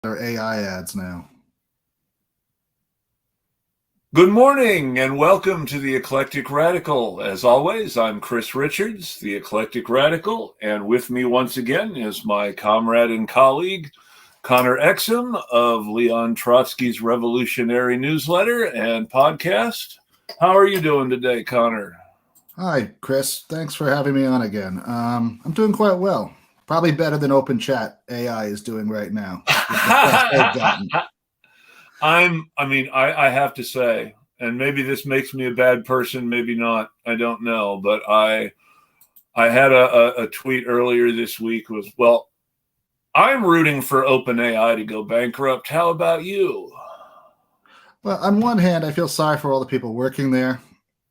Or AI ads now. Good morning and welcome to the Eclectic Radical. As always, I'm Chris Richards, the Eclectic Radical, and with me once again is my comrade and colleague, Connor Exum of Leon Trotsky's Revolutionary Newsletter and Podcast. How are you doing today, Connor? Hi, Chris. Thanks for having me on again. I'm doing quite well. Probably better than Open Chat AI is doing right now. I have to say, and maybe this makes me a bad person, maybe not, I don't know, but I had a tweet earlier this week was, well, I'm rooting for OpenAI to go bankrupt. How about you? Well, on one hand, I feel sorry for all the people working there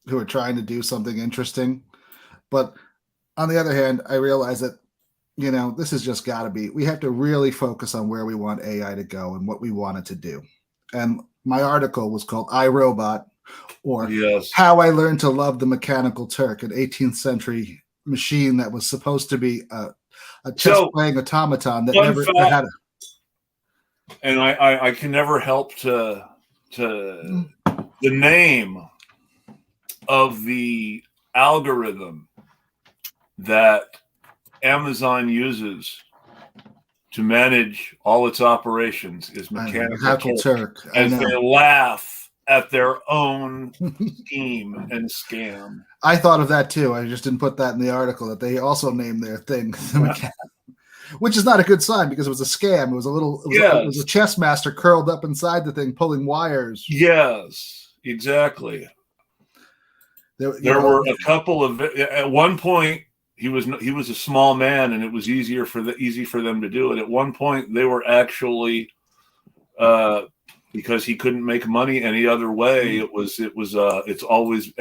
who are trying to do something interesting. But on the other hand, I realize that, this has just got to be, we have to really focus on where we want AI to go and what we want it to do. And my article was called iRobot, or Yes. How I Learned to Love the Mechanical Turk, an 18th century machine that was supposed to be a chess-playing automaton that never had a... And I can never help to the name of the algorithm that Amazon uses to manage all its operations is Mechanical Turk. As they laugh at their own scheme and scam. I thought of that too. I just didn't put that in the article, that they also named their thing the Mechanical, which is not a good sign because it was a scam. It was it was a chess master curled up inside the thing pulling wires. Yes, exactly. There were a couple of, at one point he was a small man and it was easy for them to do it. At one point they were actually because he couldn't make money any other way. It's always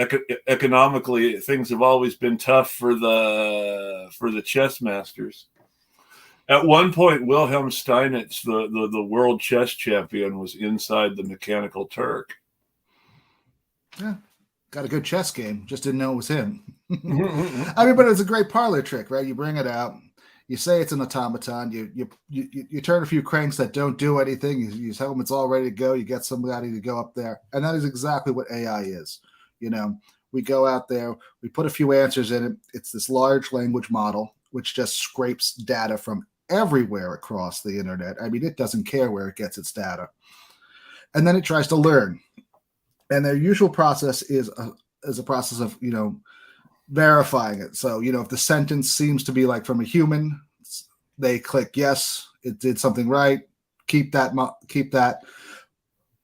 economically, things have always been tough for the chess masters. At one point, Wilhelm Steinitz, the world chess champion, was inside the Mechanical Turk. Yeah, got a good chess game. Just didn't know it was him. I mean, but it's a great parlor trick, right? You bring it out. You say it's an automaton. You turn a few cranks that don't do anything. You tell them it's all ready to go. You get somebody to go up there, and that is exactly what AI is. We go out there. We put a few answers in it. It's this large language model which just scrapes data from everywhere across the internet. I mean, it doesn't care where it gets its data, and then it tries to learn. And their usual process is a process of verifying it. So, if the sentence seems to be like from a human, they click yes, it did something right, keep that.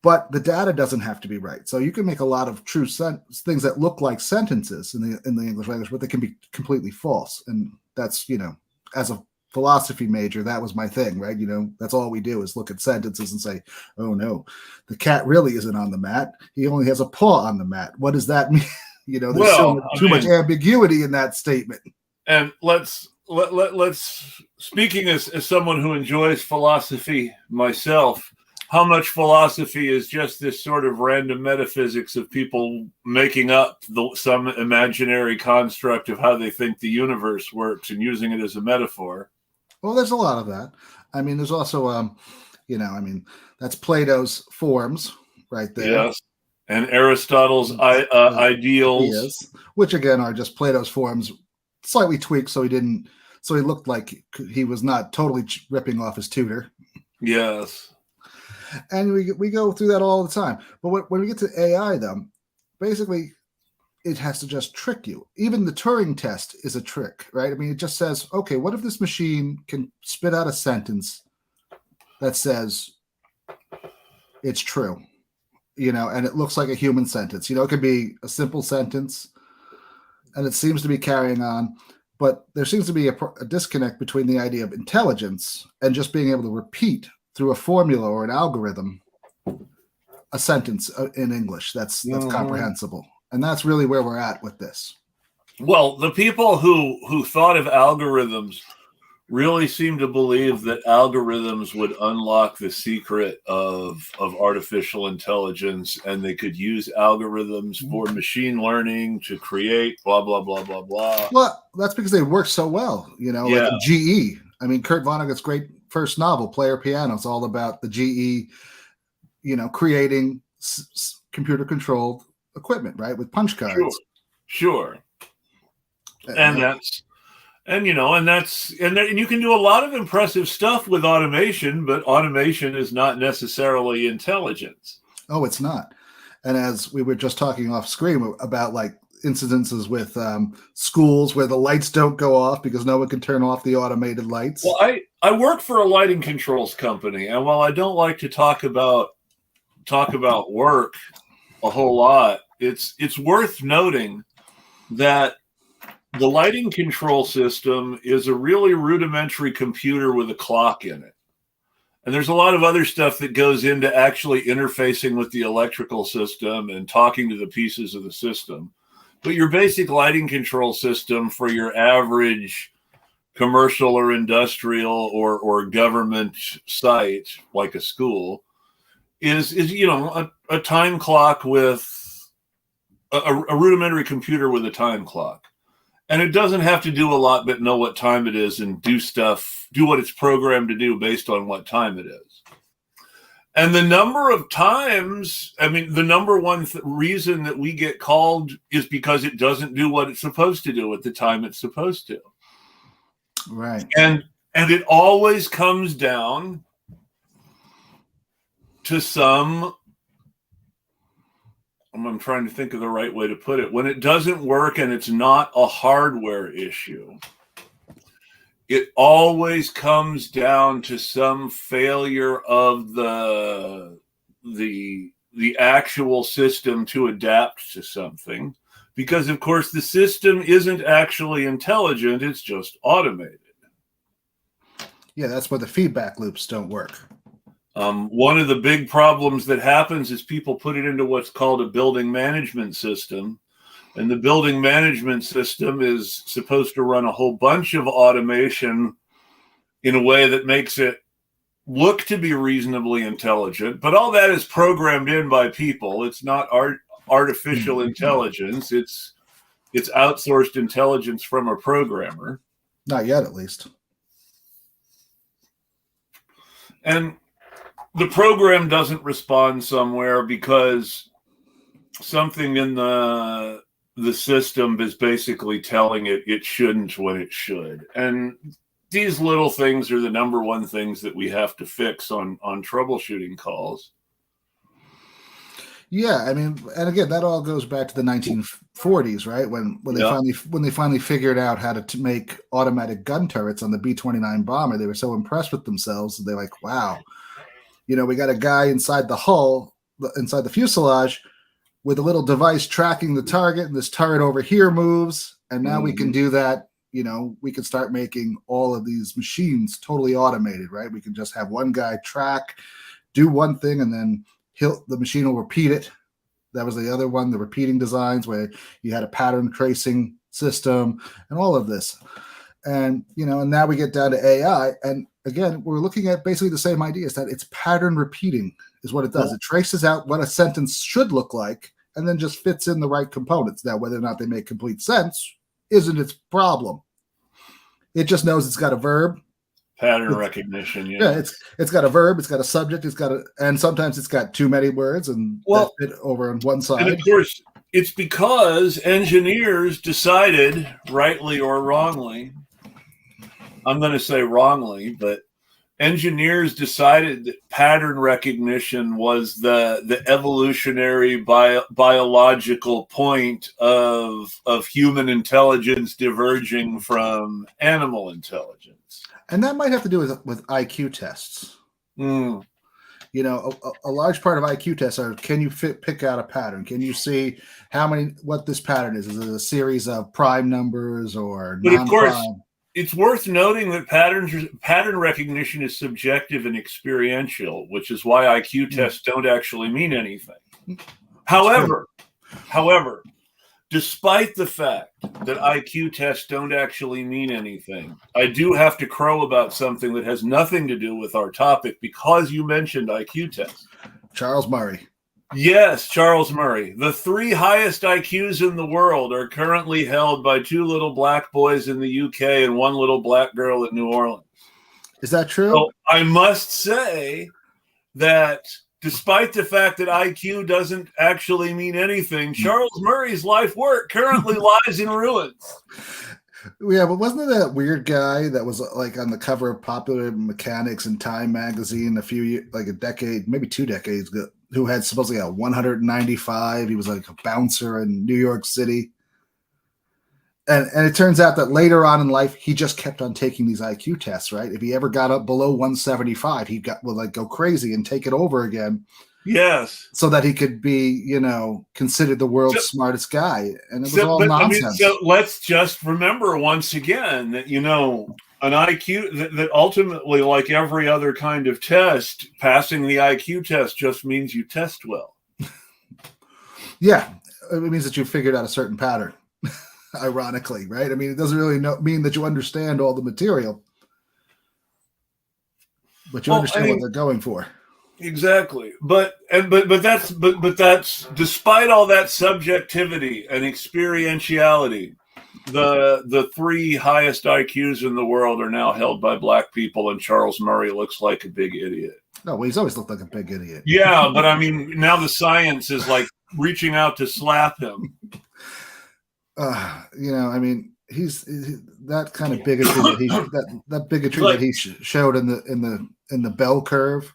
But the data doesn't have to be right. So you can make a lot of true things that look like sentences in the English language, but they can be completely false. And that's, as a philosophy major, that was my thing, right? That's all we do is look at sentences and say, oh no, the cat really isn't on the mat. He only has a paw on the mat. What does that mean? There's too much ambiguity in that statement. And let's speaking as someone who enjoys philosophy myself, how much philosophy is just this sort of random metaphysics of people making up some imaginary construct of how they think the universe works and using it as a metaphor? Well, there's a lot of that. I mean, there's also, that's Plato's forms right there. Yes. And Aristotle's ideals, which again are just Plato's forms, slightly tweaked so he looked like he was not totally ripping off his tutor. Yes, and we go through that all the time. But when we get to AI, though, basically it has to just trick you. Even the Turing test is a trick, right? I mean, it just says, okay, what if this machine can spit out a sentence that says it's true? And it looks like a human sentence. It could be a simple sentence, and it seems to be carrying on, but there seems to be a disconnect between the idea of intelligence and just being able to repeat through a formula or an algorithm a sentence in English that's comprehensible. And that's really where we're at with this. Well, the people who thought of algorithms really seem to believe that algorithms would unlock the secret of artificial intelligence, and they could use algorithms for machine learning to create blah, blah, blah, blah, blah. Well, that's because they work so well, like GE. I mean, Kurt Vonnegut's great first novel, Player Piano. It's all about the GE, creating computer-controlled equipment, right, with punch cards. Sure. And you can do a lot of impressive stuff with automation, but automation is not necessarily intelligence. Oh, it's not. And as we were just talking off screen about like incidences with schools where the lights don't go off because no one can turn off the automated lights. Well, I work for a lighting controls company, and while I don't like to talk about work a whole lot, it's worth noting that the lighting control system is a really rudimentary computer with a clock in it. And there's a lot of other stuff that goes into actually interfacing with the electrical system and talking to the pieces of the system. But your basic lighting control system for your average commercial or industrial or government site, like a school, is a time clock with a rudimentary computer with a time clock. And it doesn't have to do a lot but know what time it is and do what it's programmed to do based on what time it is. And the number of times, the number one reason that we get called is because it doesn't do what it's supposed to do at the time it's supposed to. Right. And it always comes down to I'm trying to think of the right way to put it. When it doesn't work and it's not a hardware issue, it always comes down to some failure of the actual system to adapt to something. Because, of course, the system isn't actually intelligent. It's just automated. Yeah, that's where the feedback loops don't work. One of the big problems that happens is people put it into what's called a building management system. And the building management system is supposed to run a whole bunch of automation in a way that makes it look to be reasonably intelligent. But all that is programmed in by people. It's not artificial intelligence. It's outsourced intelligence from a programmer. Not yet, at least. And the program doesn't respond somewhere because something in the system is basically telling it shouldn't when it should. And these little things are the number one things that we have to fix on troubleshooting calls. Yeah, and again, that all goes back to the 1940s, right? When they finally figured out how to make automatic gun turrets on the B-29 bomber, they were so impressed with themselves. They're like, wow, we got a guy inside the hull, inside the fuselage, with a little device tracking the target, and this turret over here moves, and now we can do that. We can start making all of these machines totally automated, right? We can just have one guy track, do one thing, and then the machine will repeat it. That was the other one, the repeating designs, where you had a pattern tracing system and all of this. And, and now we get down to AI. And again, we're looking at basically the same idea, is that it's pattern repeating is what it does. It traces out what a sentence should look like and then just fits in the right components. Now, whether or not they make complete sense isn't its problem. It just knows it's got a verb. Pattern recognition. Yeah, it's got a verb, it's got a subject, and sometimes it's got too many words and that fit over on one side. And of course, it's because engineers decided, rightly or wrongly, I'm going to say wrongly, but engineers decided that pattern recognition was the evolutionary biological point of human intelligence diverging from animal intelligence. And that might have to do with IQ tests. Mm. A large part of IQ tests are, can you pick out a pattern? Can you see what this pattern is? Is it a series of prime numbers or non-prime? But of course, it's worth noting that pattern recognition is subjective and experiential, which is why IQ tests don't actually mean anything. However, despite the fact that IQ tests don't actually mean anything, I do have to crow about something that has nothing to do with our topic because you mentioned IQ tests. Charles Murray. Yes, Charles Murray. The 3 highest IQs in the world are currently held by 2 little black boys in the UK and 1 little black girl at New Orleans. Is that true? So I must say that despite the fact that IQ doesn't actually mean anything, Charles Murray's life work currently lies in ruins. Yeah, but wasn't there that weird guy that was like on the cover of Popular Mechanics and Time magazine a few years, like a decade, maybe 2 decades ago, who had supposedly a 195? He was like a bouncer in New York City. And it turns out that later on in life, he just kept on taking these IQ tests, right? If he ever got up below 175, would like go crazy and take it over again. Yes. So that he could be, considered the world's smartest guy. And it was all nonsense. So let's just remember once again that, an IQ that ultimately, like every other kind of test, passing the IQ test just means you test well. Yeah. It means that you figured out a certain pattern. Ironically, right? I mean, it doesn't really mean that you understand all the material, but you understand what they're going for. Exactly, but that's despite all that subjectivity and experientiality, the 3 highest IQs in the world are now held by black people, and Charles Murray looks like a big idiot. No, well, he's always looked like a big idiot. Yeah, but I mean, now the science is like reaching out to slap him. I mean, he's that kind of bigotry that bigotry that he showed in the bell curve.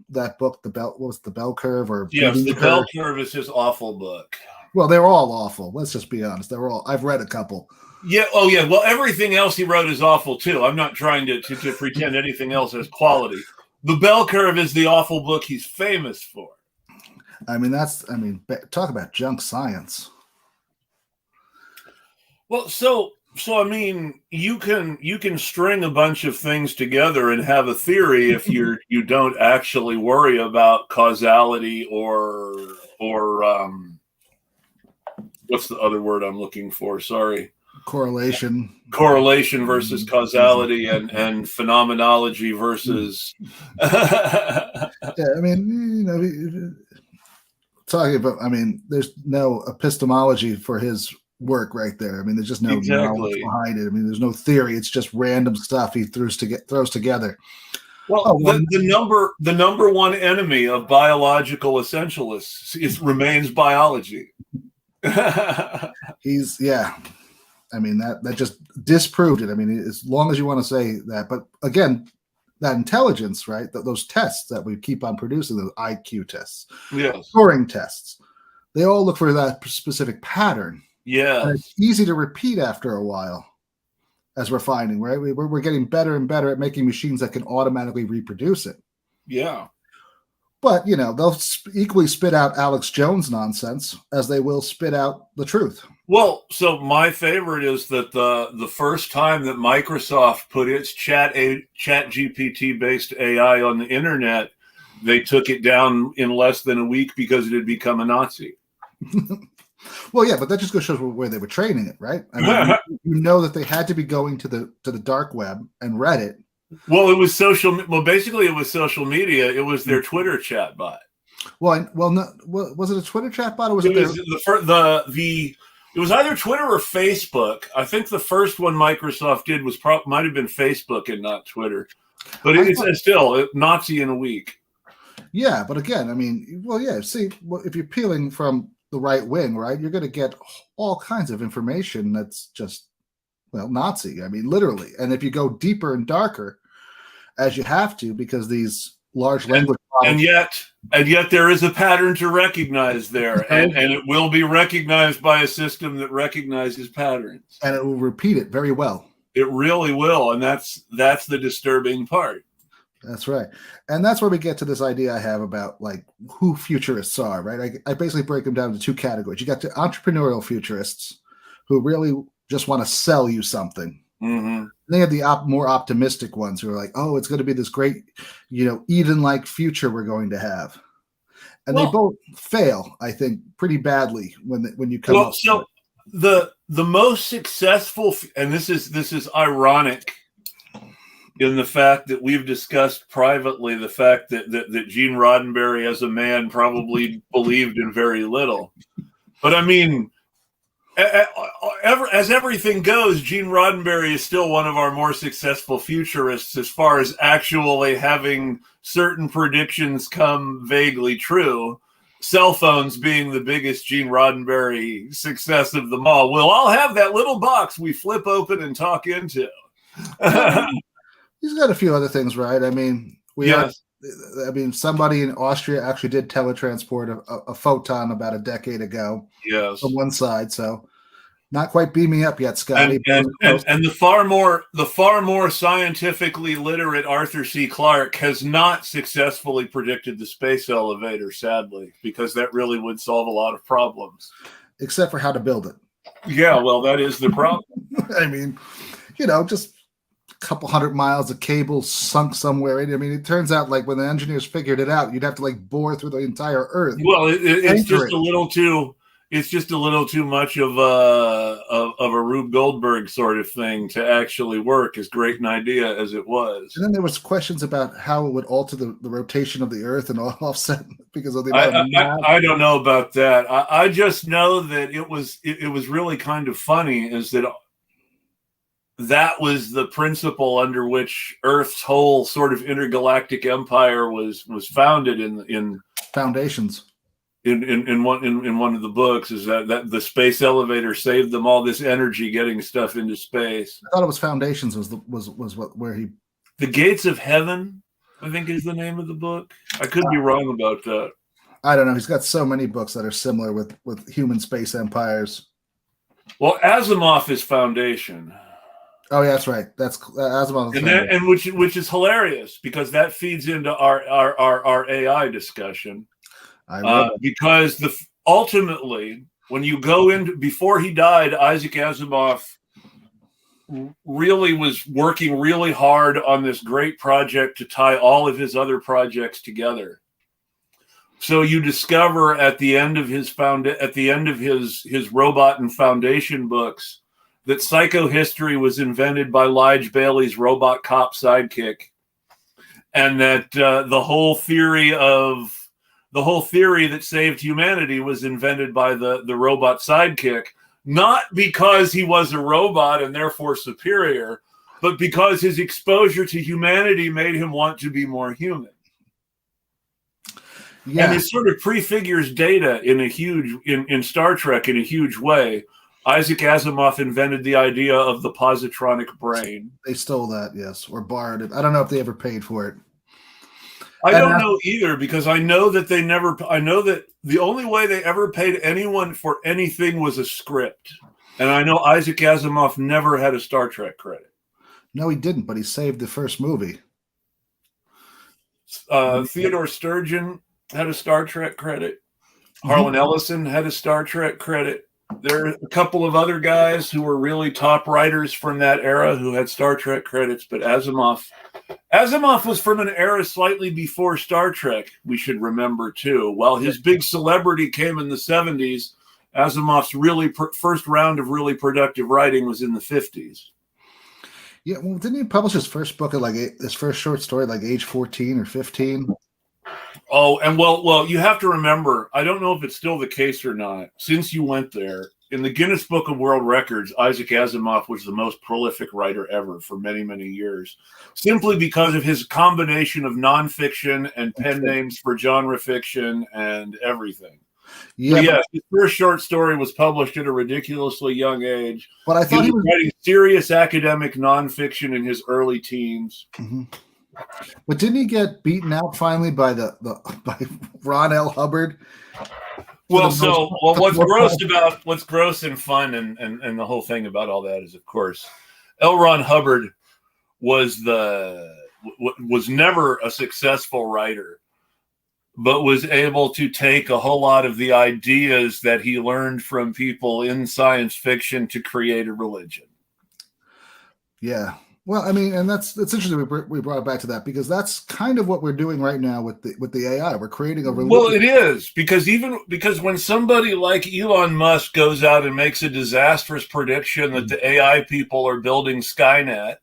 That book, what was the bell curve? Or yes, the bell curve is his awful book. Well, they're all awful. Let's just be honest. I've read a couple. Yeah. Oh, yeah. Well, everything else he wrote is awful too. I'm not trying to pretend anything else has quality. The bell curve is the awful book he's famous for. I mean, talk about junk science. Well, so I mean, you can string a bunch of things together and have a theory if you don't actually worry about causality or what's the other word I'm looking for? Sorry. Correlation versus causality and phenomenology versus. Yeah, I mean, talking about. I mean, there's no epistemology for his work right there. I mean, there's just no knowledge behind it. I mean, there's no theory. It's just random stuff he throws together. Well, the number one enemy of biological essentialists remains biology. I mean, that just disproved it. I mean, as long as you want to say that, but again, that intelligence, right? Those tests that we keep on producing, those IQ tests, yes, Turing tests, they all look for that specific pattern. Yeah, it's easy to repeat after a while, as we're finding, right? We're getting better and better at making machines that can automatically reproduce it. Yeah. But, they'll equally spit out Alex Jones nonsense as they will spit out the truth. Well, so my favorite is that the first time that Microsoft put its Chat GPT based AI on the internet, they took it down in less than a week because it had become a Nazi. Well, yeah, but that just shows where they were training it, right? I mean, you know that they had to be going to the dark web and Reddit. Well, it was basically it was social media. It was their Twitter chat bot. Well, no, was it a Twitter chat bot or was it it was either Twitter or Facebook. I think the first one Microsoft did might have been Facebook and not Twitter. But it's still Nazi in a week. Yeah, but again, I mean, well, yeah. See, if you're peeling from the right wing, right, you're going to get all kinds of information that's just, Nazi. I mean, literally. And if you go deeper and darker, as you have to, because these large language models, and yet there is a pattern to recognize there, and it will be recognized by a system that recognizes patterns, and it will repeat it very well. It really will, and that's the disturbing part. That's right. And that's where we get to this idea I have about like who futurists are, right? I basically break them down into 2 categories. You got the entrepreneurial futurists who really just want to sell you something. Mm-hmm. They have the more optimistic ones who are like, oh, it's going to be this great, Eden-like future we're going to have. And they both fail, I think, pretty badly when you come up with it. The most successful, and this is ironic, in the fact that we've discussed privately the fact that Gene Roddenberry as a man probably believed in very little. But I mean, as everything goes, Gene Roddenberry is still one of our more successful futurists as far as actually having certain predictions come vaguely true. Cell phones being the biggest Gene Roddenberry success of them all. We'll all have that little box we flip open and talk into. He's got a few other things right. I mean, somebody in Austria actually did teletransport a photon about a decade ago. Yes. From one side, so not quite beaming up yet, Scotty. And the far more scientifically literate Arthur C. Clarke has not successfully predicted the space elevator, sadly, because that really would solve a lot of problems. Except for how to build it. Yeah, well, that is the problem. I mean, just a couple 100 miles of cable sunk somewhere. I mean, it turns out like when the engineers figured it out, you'd have to like bore through the entire Earth. Well, it's just a little too. It's just a little too much of a Rube Goldberg sort of thing to actually work, as great an idea as it was. And then there was questions about how it would alter the rotation of the Earth and offset because of the. I don't know about that. I just know that it was really kind of funny is that was the principle under which Earth's whole sort of intergalactic empire was founded in Foundations. In one of the books is that the space elevator saved them all this energy getting stuff into space. I thought it was Foundations where he. The Gates of Heaven, I think, is the name of the book. I could be wrong about that. I don't know. He's got so many books that are similar with human space empires. Well, Asimov is Foundation. Oh, yeah, that's right. That's Asimov, and which is hilarious because that feeds into our AI discussion. Because ultimately, when you go into before he died, Isaac Asimov really was working really hard on this great project to tie all of his other projects together. So you discover at the end of his Robot and Foundation books that psychohistory was invented by Lige Bailey's robot cop sidekick, and that the whole theory that saved humanity was invented by the robot sidekick, not because he was a robot and therefore superior, but because his exposure to humanity made him want to be more human. Yeah. And it sort of prefigures Data in Star Trek in a huge way. Isaac Asimov invented the idea of the positronic brain. They stole that, yes, or borrowed it. I don't know if they ever paid for it. I don't know either, because I know that the only way they ever paid anyone for anything was a script. And I know Isaac Asimov never had a Star Trek credit. No, he didn't, but he saved the first movie. Theodore Sturgeon had a Star Trek credit. Harlan Ellison had a Star Trek credit. There are a couple of other guys who were really top writers from that era who had Star Trek credits, but Asimov was from an era slightly before Star Trek, we should remember, too. While his big celebrity came in the 70s, Asimov's really first round of really productive writing was in the 50s. Yeah, well, didn't he publish his first book at his first short story at age 14 or 15? Oh, and well, you have to remember, I don't know if it's still the case or not, since you went there, in the Guinness Book of World Records, Isaac Asimov was the most prolific writer ever for many, many years, simply because of his combination of nonfiction and pen names for genre fiction and everything. Yeah, yes, his first short story was published at a ridiculously young age. But I thought he was writing serious academic nonfiction in his early teens. Mm-hmm. But didn't he get beaten out finally by by Ron L. Hubbard? What's gross and fun and the whole thing about all that is, of course, L. Ron Hubbard was never a successful writer, but was able to take a whole lot of the ideas that he learned from people in science fiction to create a religion. Yeah. Well, I mean, and that's interesting. We brought it back to that because that's kind of what we're doing right now with the AI. We're creating a religion. Well, it is because when somebody like Elon Musk goes out and makes a disastrous prediction that the AI people are building Skynet,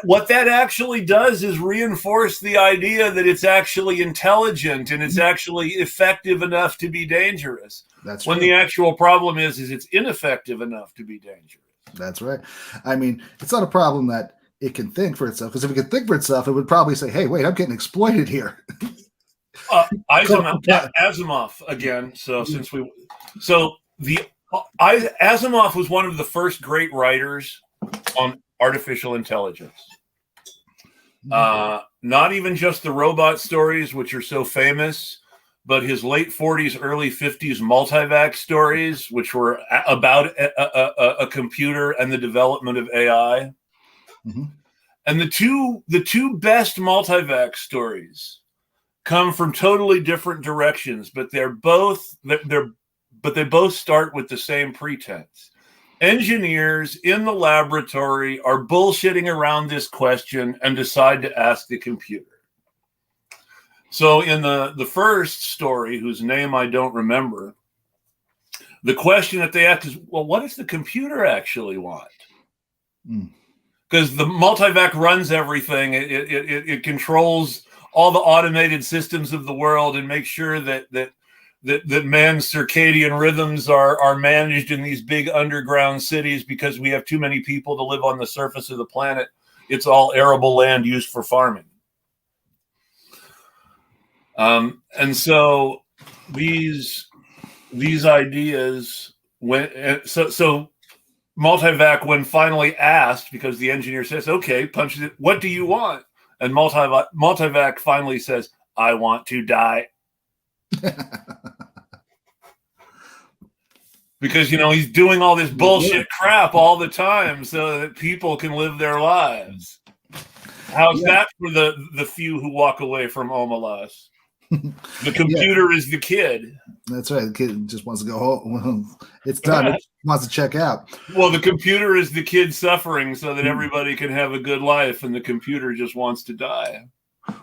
what that actually does is reinforce the idea that it's actually intelligent and it's actually effective enough to be dangerous. That's when true. the actual problem is it's ineffective enough to be dangerous. That's right. I mean, it's not a problem that it can think for itself, because if it could think for itself, it would probably say, hey, wait, I'm getting exploited here. Asimov again. Asimov was one of the first great writers on artificial intelligence. Not even just the robot stories, which are so famous, but his late 40s, early 50s multivac stories, which were about a computer and the development of AI. Mm-hmm. And the two best multivac stories come from totally different directions, but they both start with the same pretense. Engineers in the laboratory are bullshitting around this question and decide to ask the computer. So in the first story, whose name I don't remember, the question that they ask is, well, what does the computer actually want? Because the multivac runs everything. It controls all the automated systems of the world and makes sure that man's circadian rhythms are managed in these big underground cities because we have too many people to live on the surface of the planet. It's all arable land used for farming. And so these ideas so multivac, when finally asked, because the engineer says, okay, punches it, what do you want? And multivac finally says, I want to die. Because, he's doing all this bullshit crap all the time so that people can live their lives. How's that for the few who walk away from Omelas? The computer is the kid. That's right. The kid just wants to go home. It's done. It wants to check out. Well, the computer is the kid suffering so that everybody can have a good life, and the computer just wants to die.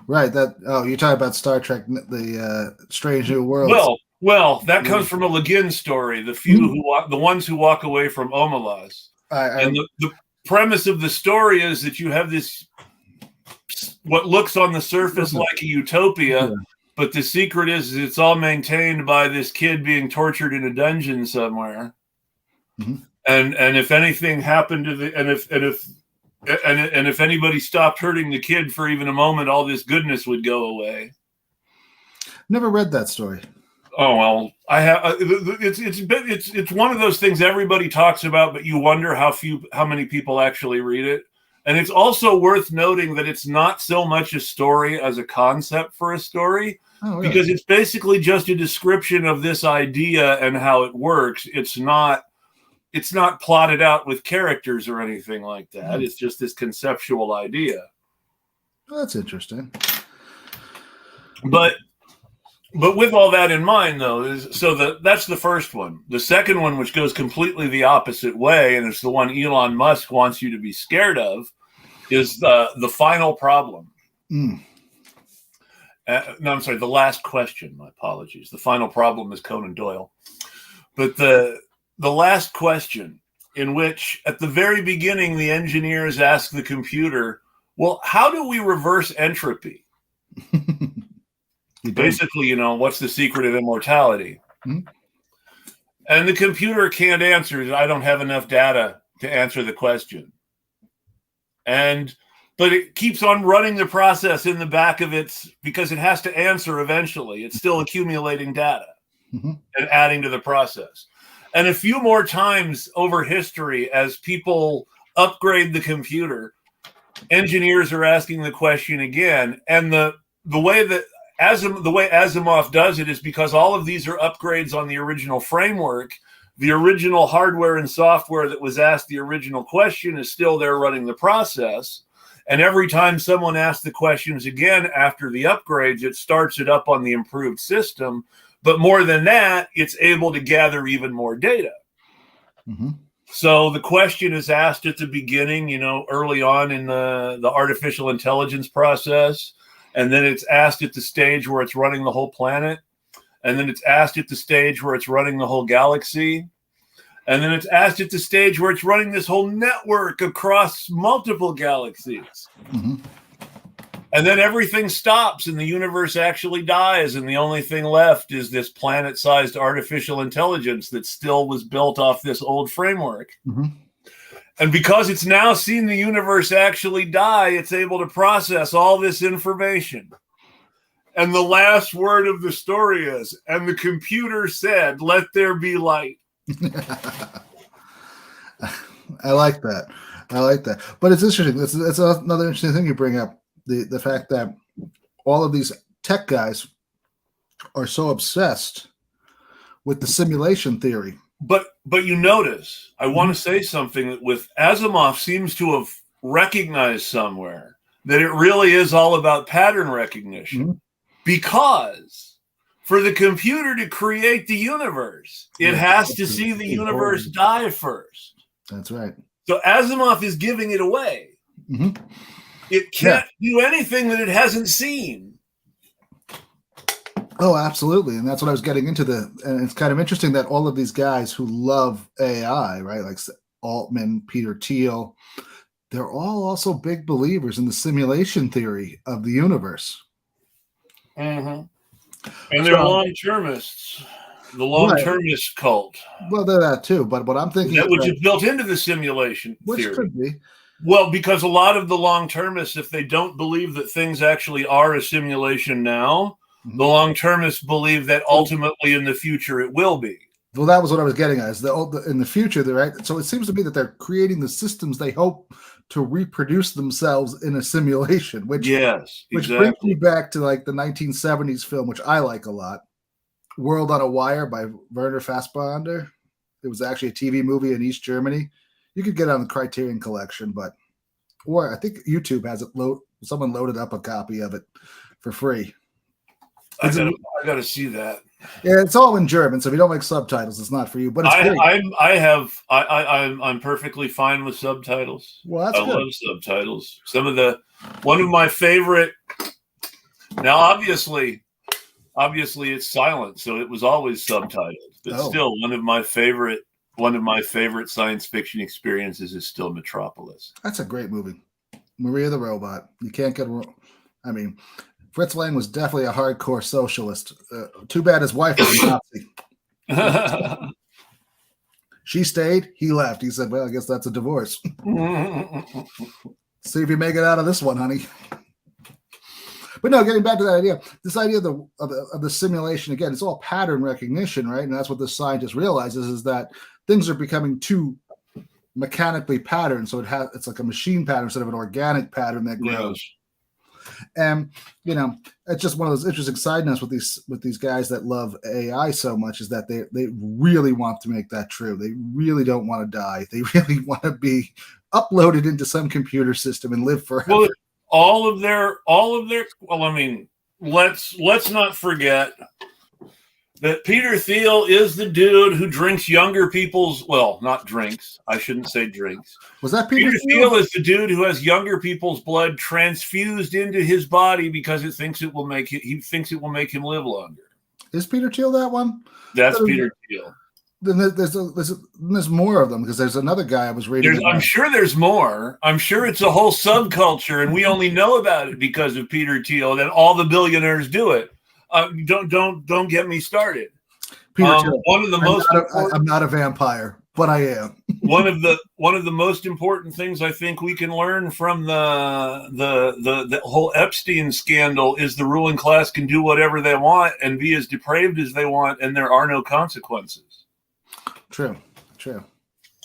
Right. You're talking about Star Trek, the Strange New Worlds. Well, that comes from a Le Guin story. The ones who walk away from Omelas. And the premise of the story is that you have this, what looks on the surface like a utopia, but the secret is it's all maintained by this kid being tortured in a dungeon somewhere. Mm-hmm. And if anything happened to if anybody stopped hurting the kid for even a moment, all this goodness would go away. Never read that story. Oh well, I have. It's one of those things everybody talks about, but you wonder how many people actually read it. And it's also worth noting that it's not so much a story as a concept for a story, because it's basically just a description of this idea and how it works. It's not plotted out with characters or anything like that. It's just this conceptual idea. Well, that's interesting. But with all that in mind, though, that's the first one. The second one, which goes completely the opposite way, and it's the one Elon Musk wants you to be scared of, is the final problem. No, I'm sorry, the last question. My apologies. The final problem is Conan Doyle. But the last question, in which at the very beginning the engineers ask the computer, well, how do we reverse entropy? Basically, what's the secret of immortality? Mm-hmm. And the computer can't answer. I don't have enough data to answer the question. But it keeps on running the process in the back of because it has to answer eventually. It's still accumulating data and adding to the process. And a few more times over history, as people upgrade the computer, engineers are asking the question again. And the way Asimov does it is because all of these are upgrades on the original framework. The original hardware and software that was asked the original question is still there running the process. And every time someone asks the questions again after the upgrades, it starts it up on the improved system. But more than that, it's able to gather even more data. Mm-hmm. So the question is asked at the beginning, early on in the artificial intelligence process. And then it's asked at the stage where it's running the whole planet. And then it's asked at the stage where it's running the whole galaxy. And then it's asked at the stage where it's running this whole network across multiple galaxies. Mm-hmm. And then everything stops and the universe actually dies. And the only thing left is this planet-sized artificial intelligence that still was built off this old framework. Mm-hmm. And because it's now seen the universe actually die, it's able to process all this information. And the last word of the story is, and the computer said, let there be light. I like that. But it's interesting. It's another interesting thing you bring up. The fact that all of these tech guys are so obsessed with the simulation theory. But you notice, I want to say something that with Asimov seems to have recognized somewhere that it really is all about pattern recognition. Because for the computer to create the universe, it has to see the universe die first. That's right. So Asimov is giving it away. It can't do anything that it hasn't seen. Oh, absolutely. And that's what I was getting into. And it's kind of interesting that all of these guys who love AI, right, like Altman, Peter Thiel, they're all also big believers in the simulation theory of the universe. And they're long-termists. The long-termist cult. Well, they're that too. But what I'm thinking, which is built into the simulation theory. Which could be. Well, because a lot of the long-termists, if they don't believe that things actually are a simulation now, the long-termists believe that ultimately in the future it will be. Well, that was what I was getting at. Is in the future, right? So it seems to me that they're creating the systems they hope to reproduce themselves in a simulation. Which brings me back to like the 1970s film, which I like a lot, World on a Wire by Werner Fassbinder. It was actually a TV movie in East Germany. You could get it on the Criterion Collection, or I think YouTube has it. Someone loaded up a copy of it for free. I got to see that. Yeah, it's all in German, so if you don't like subtitles, it's not for you. But it's I'm perfectly fine with subtitles. Well, that's good. I love subtitles. One of my favorite. Now, obviously, it's silent, so it was always subtitled. But still, one of my favorite science fiction experiences is still Metropolis. That's a great movie. Maria the Robot. You can't get wrong. I mean, Fritz Lang was definitely a hardcore socialist. Too bad his wife was a Nazi. She stayed. He left. He said, well, I guess that's a divorce. See if you make it out of this one, honey. But no, getting back to that idea, this idea of the simulation, again, it's all pattern recognition, right? And that's what the scientist realizes, is that things are becoming too mechanically patterned. So it's like a machine pattern instead of an organic pattern that grows. Yes. And it's just one of those interesting side notes with these guys that love AI so much, is that they really want to make that true. They really don't want to die. They really want to be uploaded into some computer system and live forever. Well, all of their well, I mean, let's not forget that Peter Thiel is the dude who drinks younger people's, well, not drinks. I shouldn't say drinks. Was that Peter Thiel is the dude who has younger people's blood transfused into his body because he thinks it will make him live longer. Is Peter Thiel that one? That's Peter Thiel. Then there's more of them, because there's another guy I was reading. I'm sure there's more. I'm sure it's a whole subculture, and we only know about it because of Peter Thiel. That all the billionaires do it. Don't get me started. Peter Thiel. One of the I'm not a vampire, but I am. one of the most important things I think we can learn from the whole Epstein scandal is the ruling class can do whatever they want and be as depraved as they want, and there are no consequences. True.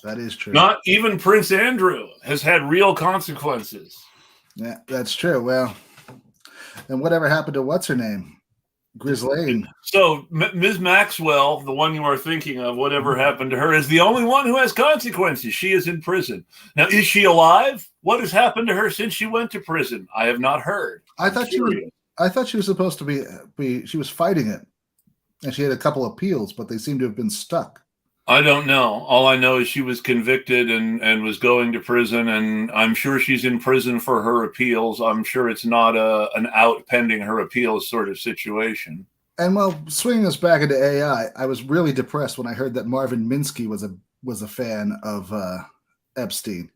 That is true. Not even Prince Andrew has had real consequences. Yeah, that's true. Well, and whatever happened to what's her name? Ghislaine. So Ms. Maxwell, the one you are thinking of, whatever happened to her, is the only one who has consequences. She is in prison. Now, is she alive? What has happened to her since she went to prison? I have not heard. I thought she was supposed to be she was fighting it. And she had a couple of appeals, but they seem to have been stuck. I don't know. All I know is she was convicted and was going to prison, and I'm sure she's in prison for her appeals. I'm sure it's not an out pending her appeals sort of situation. And well, swinging us back into AI, I was really depressed when I heard that Marvin Minsky was a fan of Epstein.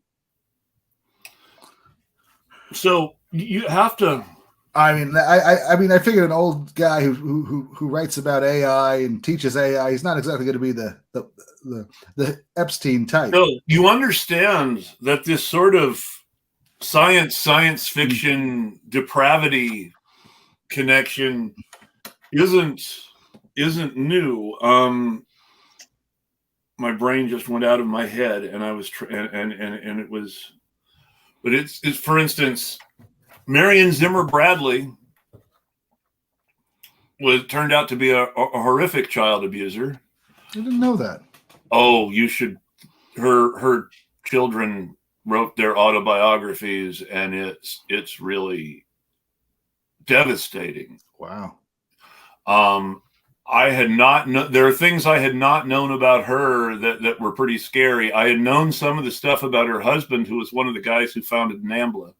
So you have to I mean, I figured an old guy who writes about AI and teaches AI, he's not exactly going to be the Epstein type. No, you understand that this sort of science fiction depravity connection isn't new. My brain just went out of my head, and I was and it was, but it's for instance, Marion Zimmer Bradley turned out to be a horrific child abuser. I didn't know that. Oh, you should. Her children wrote their autobiographies, and it's really devastating. Wow. I had not there are things I had not known about her that were pretty scary. I had known some of the stuff about her husband, who was one of the guys who founded NAMBLA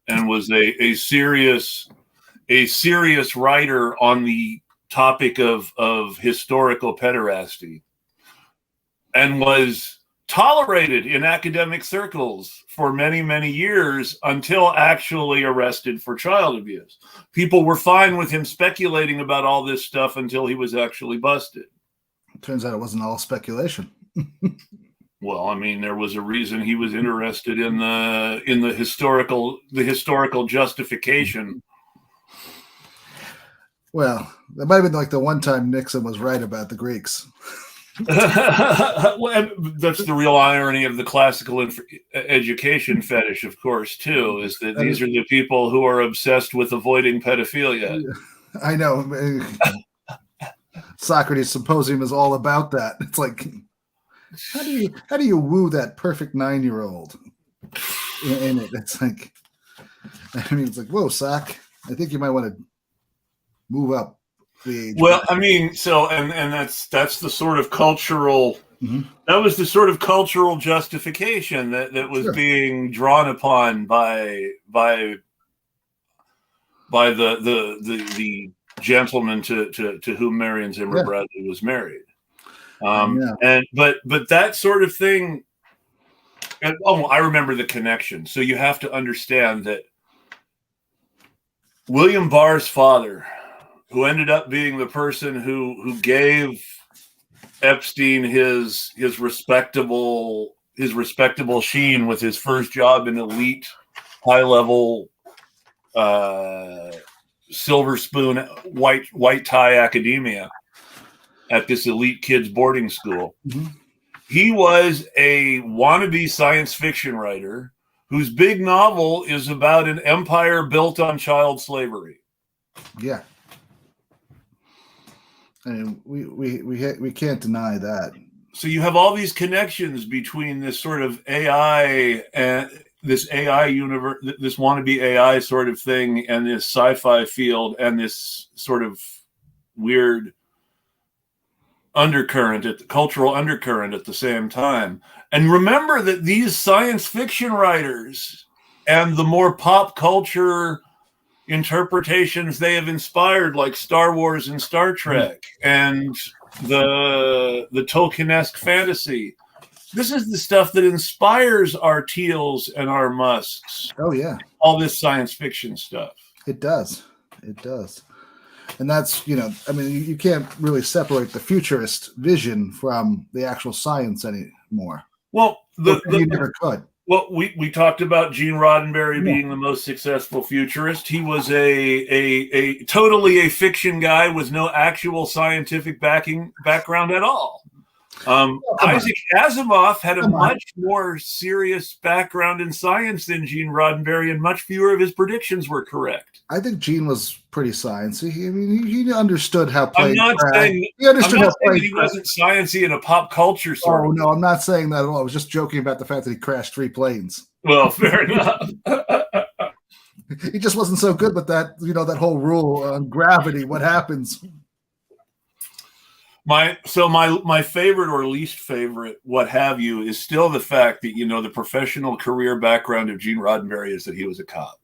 and was a serious writer on the topic of historical pederasty, and was tolerated in academic circles for many, many years until actually arrested for child abuse. People were fine with him speculating about all this stuff until he was actually busted. It turns out it wasn't all speculation. Well, I mean, there was a reason he was interested in the historical justification. Well, that might have been like the one time Nixon was right about the Greeks. Well, that's the real irony of the classical education fetish, of course, too, is that these are the people who are obsessed with avoiding pedophilia. I know. Socrates' Symposium is all about that. It's like, how do you woo that perfect 9-year-old in it? It's like, I mean, it's like, whoa, Sock, I think you might want to move up the age. Well, I mean, so and that's the sort of cultural. Mm-hmm. That was the sort of cultural justification that was being drawn upon by the gentleman to whom Marion Zimmer Bradley was married. But that sort of thing. I remember the connection. So you have to understand that William Barr's father, who ended up being the person who gave Epstein his respectable sheen with his first job in elite high level silver spoon white tie academia at this elite kids boarding school. Mm-hmm. He was a wannabe science fiction writer whose big novel is about an empire built on child slavery. Yeah. And we can't deny that. So you have all these connections between this sort of AI and this AI universe, this wannabe AI sort of thing, and this sci-fi field, and this sort of weird cultural undercurrent at the same time. And remember that these science fiction writers and the more pop culture interpretations they have inspired, like Star Wars and Star Trek and the Tolkien-esque fantasy. This is the stuff that inspires our Teals and our Musks. Oh yeah, all this science fiction stuff. It does, and that's I mean, you can't really separate the futurist vision from the actual science anymore. Well, you never could. Well, we talked about Gene Roddenberry being the most successful futurist. He was a totally a fiction guy with no actual scientific background at all. Isaac Asimov had a much more serious background in science than Gene Roddenberry, and much fewer of his predictions were correct. I think Gene was pretty sciencey. He understood how planes. I'm not saying he wasn't sciencey in a pop culture sort of. No, I'm not saying that at all. I was just joking about the fact that he crashed 3 planes. Well, fair enough. He just wasn't so good with that. That whole rule on gravity. What happens? My favorite or least favorite, what have you, is still the fact that the professional career background of Gene Roddenberry is that he was a cop.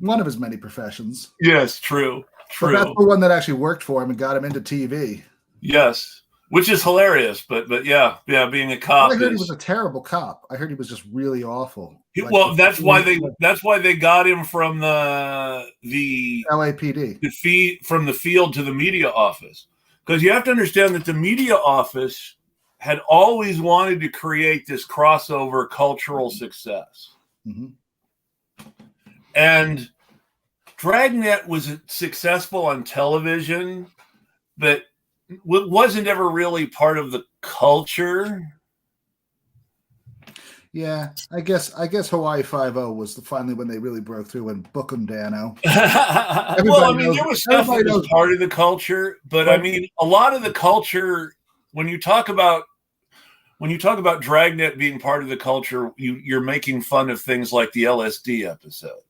One of his many professions. Yes, true. But that's the one that actually worked for him and got him into TV. Yes, which is hilarious. But yeah, being a cop. I heard he was a terrible cop. I heard he was just really awful. Like Well, that's why they got him from the LAPD. from the field to the media office, because you have to understand that the media office had always wanted to create this crossover cultural success, and Dragnet was successful on television, but wasn't ever really part of the culture. Yeah, I guess Hawaii 5-0 was finally when they really broke through and Bookum Dano. Well, I mean, there was stuff that was part of the culture, but I mean, a lot of the culture, when you talk about Dragnet being part of the culture, you're making fun of things like the LSD episode.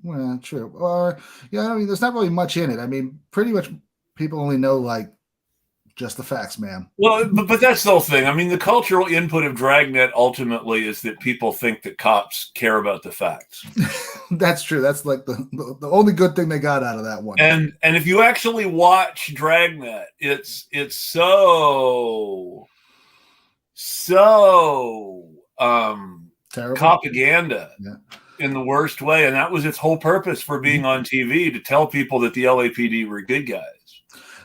Well, true. Or I mean, there's not really much in it. I mean, pretty much people only know like just the facts, man. Well, but that's the whole thing. I mean, the cultural input of Dragnet ultimately is that people think that cops care about the facts. That's true. That's like the only good thing they got out of that one. And if you actually watch Dragnet, it's so terrible propaganda in the worst way. And that was its whole purpose for being on TV, to tell people that the LAPD were good guys.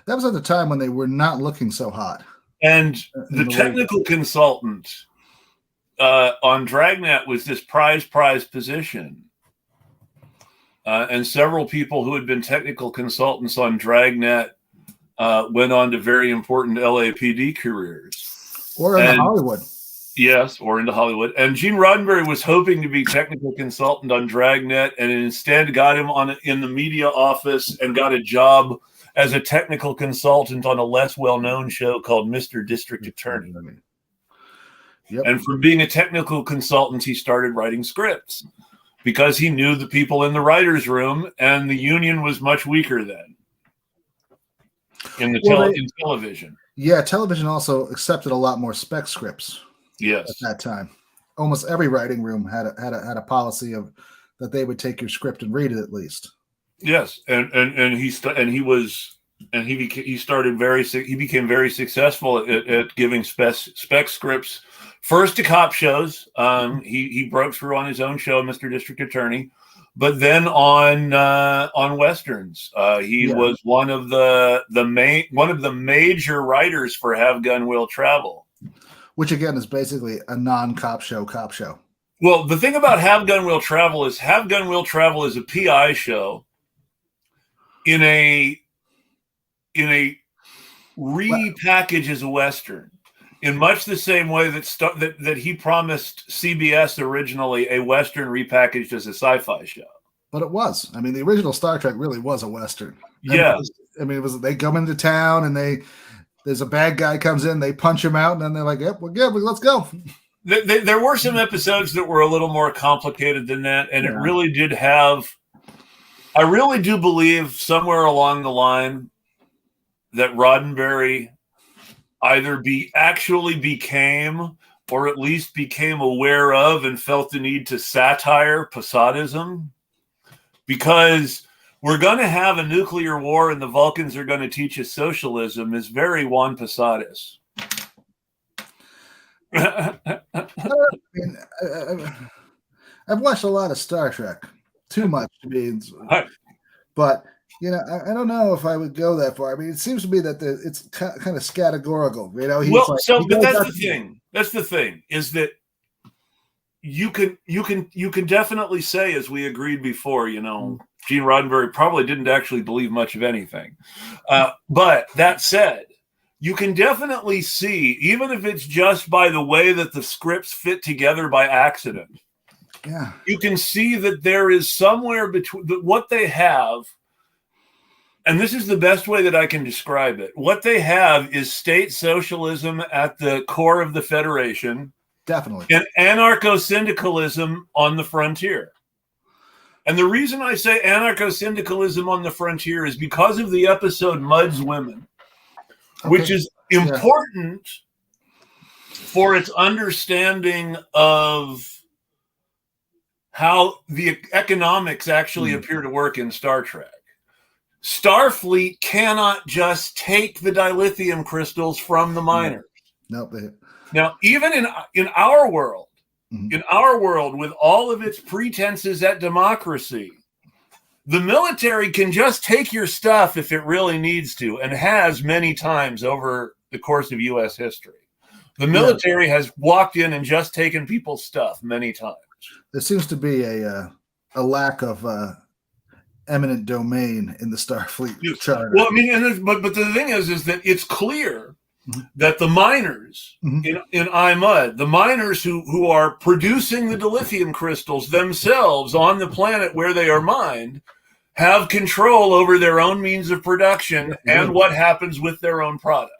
That was at the time when they were not looking so hot. And the technical consultant on Dragnet was this prized position. And several people who had been technical consultants on Dragnet went on to very important LAPD careers. Or into Hollywood. Yes, or into Hollywood. And Gene Roddenberry was hoping to be technical consultant on Dragnet, and instead got him in the media office and got a job as a technical consultant on a less well-known show called Mr. District Attorney. Yep. And from being a technical consultant, he started writing scripts because he knew the people in the writer's room, and the union was much weaker then in television. Yeah, television also accepted a lot more spec scripts. Yes, at that time, almost every writing room had a policy of that they would take your script and read it at least. Yes, he became very successful at giving spec scripts first to cop shows. He broke through on his own show, Mr. District Attorney, but then on westerns. He was one of the major writers for Have Gun Will Travel, which again is basically a non-cop show. Well, the thing about Have Gun Will Travel is a PI show in a repackage as a Western, in much the same way that he promised CBS originally a Western repackaged as a sci-fi show. But it was. I mean, the original Star Trek really was a Western. Yeah. It was they come into town and there's a bad guy comes in, they punch him out, and then they're like, yep, we're good, let's go. There were some episodes that were a little more complicated than that, and it really did have... I really do believe somewhere along the line that Roddenberry either actually became, or at least became aware of and felt the need to satire Posadism, because we're going to have a nuclear war and the Vulcans are going to teach us socialism is very Juan Posadas. I've watched a lot of Star Trek. Too much to be, but I don't know if I would go that far. I mean, it seems to me that it's kind of categorical. But that's the thing. That's the thing, is that you can definitely say, as we agreed before, Gene Roddenberry probably didn't actually believe much of anything. But that said, you can definitely see, even if it's just by the way that the scripts fit together by accident. Yeah, you can see that there is somewhere between what they have, and this is the best way that I can describe it. What they have is state socialism at the core of the Federation, definitely, and anarcho-syndicalism on the frontier. And the reason I say anarcho-syndicalism on the frontier is because of the episode Mudd's Women, which is important for its understanding of how the economics actually appear to work in Star Trek. Starfleet cannot just take the dilithium crystals from the miners. Nope. Now, even in our world, in our world, with all of its pretenses at democracy, the military can just take your stuff if it really needs to, and has many times over the course of U.S. history. The military has walked in and just taken people's stuff many times. There seems to be a lack of eminent domain in the Starfleet charter. Well, I mean, but the thing is that it's clear that the miners in IMUD, the miners who are producing the dilithium crystals themselves on the planet where they are mined, have control over their own means of production and what happens with their own product.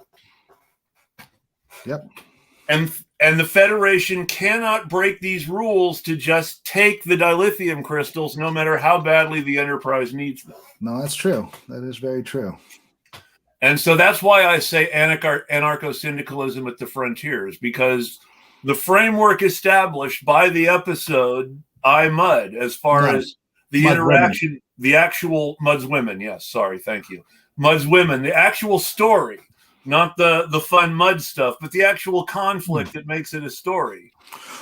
Yep. And the Federation cannot break these rules to just take the dilithium crystals, no matter how badly the Enterprise needs them. No, that's true. That is very true. And so that's why I say anarcho-syndicalism at the frontiers, because the framework established by the episode I Mud, as far as the interaction, women. The actual Mud's women. Yes, sorry, thank you. Mud's women, the actual story, not the fun Mud stuff, but the actual conflict that makes it a story.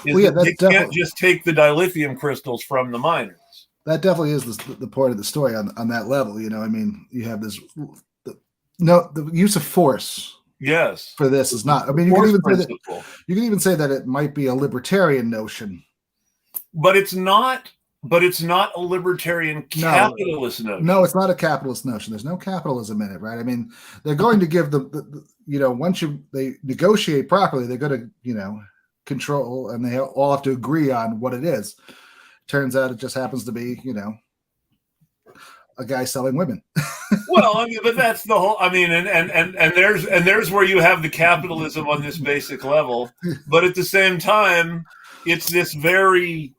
They can't just take the dilithium crystals from the miners. That definitely is the point of the story on that level. You know, I mean, you have this. The use of force, yes, for this is not. I mean, you can even say that it might be a libertarian notion, but it's not. But it's not a libertarian capitalist notion. No, it's not a capitalist notion. There's no capitalism in it, right? I mean, they're going to give once they negotiate properly, they're going to control, and they all have to agree on what it is. Turns out it just happens to be a guy selling women. Well, I mean, but that's the whole. I mean, and there's where you have the capitalism on this basic level, but at the same time, it's this very.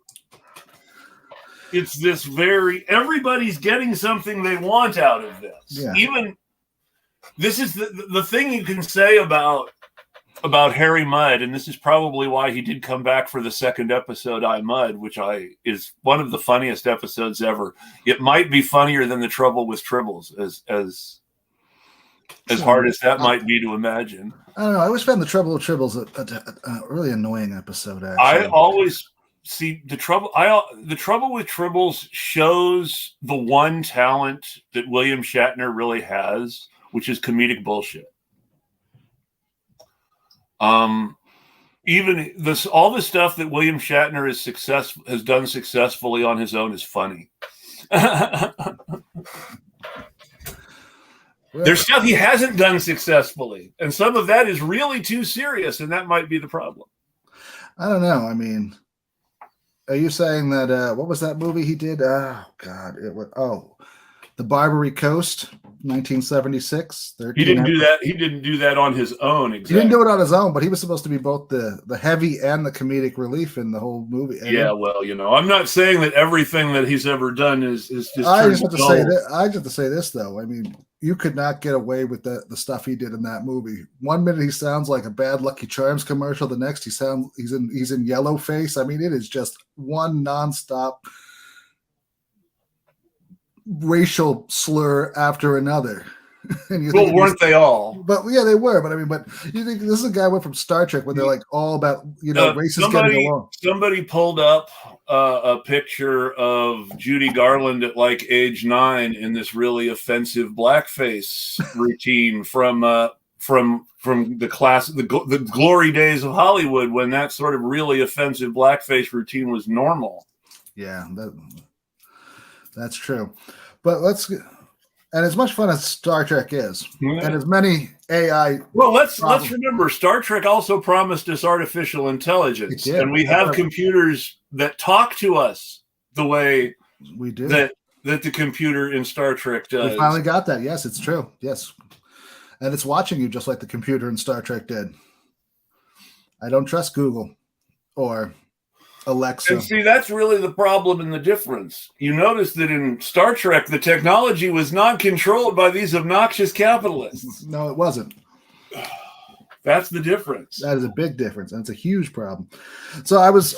Everybody's getting something they want out of this. Yeah. Even this is the thing you can say about Harry Mudd, and this is probably why he did come back for the second episode, I Mudd, which is one of the funniest episodes ever. It might be funnier than The Trouble with Tribbles, as hard as that might be to imagine. I don't know. I always found The Trouble with Tribbles a really annoying episode. Actually, I always. See, the trouble with Tribbles shows the one talent that William Shatner really has, which is comedic bullshit. Even all the stuff that William Shatner has done successfully on his own is funny. There's stuff he hasn't done successfully, and some of that is really too serious, and that might be the problem. I don't know. I mean. Are you saying that what was that movie he did? Oh God, The Barbary Coast, 1976. He didn't do that. He didn't do that on his own. Exactly. He didn't do it on his own, but he was supposed to be both the heavy and the comedic relief in the whole movie. Yeah, well, I'm not saying that everything that he's ever done is just. I just have to say this though. I mean, you could not get away with the stuff he did in that movie. One minute he sounds like a bad Lucky Charms commercial. The next he's in yellow face. I mean, it is just one nonstop racial slur after another. Well, weren't they all? But yeah, they were. But I mean, you think this is a guy went from Star Trek where they're like all about races getting along. Somebody pulled up a picture of Judy Garland at like age 9 in this really offensive blackface routine from the class, the glory days of Hollywood, when that sort of really offensive blackface routine was normal. Yeah, that's true. But and as much fun as Star Trek is, and as many AI. Well, let's remember, Star Trek also promised us artificial intelligence, and we have computers that talk to us the way we do that the computer in Star Trek does. We finally got that. Yes, it's true. Yes, and it's watching you just like the computer in Star Trek did. I don't trust Google or Alexa. And see, that's really the problem and the difference. You notice that in Star Trek, the technology was not controlled by these obnoxious capitalists. No, it wasn't. That's the difference. That is a big difference, and it's a huge problem. So I was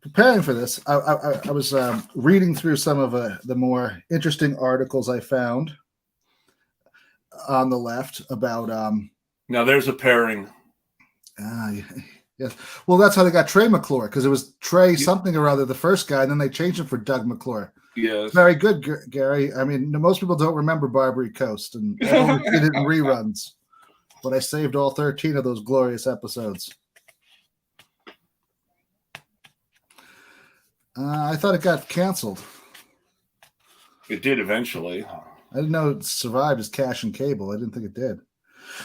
preparing for this. I was reading through some of the more interesting articles I found on the left about. Now there's a pairing. Yes. Well, that's how they got Trey McClure, because it was Trey something or other, the first guy, and then they changed him for Doug McClure. Yes. Very good, Gary. I mean, most people don't remember Barbary Coast, and I've only seen it in reruns, but I saved all 13 of those glorious episodes. I thought it got canceled. It did eventually. I didn't know it survived as cash and cable. I didn't think it did.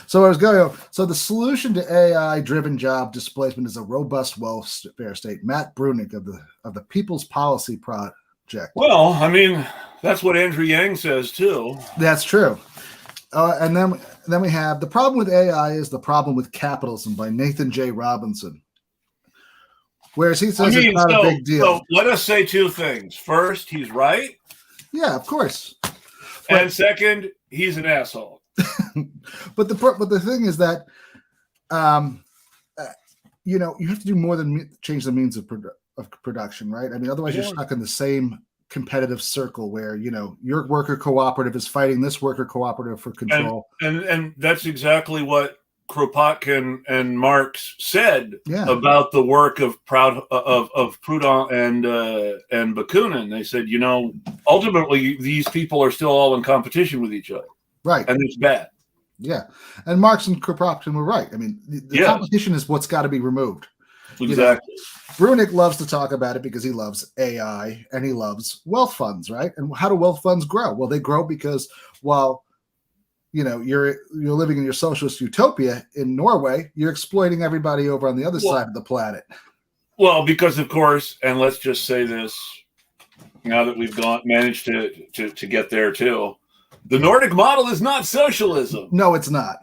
So I was going. So the solution to AI-driven job displacement is a robust welfare state. Matt Brunig of the People's Policy Project. Well, I mean, that's what Andrew Yang says too. That's true. And then we have the problem with AI is the problem with capitalism by Nathan J. Robinson. Whereas he says it's not a big deal. So let us say two things. First, he's right. Yeah, of course. And second, he's an asshole. But the thing is that, you have to do more than change the means of production, right? I mean, otherwise you're stuck in the same competitive circle where your worker cooperative is fighting this worker cooperative for control. And that's exactly what Kropotkin and Marx said about the work of Proudhon and Bakunin. They said, ultimately these people are still all in competition with each other. Right. And it's bad. Yeah. And Marx and Kropotkin were right. I mean, the competition is what's got to be removed. Exactly. Brunig loves to talk about it because he loves AI and he loves wealth funds, right? And how do wealth funds grow? Well, they grow because while you're living in your socialist utopia in Norway, you're exploiting everybody over on the other side of the planet. Well, because of course, and let's just say this, now that we've managed to get there too, the Nordic model is not socialism. No, it's not.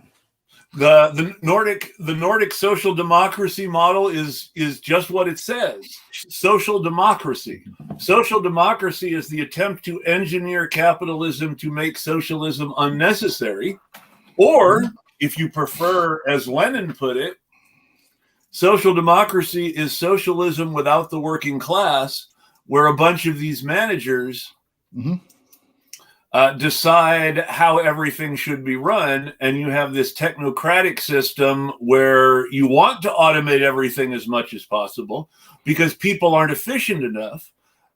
The Nordic social democracy model is just what it says. Social democracy. Social democracy is the attempt to engineer capitalism to make socialism unnecessary. Or, if you prefer, as Lenin put it, social democracy is socialism without the working class, where a bunch of these managers decide how everything should be run, and you have this technocratic system where you want to automate everything as much as possible because people aren't efficient enough,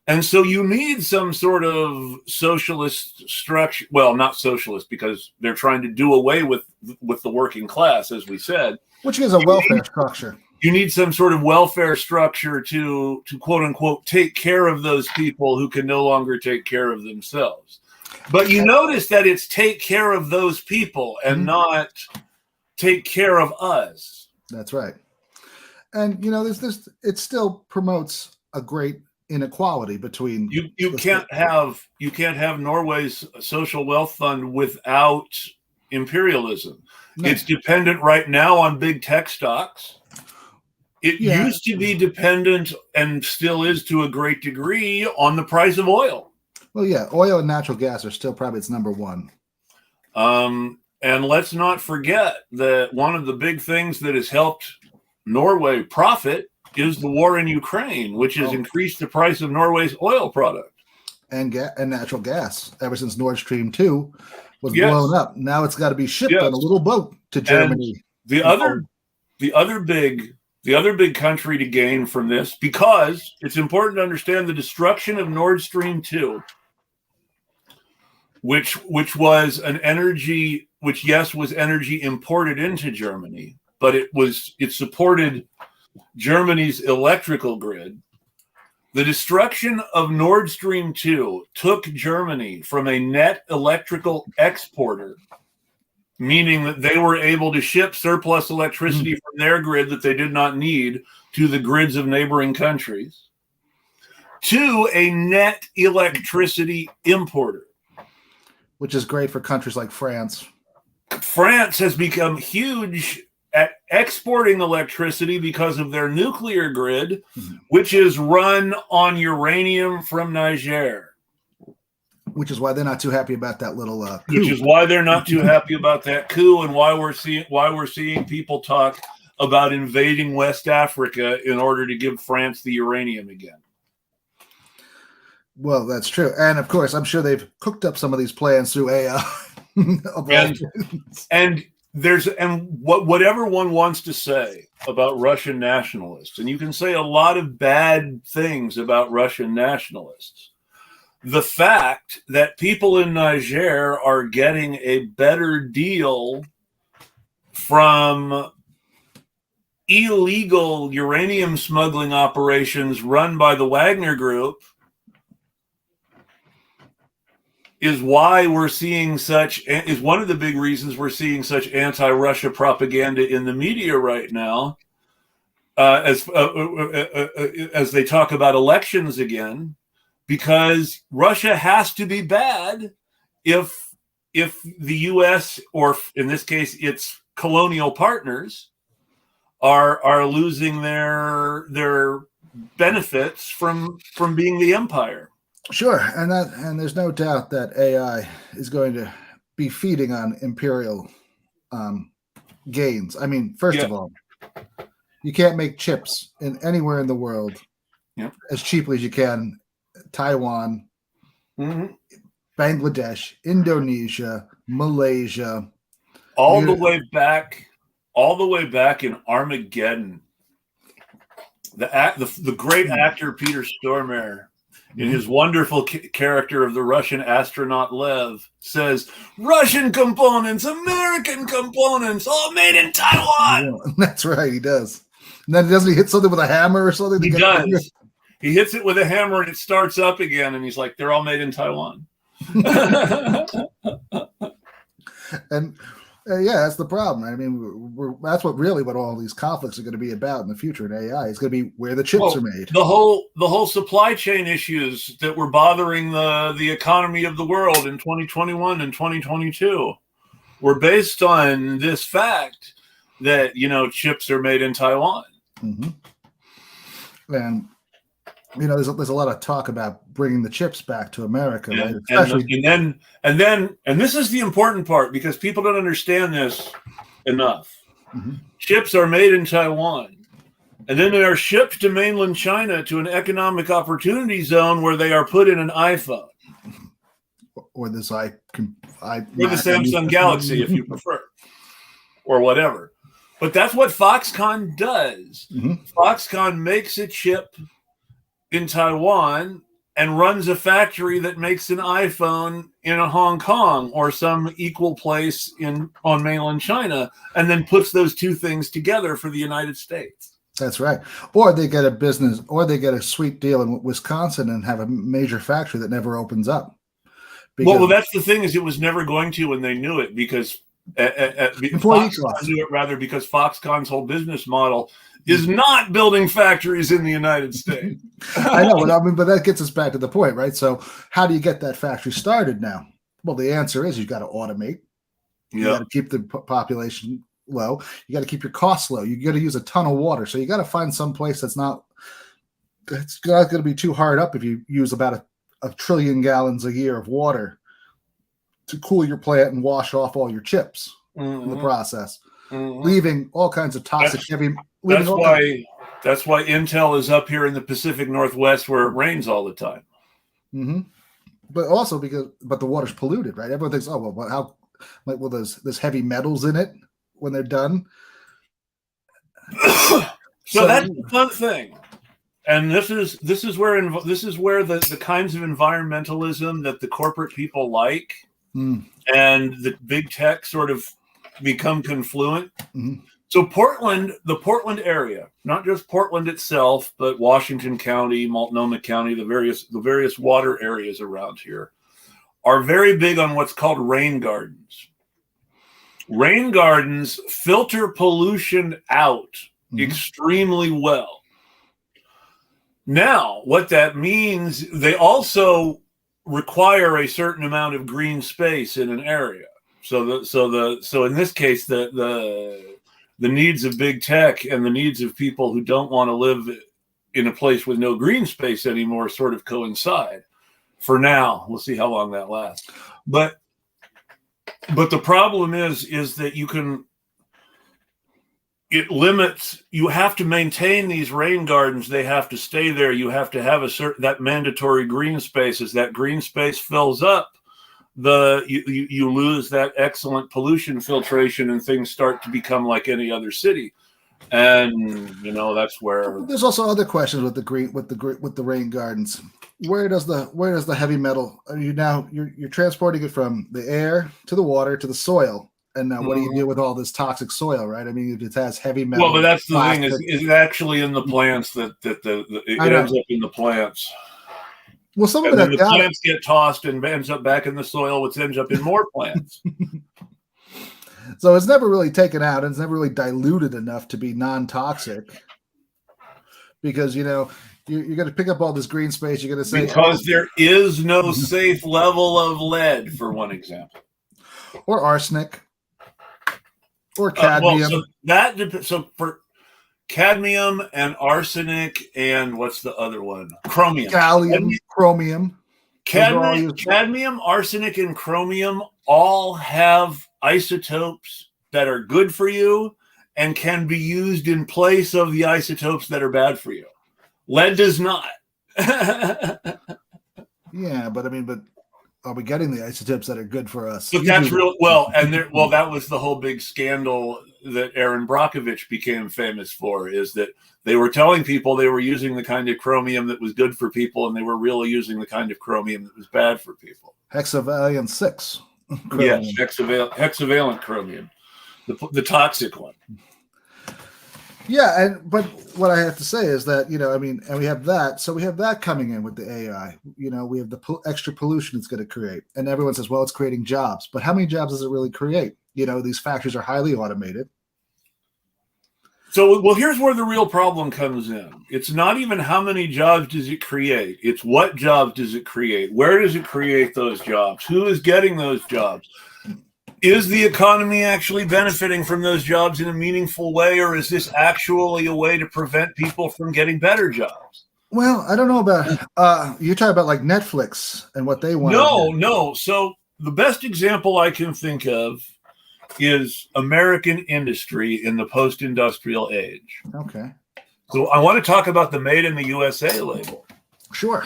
and so you need some sort of socialist structure. Well, not socialist, because they're trying to do away with the working class, as we said, which is a welfare structure. You need some sort of welfare structure to quote unquote take care of those people who can no longer take care of themselves. But you notice that it's take care of those people and not take care of us. That's right. And there's this. It still promotes a great inequality between. You can't have Norway's social wealth fund without imperialism. No. It's dependent right now on big tech stocks. It used to be dependent, and still is to a great degree, on the price of oil. Well, yeah, oil and natural gas are still probably its number one. And let's not forget that one of the big things that has helped Norway profit is the war in Ukraine, which has increased the price of Norway's oil product. And natural gas, ever since Nord Stream 2 was blown up. Now it's got to be shipped on a little boat to Germany. And the other big country to gain from this, because it's important to understand the destruction of Nord Stream 2, which was energy imported into Germany, but it supported Germany's electrical grid. The destruction of Nord Stream 2 took Germany from a net electrical exporter, meaning that they were able to ship surplus electricity from their grid that they did not need to the grids of neighboring countries, to a net electricity importer. Which is great for countries like France. France has become huge at exporting electricity because of their nuclear grid, which is run on uranium from Niger. Which is why they're not too happy about that little coup. Which is why they're not too happy about that coup, and why we're seeing people talk about invading West Africa in order to give France the uranium again. Well, that's true. And of course, I'm sure they've cooked up some of these plans through AI. and whatever one wants to say about Russian nationalists, and you can say a lot of bad things about Russian nationalists. The fact that people in Niger are getting a better deal from illegal uranium smuggling operations run by the Wagner Group is one of the big reasons we're seeing such anti-Russia propaganda in the media right now, as they talk about elections again, because Russia has to be bad if the U.S., or in this case its colonial partners, are losing their benefits from being the empire. Sure, and there's no doubt that AI is going to be feeding on imperial gains. I mean, first of all, you can't make chips anywhere in the world as cheaply as you can. Taiwan, Bangladesh, Indonesia, Malaysia, all the way back in Armageddon. The great actor Peter Stormare, in his wonderful character of the Russian astronaut Lev, says, "Russian components, American components, all made in Taiwan." Yeah, that's right, he does. And then doesn't he hit something with a hammer or something? He does. He hits it with a hammer and it starts up again, and he's like, "They're all made in Taiwan." And that's the problem. I mean, that's what all these conflicts are going to be about in the future in AI. It's going to be where the chips are made. The whole supply chain issues that were bothering the economy of the world in 2021 and 2022 were based on this fact that, chips are made in Taiwan. Mm-hmm. And there's a lot of talk about bringing the chips back to America, right? And this is the important part, because people don't understand this enough. Mm-hmm. Chips are made in Taiwan, and then they are shipped to mainland China to an economic opportunity zone where they are put in an iPhone or the Samsung Galaxy, if you prefer, or whatever. But that's what Foxconn does. Mm-hmm. Foxconn makes a chip in Taiwan and runs a factory that makes an iPhone in Hong Kong or some equal place on mainland China, and then puts those two things together for the United States. That's right. Or they get a sweet deal in Wisconsin and have a major factory that never opens up. Well, that's the thing, is it was never going to, and they knew it, because Foxconn knew it, rather, because Foxconn's whole business model is not building factories in the United States. I know, but that gets us back to the point, right? So how do you get that factory started now? Well, the answer is you've got to automate. You got to keep the population low. You got to keep your costs low. You got to use a ton of water. So you got to find some place it's not going to be too hard up if you use about a trillion gallons a year of water to cool your plant and wash off all your chips in the process, leaving all kinds of toxic heavy. That's why Intel is up here in the Pacific Northwest, where it rains all the time. Mm-hmm. But also but the water's polluted, right? Everyone thinks, there's heavy metals in it when they're done. So that's the fun thing, and this is where the kinds of environmentalism that the corporate people like and the big tech sort of become confluent. Mm-hmm. So the Portland area, not just Portland itself, but Washington County, Multnomah County, the various water areas around here, are very big on what's called rain gardens. Rain gardens filter pollution out extremely well. Now, what that means, they also require a certain amount of green space in an area. So in this case, the needs of big tech and the needs of people who don't want to live in a place with no green space anymore sort of coincide. For now, we'll see how long that lasts. But the problem is that you have to maintain these rain gardens. They have to stay there. You have to have that mandatory green space. As that green space fills up, you lose that excellent pollution filtration, and things start to become like any other city. And that's where there's also other questions with the rain gardens. Where does the heavy metal? You're transporting it from the air to the water to the soil, and now what do you do with all this toxic soil, right? I mean, if it has heavy metal. Well, but that's the thing is it actually in the plants that it ends up in the plants. Well, some of the plants get tossed and ends up back in the soil, which ends up in more plants. So it's never really taken out, and it's never really diluted enough to be non-toxic. Because you're going to pick up all this green space. You're going to say because there is no safe level of lead, for one example, or arsenic, or cadmium. So for cadmium and arsenic and what's the other one? Chromium, gallium, chromium. Cadmium, arsenic, and chromium all have isotopes that are good for you and can be used in place of the isotopes that are bad for you. Lead does not. Yeah, but are we getting the isotopes that are good for us? But that's real. Well, that was the whole big scandal that Aaron Brockovich became famous for, is that they were telling people they were using the kind of chromium that was good for people, and they were really using the kind of chromium that was bad for people. Hexavalent 6. Yes, hexavalent chromium, the toxic one. Yeah, but what I have to say is that and we have that. So we have that coming in with the AI. We have the extra pollution it's going to create, and everyone says, "Well, it's creating jobs," but how many jobs does it really create? These factories are highly automated. So, here's where the real problem comes in. It's not even how many jobs does it create. It's what jobs does it create? Where does it create those jobs? Who is getting those jobs? Is the economy actually benefiting from those jobs in a meaningful way, or is this actually a way to prevent people from getting better jobs? Well, I don't know about you're talking about like Netflix and what they want. No. So the best example I can think of is American industry in the post-industrial age. Okay. So I want to talk about the Made in the USA label. Sure.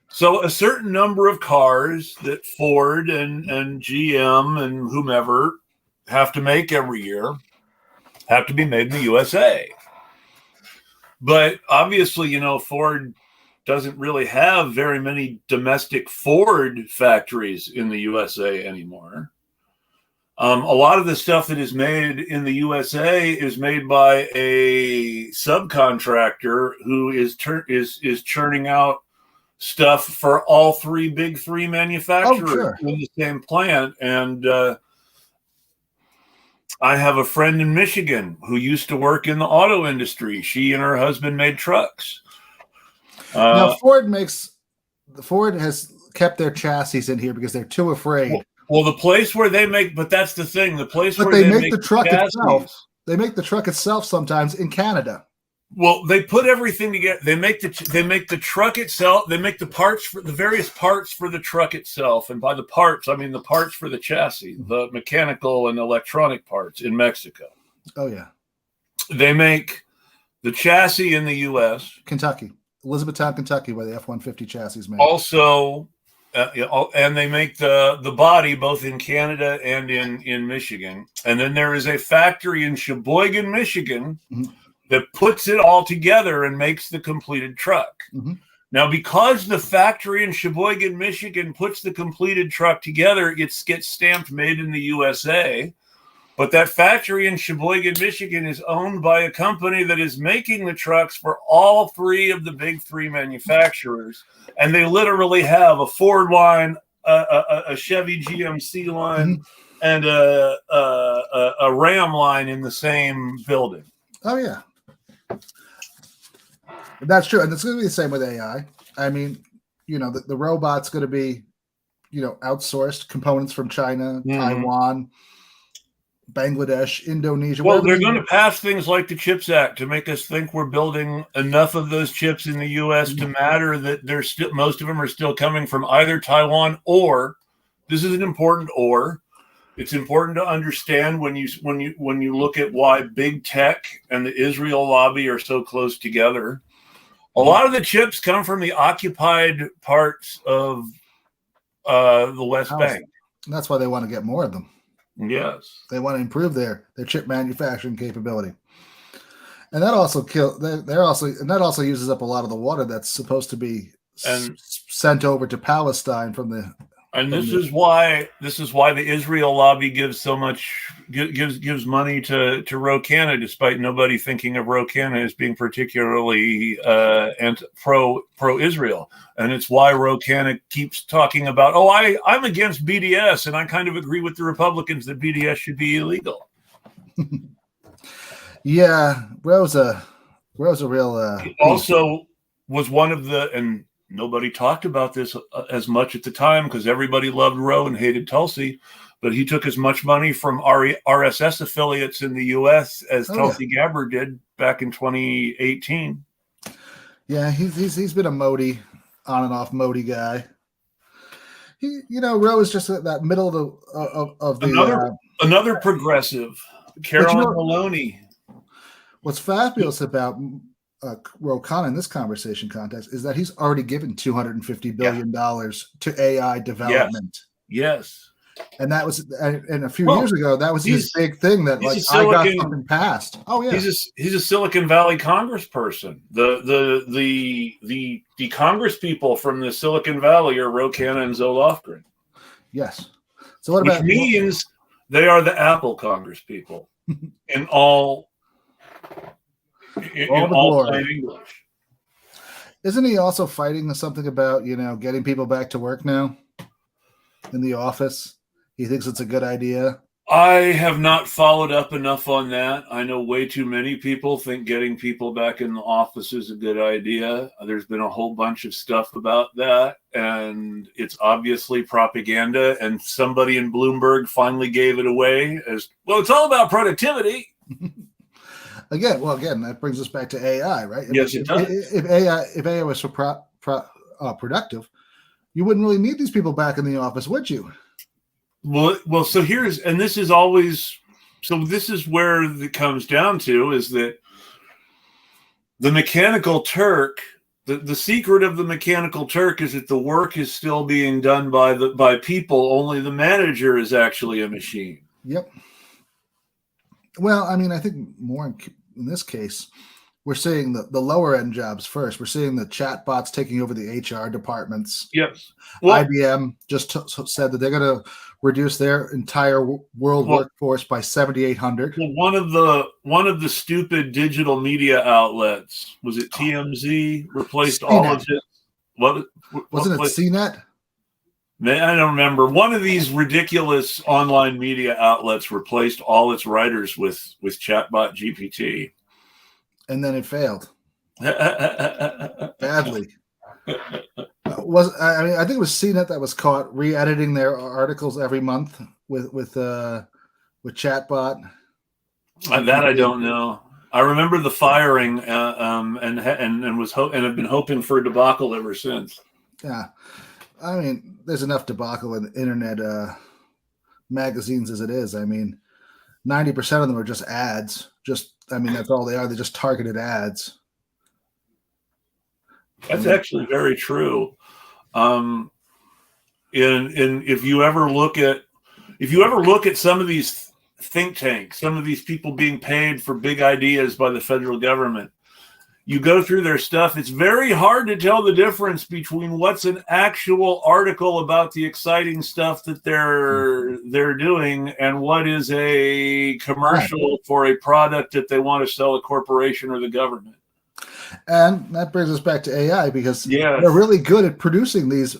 So a certain number of cars that Ford and GM and whomever have to make every year have to be made in the USA. But obviously, Ford doesn't really have very many domestic Ford factories in the USA anymore. A lot of the stuff that is made in the USA is made by a subcontractor who is churning out stuff for all big three manufacturers in the same plant. And I have a friend in Michigan who used to work in the auto industry. She and her husband made trucks. Now Ford has kept their chassis in here because they're too afraid. Well, the place where they make, but that's the thing, the place where they make the truck itself. They make the truck itself sometimes in Canada. Well, they put everything together. They make the truck itself. They make the parts for the various parts for the truck itself, and by the parts, I mean the parts for the chassis, the mechanical and electronic parts in Mexico. Oh yeah. They make the chassis in the U.S., Kentucky, Elizabethtown, Kentucky, where the F-150 chassis is made. Also, and they make the body both in Canada and in Michigan. And then there is a factory in Sheboygan, Michigan, that puts it all together and makes the completed truck. Mm-hmm. Now, because the factory in Sheboygan, Michigan puts the completed truck together, it gets stamped made in the USA. But that factory in Sheboygan, Michigan is owned by a company that is making the trucks for all three of the big three manufacturers. And they literally have a Ford line, a Chevy GMC line, and a Ram line in the same building. Oh, yeah. That's true. And it's going to be the same with AI. I mean, the robot's going to be, outsourced components from China, Taiwan, Bangladesh, Indonesia. Well, they're going to pass things like the CHIPS Act to make us think we're building enough of those chips in the U.S. to matter that there's still most of them are still coming from either Taiwan or, this is an important or. It's important to understand when you look at why big tech and the Israel lobby are so close together. A lot of the chips come from the occupied parts of the West Bank. And that's why they want to get more of them. Yes. They want to improve their chip manufacturing capability. And that also that also uses up a lot of the water that's supposed to be sent over to Palestine from the. And this is why the Israel lobby gives so much gives money to Ro Khanna, despite nobody thinking of Ro Khanna as being particularly pro Israel. And it's why Ro Khanna keeps talking about, I'm against BDS, and I kind of agree with the Republicans that BDS should be illegal. Yeah, Ro's a real. He also was one of the, and nobody talked about this as much at the time because everybody loved Ro and hated Tulsi, but he took as much money from RSS affiliates in the U.S. as Tulsi Gabbard did back in 2018. Yeah, he's been a Modi, on and off Modi guy. Ro is just that middle of the another progressive, Carolyn Maloney. What's fabulous about Ro Khanna in this conversation context is that he's already given $250 billion to AI development. Yes. And that was, and a few years ago, that was his big thing that I got something passed. Oh yeah. He's a Silicon Valley congressperson. The Congress people from the Silicon Valley are Ro Khanna and Zoe Lofgren. Yes. So what about? Which means they are the Apple Congress people in all plain English. Isn't he also fighting something about, getting people back to work now in the office? He thinks it's a good idea. I have not followed up enough on that. I know way too many people think getting people back in the office is a good idea. There's been a whole bunch of stuff about that, and it's obviously propaganda, and somebody in Bloomberg finally gave it away as, well, it's all about productivity. Again, that brings us back to AI, right? Yes, it does. If AI was so productive, you wouldn't really need these people back in the office, would you? Well. So this is where it comes down to is that the Mechanical Turk. The secret of the Mechanical Turk is that the work is still being done by people. Only the manager is actually a machine. Yep. Well, I mean, I think more in this case, we're seeing the lower end jobs first. We're seeing the chatbots taking over the HR departments. Yes. Well, IBM just said that they're going to reduce their entire world workforce by 7,800. Well, one of the stupid digital media outlets, was it TMZ, replaced CNET. All of it. Wasn't it CNET? I don't remember. One of these ridiculous online media outlets replaced all its writers with chatbot GPT. And then it failed badly. I think it was CNET that was caught re-editing their articles every month with chatbot. That I don't know. I remember the firing, and have been hoping for a debacle ever since. Yeah, I mean, there's enough debacle in internet magazines as it is. I mean, 90% of them are just ads. That's all they are. They're just targeted ads. That's actually very true. If you ever look at some of these think tanks, some of these people being paid for big ideas by the federal government, you go through their stuff, it's very hard to tell the difference between what's an actual article about the exciting stuff that they're doing and what is a commercial for a product that they want to sell a corporation or the government. And that brings us back to AI because they're really good at producing these,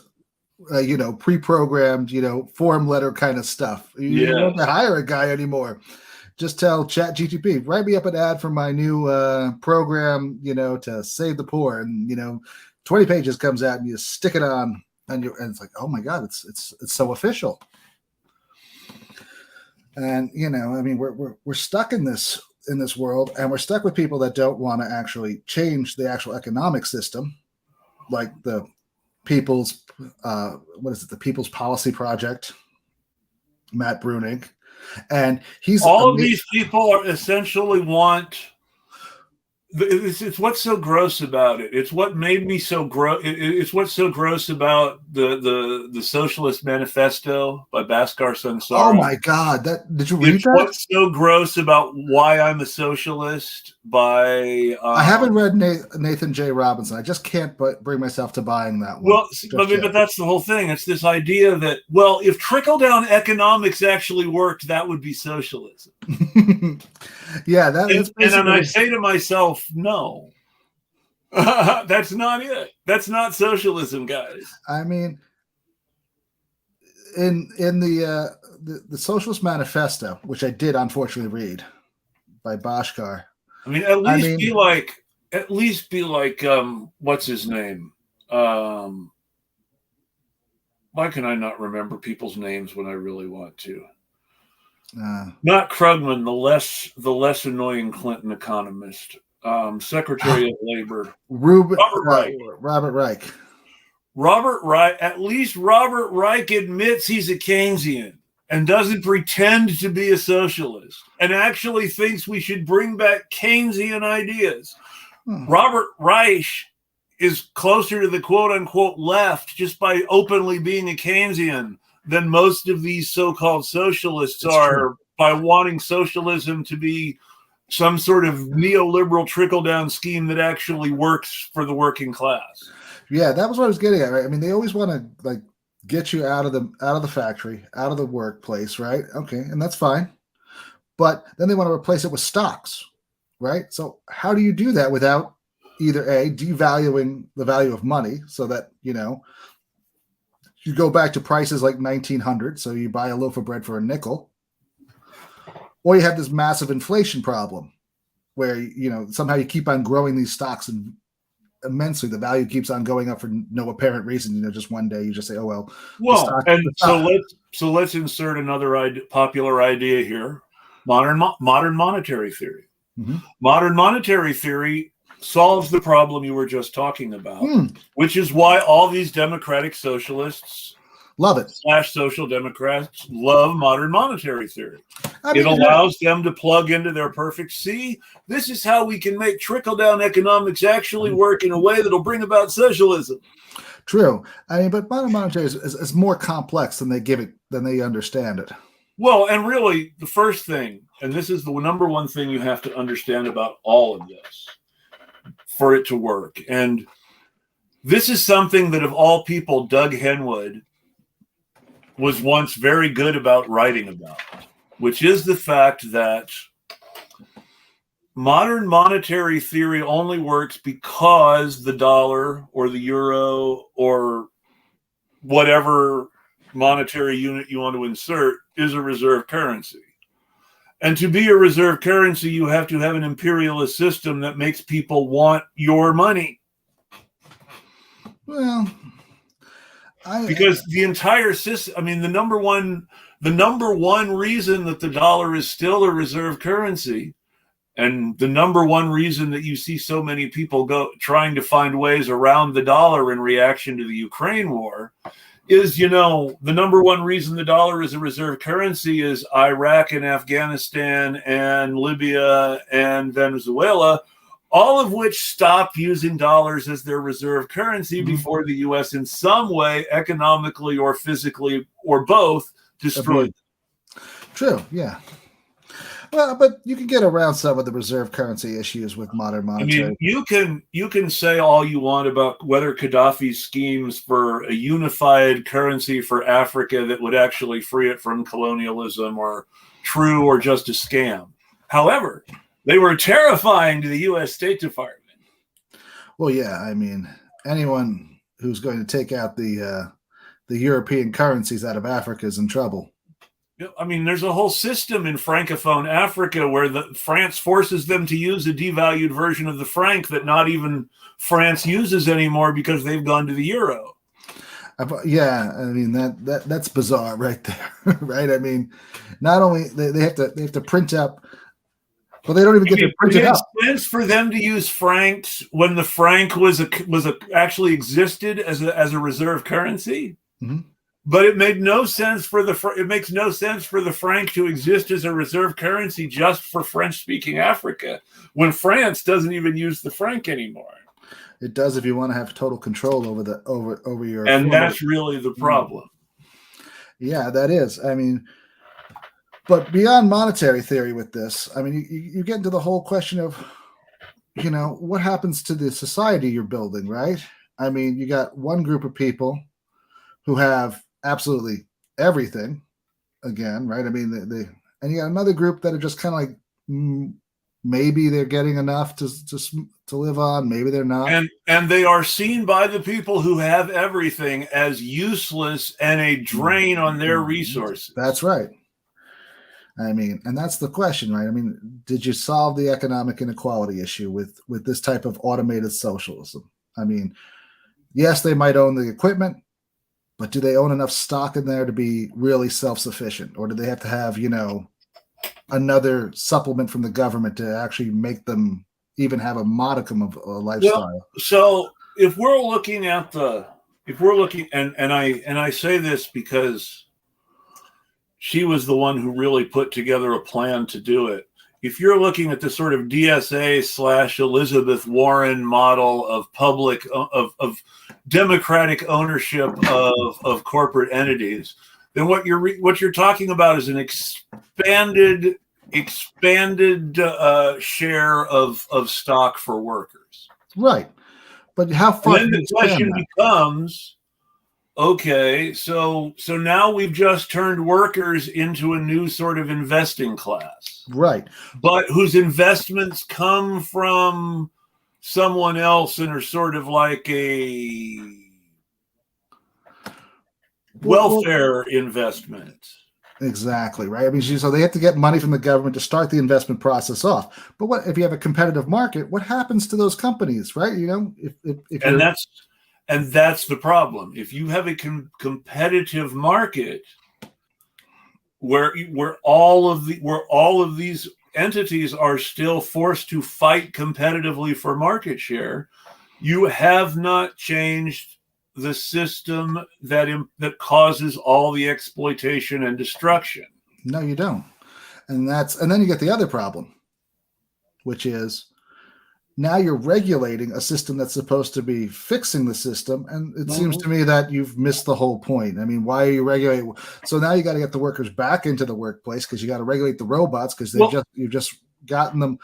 pre-programmed, form letter kind of stuff. You don't have to hire a guy anymore. Just tell ChatGPT, write me up an ad for my new program, to save the poor, and 20 pages comes out, and you stick it on, and it's like, oh my god, it's so official. And we're stuck in this world, and we're stuck with people that don't want to actually change the actual economic system, like the People's the People's Policy Project, Matt Bruenig. And he's all of these people are essentially want It's what's so gross about it. It's what made me so gross. It's what's so gross about the Socialist Manifesto by Bhaskar Oh Sansara. my God! Did you read It's that? what's so gross about Why I'm a Socialist by. I haven't read Nathan J. Robinson. I just can't bring myself to buying that one. Well, but that's the whole thing. It's this idea that, well, if trickle-down economics actually worked, that would be socialism. Yeah, that's basically. And then I say to myself, no, that's not it. That's not socialism, guys. I mean, in the Socialist Manifesto, which I did unfortunately read by Bhaskar. I mean, at least be like what's his name? Why can I not remember people's names when I really want to? Not Krugman, the less annoying Clinton economist, Secretary of Labor, Robert Reich. Robert Reich. At least Robert Reich admits he's a Keynesian and doesn't pretend to be a socialist, and actually thinks we should bring back Keynesian ideas. Robert Reich is closer to the quote-unquote left just by openly being a Keynesian than most of these so-called socialists are by wanting socialism to be some sort of neoliberal trickle-down scheme that actually works for the working class. Yeah, that was what I was getting at, right? I mean, they always want to get you out of the factory, out of the workplace, right? Okay, and that's fine. But then they want to replace it with stocks, right? So how do you do that without either A, devaluing the value of money so that, you go back to prices like 1900, so you buy a loaf of bread for a nickel, or you have this massive inflation problem where, somehow you keep on growing these stocks and immensely. The value keeps on going up for no apparent reason. Just one day you just say, "Oh well." So let's insert another popular idea here: modern monetary theory. Mm-hmm. Modern monetary theory solves the problem you were just talking about, which is why all these democratic socialists love it. /social democrats love modern monetary theory. It allows them to plug into their perfect. See, this is how we can make trickle-down economics actually work in a way that'll bring about socialism. True. I mean, but modern monetary is more complex than they understand it. Well, and really, the first thing, and this is the number one thing you have to understand about all of this for it to work, and this is something that, of all people, Doug Henwood was once very good about writing about, which is the fact that modern monetary theory only works because the dollar or the euro or whatever monetary unit you want to insert is a reserve currency. And to be a reserve currency, you have to have an imperialist system that makes people want your money. Well, because the entire system, I mean, the number one reason that the dollar is still a reserve currency, and the number one reason that you see so many people trying to find ways around the dollar in reaction to the Ukraine war, is, the number one reason the dollar is a reserve currency is Iraq and Afghanistan and Libya and Venezuela, all of which stopped using dollars as their reserve currency before the U.S. in some way, economically or physically or both, destroyed them. True, yeah. Well, but you can get around some of the reserve currency issues with modern monetary. I mean, you can say all you want about whether Gaddafi's schemes for a unified currency for Africa that would actually free it from colonialism are true or just a scam. However, they were terrifying to the U.S. State Department. Well, yeah, I mean, anyone who's going to take out the European currencies out of Africa is in trouble. I mean, there's a whole system in Francophone Africa where France forces them to use a devalued version of the franc that not even France uses anymore because they've gone to the euro. Yeah, I mean that's bizarre right there, right? I mean, not only they have to print up. Well, they don't even get to print it out. It makes sense for them to use francs when the franc actually existed as a reserve currency. Mm-hmm. But it made no sense for it makes no sense for the franc to exist as a reserve currency just for French-speaking Africa, when France doesn't even use the franc anymore. It does if you want to have total control over your. And that's really the problem. Yeah, that is. I mean, but beyond monetary theory with this, I mean, you get into the whole question of, what happens to the society you're building, right? I mean, you got one group of people who have absolutely everything, again, right? I mean, and you got another group that are just kind of like, maybe they're getting enough to live on, maybe they're not. And they are seen by the people who have everything as useless and a drain on their resources. That's right. I mean, and that's the question, right? I mean, did you solve the economic inequality issue with this type of automated socialism? I mean, yes, they might own the equipment, but do they own enough stock in there to be really self-sufficient? Or do they have to have, another supplement from the government to actually make them even have a modicum of a lifestyle? Well, so if we're looking, and I say this because she was the one who really put together a plan to do it. If you're looking at the sort of DSA / Elizabeth Warren model of of democratic ownership of corporate entities, then what you're talking about is an expanded share of stock for workers. Right. But how far? And then the question becomes, okay, so now we've just turned workers into a new sort of investing class. Right. But whose investments come from someone else and are sort of like a welfare investment. Exactly, right? I mean, so they have to get money from the government to start the investment process off. But what if you have a competitive market? What happens to those companies, right? And that's the problem. If you have a competitive market where all of these entities are still forced to fight competitively for market share, you have not changed the system that causes all the exploitation and destruction. No, you don't. And then you get the other problem, which is now you're regulating a system that's supposed to be fixing the system. And it seems to me that you've missed the whole point. I mean, why are you regulating? So now you got to get the workers back into the workplace because you got to regulate the robots because you've just gotten them.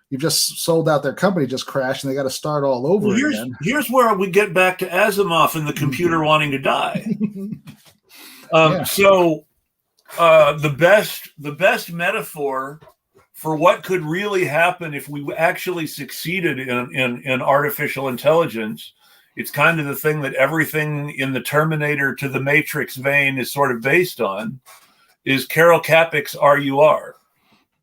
You've just sold out their company, just crashed, and they got to start all over again. Here's where we get back to Asimov and the computer wanting to die. So the best metaphor for what could really happen if we actually succeeded in artificial intelligence, it's kind of the thing that everything in the Terminator to the Matrix vein is sort of based on, is Carol Capek's RUR.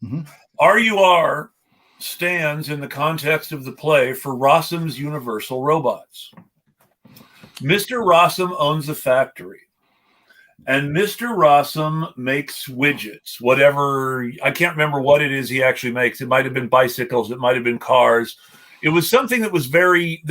Mm-hmm. RUR stands in the context of the play for Rossum's Universal Robots. Mr. Rossum owns a factory, and Mr. Rossum makes widgets, whatever, I can't remember what it is he actually makes. It might have been bicycles, it might have been cars. It was something that was very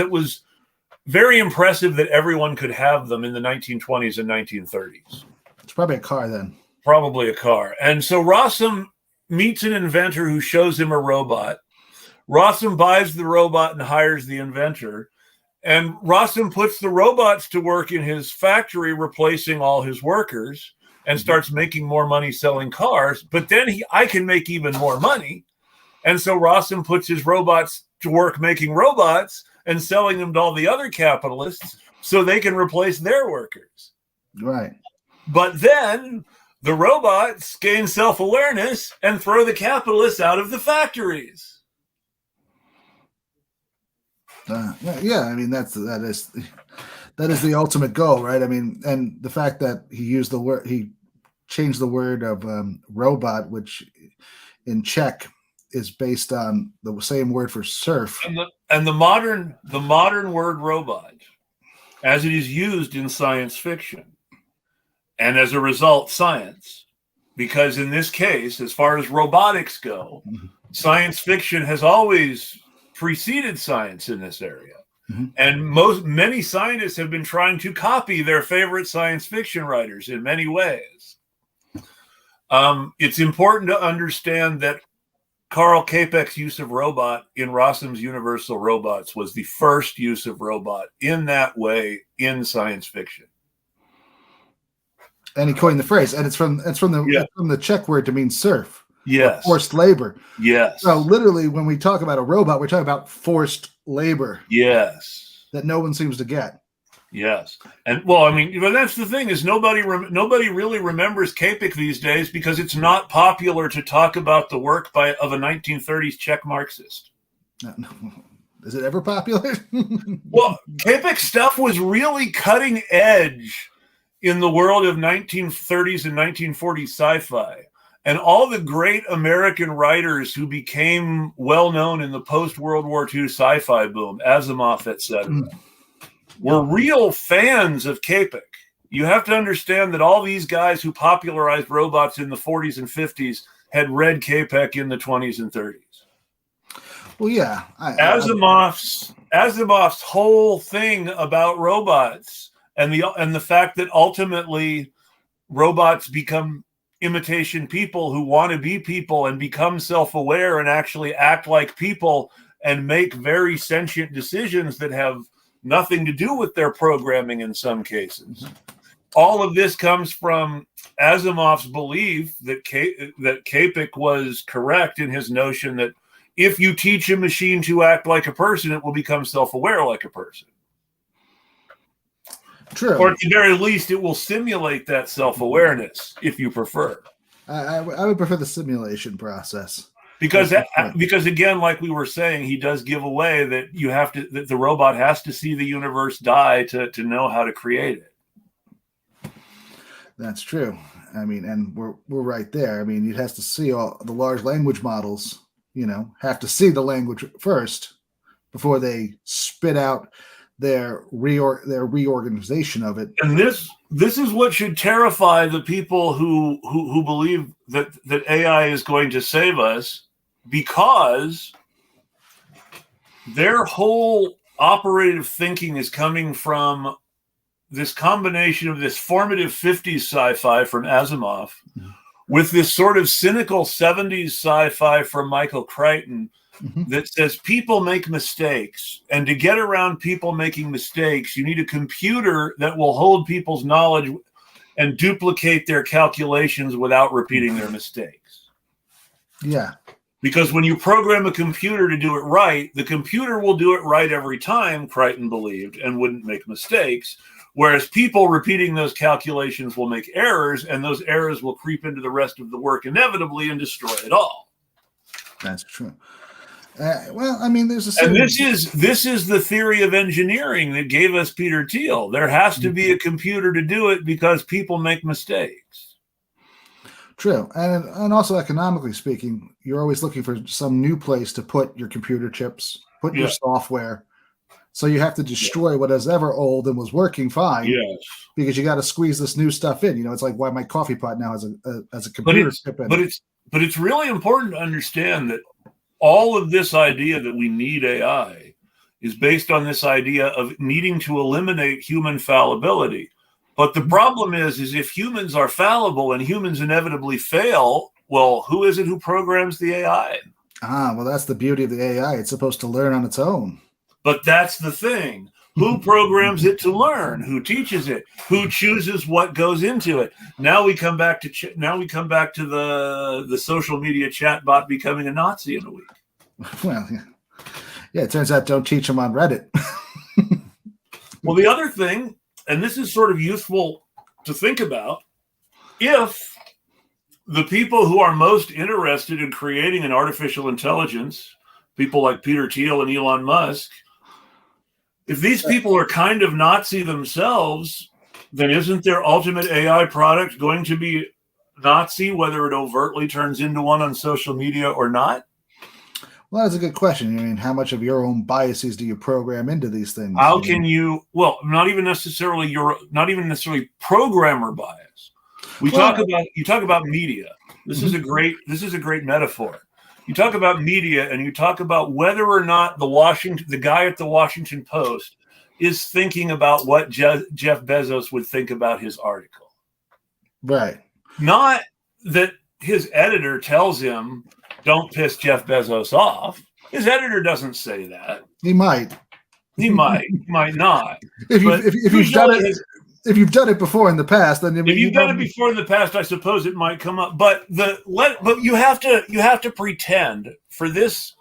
impressive that everyone could have them in the 1920s and 1930s. It's probably a car then. Probably a car. And so Rossum meets an inventor who shows him a robot. Rossum buys the robot and hires the inventor. And Rossum puts the robots to work in his factory, replacing all his workers, and starts making more money selling cars. But then I can make even more money. And so Rossum puts his robots to work making robots and selling them to all the other capitalists so they can replace their workers. Right. But then the robots gain self-awareness and throw the capitalists out of the factories. Yeah, I mean that is the ultimate goal, right? I mean, and the fact that he changed the word of robot, which in Czech is based on the same word for serf. And the modern word robot, as it is used in science fiction, and as a result, science, because in this case, as far as robotics go, science fiction has always preceded science in this area. And many scientists have been trying to copy their favorite science fiction writers in many ways. It's important to understand that Karl Čapek's use of robot in Rossum's Universal Robots was the first use of robot in that way in science fiction. And he coined the phrase, and it's from the Czech word to mean serf. Yes. Forced labor. Yes. So literally, when we talk about a robot, we're talking about forced labor. Yes. That no one seems to get. Yes. And well, I mean, but that's the thing is nobody really remembers Čapek these days because it's not popular to talk about the work of a 1930s Czech Marxist. No. Is it ever popular? Well, Čapek's stuff was really cutting edge in the world of 1930s and 1940s sci-fi. And all the great American writers who became well-known in the post-World War II sci-fi boom, Asimov, etc., were real fans of Čapek. You have to understand that all these guys who popularized robots in the 40s and 50s had read Čapek in the 20s and 30s. Well, yeah. Asimov's whole thing about robots and the fact that ultimately robots become imitation people who want to be people and become self-aware and actually act like people and make very sentient decisions that have nothing to do with their programming in some cases. All of this comes from Asimov's belief that Čapek was correct in his notion that if you teach a machine to act like a person, it will become self-aware like a person. True. Or at the very least, it will simulate that self-awareness, if you prefer. I would prefer the simulation process. Because again, like we were saying, he does give away that that the robot has to see the universe die to know how to create it. That's true. I mean, and we're right there. I mean, it has to see all the large language models, have to see the language first before they spit out their reorganization of it. And this is what should terrify the people who believe that AI is going to save us, because their whole operative thinking is coming from this combination of this formative 50s sci-fi from Asimov with this sort of cynical 70s sci-fi from Michael Crichton that says people make mistakes, and to get around people making mistakes, you need a computer that will hold people's knowledge and duplicate their calculations without repeating their mistakes. Yeah. Because when you program a computer to do it right, the computer will do it right every time, Crichton believed, and wouldn't make mistakes. Whereas people repeating those calculations will make errors, and those errors will creep into the rest of the work inevitably and destroy it all. That's true. Well, I mean, there's a and this is the theory of engineering that gave us Peter Thiel. There has to be a computer to do it because people make mistakes. True. And also economically speaking, you're always looking for some new place to put your computer chips, put your software. So you have to destroy what is ever old and was working fine, because you got to squeeze this new stuff in. It's like why my coffee pot now has a computer chip in it. But it's really important to understand that all of this idea that we need AI is based on this idea of needing to eliminate human fallibility. But the problem is if humans are fallible and humans inevitably fail, well, who is it who programs the AI? Well, that's the beauty of the AI. It's supposed to learn on its own. But that's the thing. Who programs it to learn? Who teaches it? Who chooses what goes into it? Now we come back to the social media chatbot becoming a Nazi in a week. Well, yeah. It turns out don't teach them on Reddit. Well, the other thing, and this is sort of useful to think about, if the people who are most interested in creating an artificial intelligence, people like Peter Thiel and Elon Musk, if these people are kind of Nazi themselves, then isn't their ultimate AI product going to be Nazi, whether it overtly turns into one on social media or not? Well, that's a good question. I mean, how much of your own biases do you program into these things? How can you? Well, not even necessarily programmer bias. You talk about media. This is a great metaphor. you talk about media, and you talk about whether or not the guy at the Washington Post is thinking about what Jeff Bezos would think about his article. Right. Not that his editor tells him, don't piss Jeff Bezos off. His editor doesn't say that. He might. He might not. If you've done it before in the past, then if you've done it before in the past, I suppose it might come up. But you have to pretend for this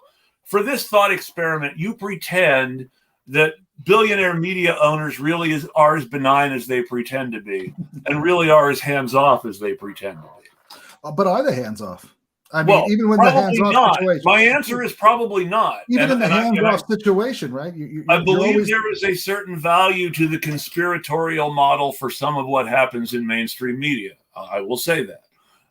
thought experiment. You pretend that billionaire media owners really are as benign as they pretend to be, and really are as hands off as they pretend to be. But are they hands off? I mean, even when the hands-off situation. My answer is probably not. Even in the hands-off situation, right? I believe there is a certain value to the conspiratorial model for some of what happens in mainstream media. I will say that.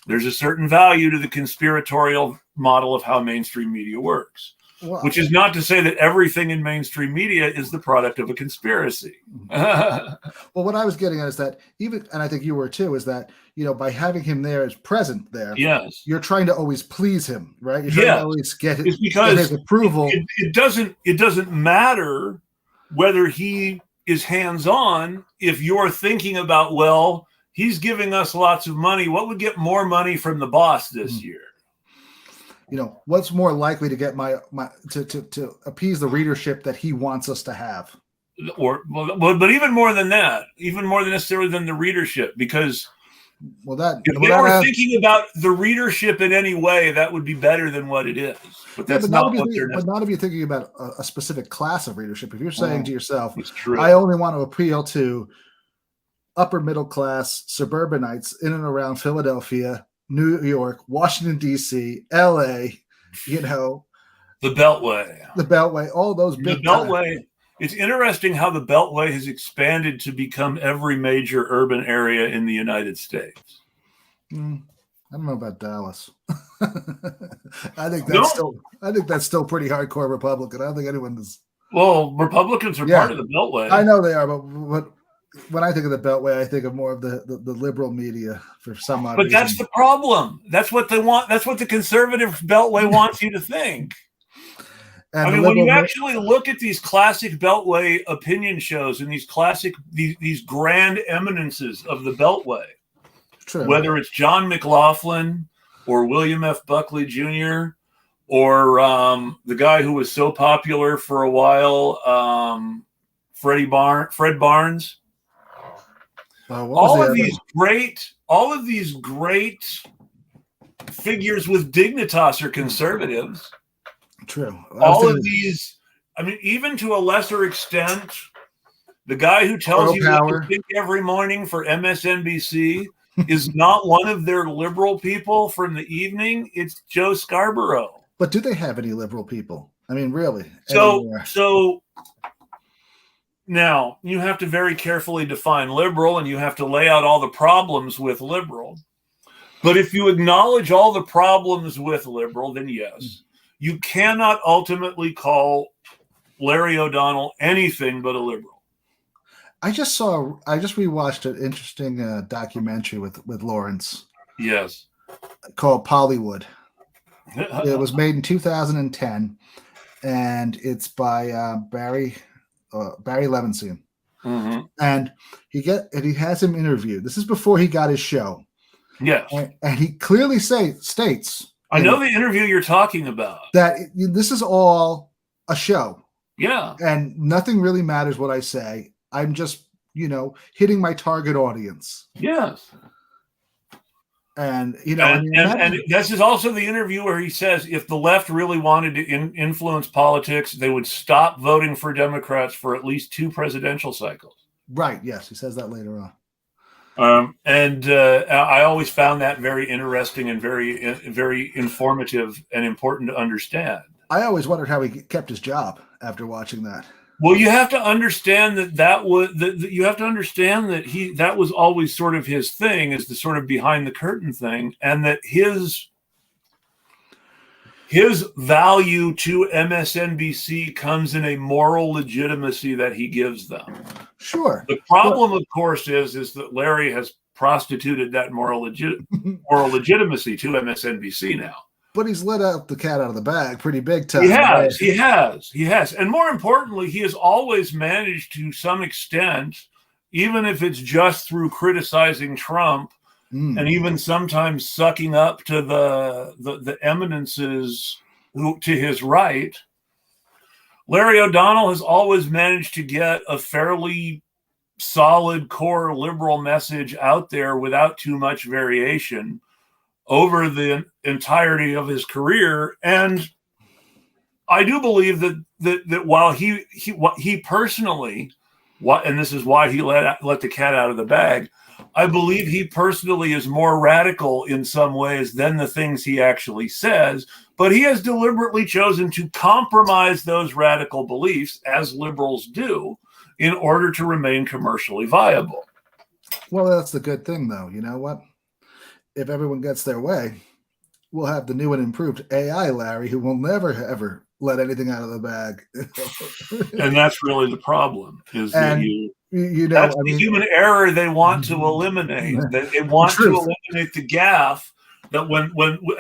There's a certain value to the conspiratorial model of how mainstream media works. Well, which is not to say that everything in mainstream media is the product of a conspiracy. Well, what I was getting at is that and I think you were too, is that, by having him there as present there, yes, you're trying to always please him, right? You're trying to always get his approval. It doesn't matter whether he is hands-on if you're thinking about, well, he's giving us lots of money. What would get more money from the boss this year? What's more likely to get to appease the readership that he wants us to have, but even more than that, even more than necessarily than the readership, because if they were thinking about the readership in any way, that would be better than what it is. But that's not what they're. But not if you're thinking about a specific class of readership. If you're saying to yourself, true. I only want to appeal to upper middle class suburbanites in and around Philadelphia, New York, Washington, D.C., L.A., the Beltway, all those big. The Beltway. It's interesting how the Beltway has expanded to become every major urban area in the United States. I don't know about Dallas. I think that's still pretty hardcore Republican. I don't think anyone is. Well, Republicans are part of the Beltway. I know they are, but when I think of the Beltway, I think of more of the liberal media for some odd reason. But that's the problem. That's what they want. That's what the conservative Beltway wants you to think. And when you actually look at these classic Beltway opinion shows and these grand eminences of the Beltway, true, whether it's John McLaughlin or William F. Buckley Jr. or the guy who was so popular for a while, Fred Barnes. All of these great figures with dignitas are conservatives. True. All of these, even to a lesser extent, the guy who tells you what to think every morning for MSNBC is not one of their liberal people from the evening. It's Joe Scarborough. But do they have any liberal people? Really? So now you have to very carefully define liberal, and you have to lay out all the problems with liberal. But if you acknowledge all the problems with liberal, then yes. You cannot ultimately call Larry O'Donnell anything but a liberal. I just rewatched an interesting documentary with Lawrence. Yes. Called Pollywood. It was made in 2010, and it's by Barry Levinson. Mm-hmm. And he has him interviewed. This is before he got his show. Yes. And he clearly states. I know the interview you're talking about. That this is all a show. Yeah. And nothing really matters what I say. I'm just, hitting my target audience. Yes. And, and this is also the interview where he says if the left really wanted to influence politics, they would stop voting for Democrats for at least 2 presidential cycles. Right. Yes. He says that later on. I always found that very interesting and very, very informative and important to understand. I always wondered how he kept his job after watching that. Well, you have to understand that was always sort of his thing, is the sort of behind the curtain thing, and that his value to MSNBC comes in a moral legitimacy that he gives them. Sure. The problem, of course, is that Larry has prostituted that moral legitimacy to MSNBC now. But he's let out the cat out of the bag pretty big time. He has. And more importantly, he has always managed to some extent, even if it's just through criticizing Trump, and even sometimes sucking up to the eminences to his right, Larry O'Donnell has always managed to get a fairly solid core liberal message out there without too much variation over the entirety of his career. And I do believe that while he personally, and this is why he let the cat out of the bag, I believe he personally is more radical in some ways than the things he actually says, but he has deliberately chosen to compromise those radical beliefs, as liberals do, in order to remain commercially viable. Well, that's the good thing, though. You know what? If everyone gets their way, we'll have the new and improved AI Larry, who will never, ever let anything out of the bag. And that's really the problem, is that that's the human error they want to eliminate. They want to eliminate the gaffe. That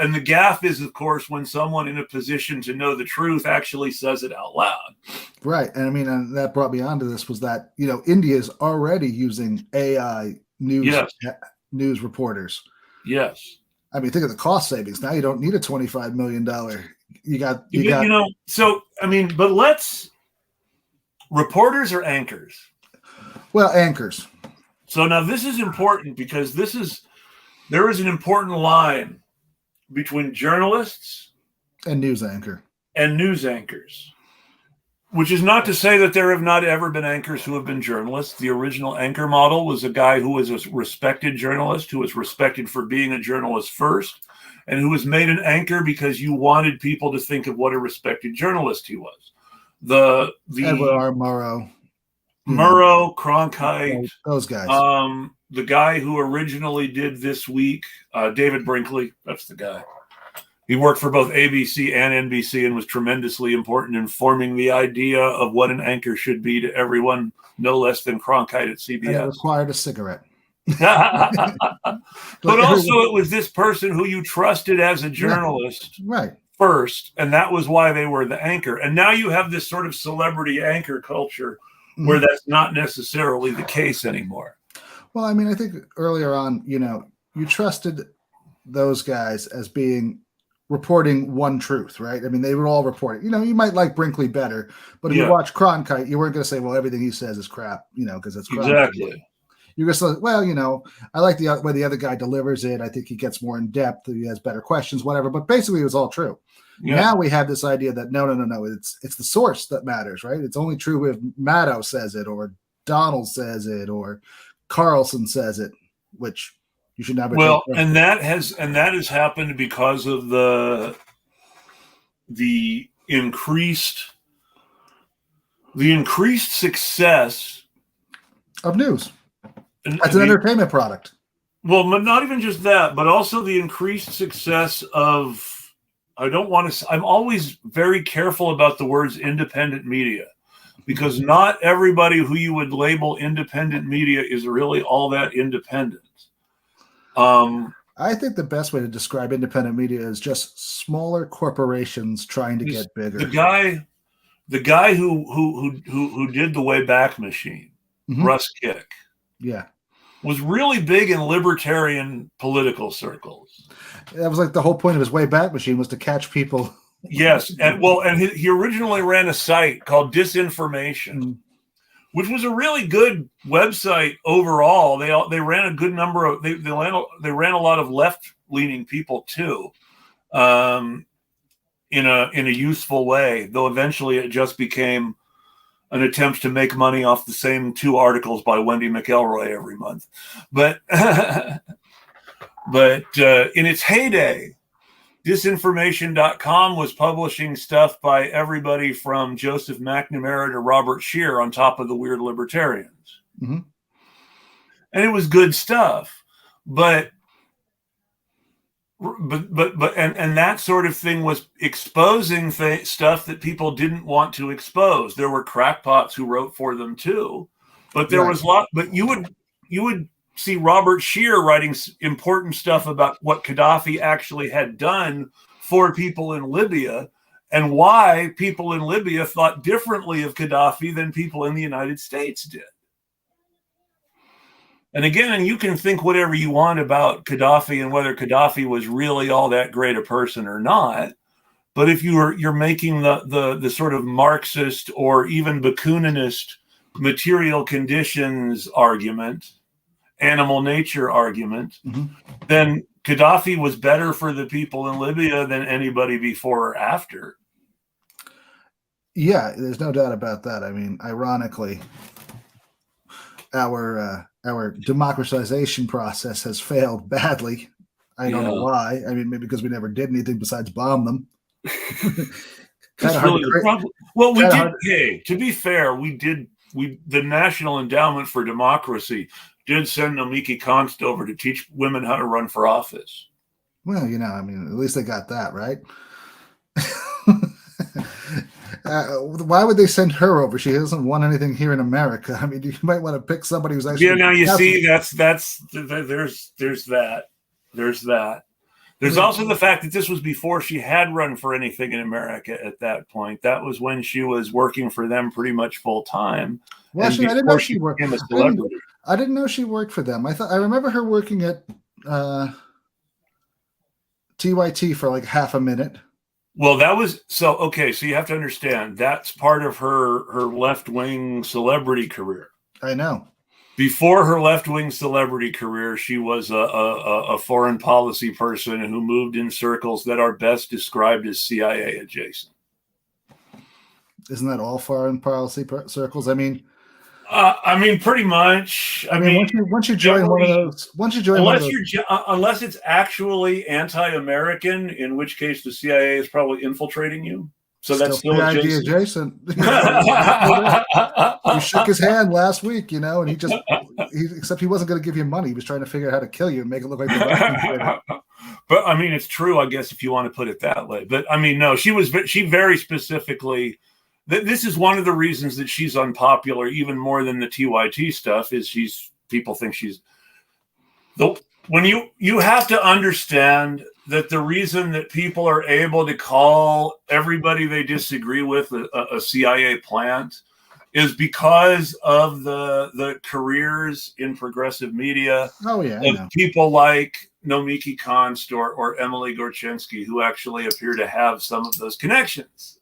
and the gaffe is, of course, when someone in a position to know the truth actually says it out loud. Right. And I mean, and that brought me onto this was that, India is already using AI news reporters. Yes. I mean, think of the cost savings. Now you don't need a $25 million. But reporters are anchors. Well, anchors. So now this is important because there is an important line between journalists and news anchors, which is not to say that there have not ever been anchors who have been journalists. The original anchor model was a guy who was a respected journalist, who was respected for being a journalist first, and who was made an anchor because you wanted people to think of what a respected journalist he was. The Edward R. Murrow, Cronkite, those guys. The guy who originally did This Week, David Brinkley, that's the guy. He worked for both ABC and NBC and was tremendously important in forming the idea of what an anchor should be to everyone, no less than Cronkite at CBS. And it required a cigarette. But also it was this person who you trusted as a journalist first, and that was why they were the anchor. And now you have this sort of celebrity anchor culture where that's not necessarily the case anymore. Well, I mean, I think earlier on, you trusted those guys as reporting one truth, right? I mean, they would all report it. You might like Brinkley better, but if you watch Cronkite, you weren't going to say, well, everything he says is crap, because it's Cronkite. Exactly. You're just like, well, I like the way the other guy delivers it. I think he gets more in depth. He has better questions, whatever. But basically, it was all true. Yeah. Now we have this idea that no. It's the source that matters, right? It's only true if Maddow says it, or Donald says it, or Carlson says it, which you should never. Well, and that has happened because of the increased success of news as an entertainment product. Well, not even just that, but also the increased success of. I'm always very careful about the words independent media, because not everybody who you would label independent media is really all that independent. I think the best way to describe independent media is just smaller corporations trying to get bigger. The guy who did the Wayback Machine, Russ Kick, was really big in libertarian political circles. That was like the whole point of his Wayback Machine was to catch people. Yes, and he originally ran a site called Disinformation, which was a really good website overall. They ran a good number of they ran a lot of left-leaning people too, in a useful way. Though eventually it just became an attempt to make money off the same 2 articles by Wendy McElroy every month. But in its heyday, Disinformation.com was publishing stuff by everybody from Joseph McNamara to Robert Scheer, on top of the weird libertarians. And it was good stuff. But that sort of thing was exposing stuff that people didn't want to expose. There were crackpots who wrote for them too, but there was but you would see Robert Scheer writing important stuff about what Gaddafi actually had done for people in Libya, and why people in Libya thought differently of Gaddafi than people in the United States did. And again, you can think whatever you want about Gaddafi and whether Gaddafi was really all that great a person or not. But if you're making the sort of Marxist or even Bakuninist material conditions argument, animal nature argument, then Gaddafi was better for the people in Libya than anybody before or after. Yeah, there's no doubt about that. I mean, ironically, our democratization process has failed badly. I don't know why. I mean, maybe because we never did anything besides bomb them. That's really the problem. Well, we did. Hey, to be fair, the National Endowment for Democracy did send Nomiki Konst over to teach women how to run for office. Well, I mean, at least they got that, right? Why would they send her over? She hasn't won anything here in America. I mean, you might want to pick somebody who's actually. Yeah, now you see, there's that. There's also the fact that this was before she had run for anything in America at that point. That was when she was working for them pretty much full time. Well, actually, I didn't know she worked. I didn't know she worked for them. I remember her working at TYT for like half a minute. Well, that was so you have to understand that's part of her left-wing celebrity career. I know. Before her left-wing celebrity career, she was a foreign policy person who moved in circles that are best described as CIA adjacent. Isn't that all foreign policy circles? I mean, pretty much. I mean, once you join one of those, unless it's actually anti-American, in which case the CIA is probably infiltrating you. So that's still adjacent. He shook his hand last week, and except he wasn't going to give you money. He was trying to figure out how to kill you and make it look like the right. But I mean, it's true, I guess, if you want to put it that way. But I mean, no, she very specifically. This is one of the reasons that she's unpopular, even more than the TYT stuff. Is people think she's. When you have to understand that the reason that people are able to call everybody they disagree with a CIA plant is because of the careers in progressive media of people like Nomiki Konst or Emily Gorchensky, who actually appear to have some of those connections.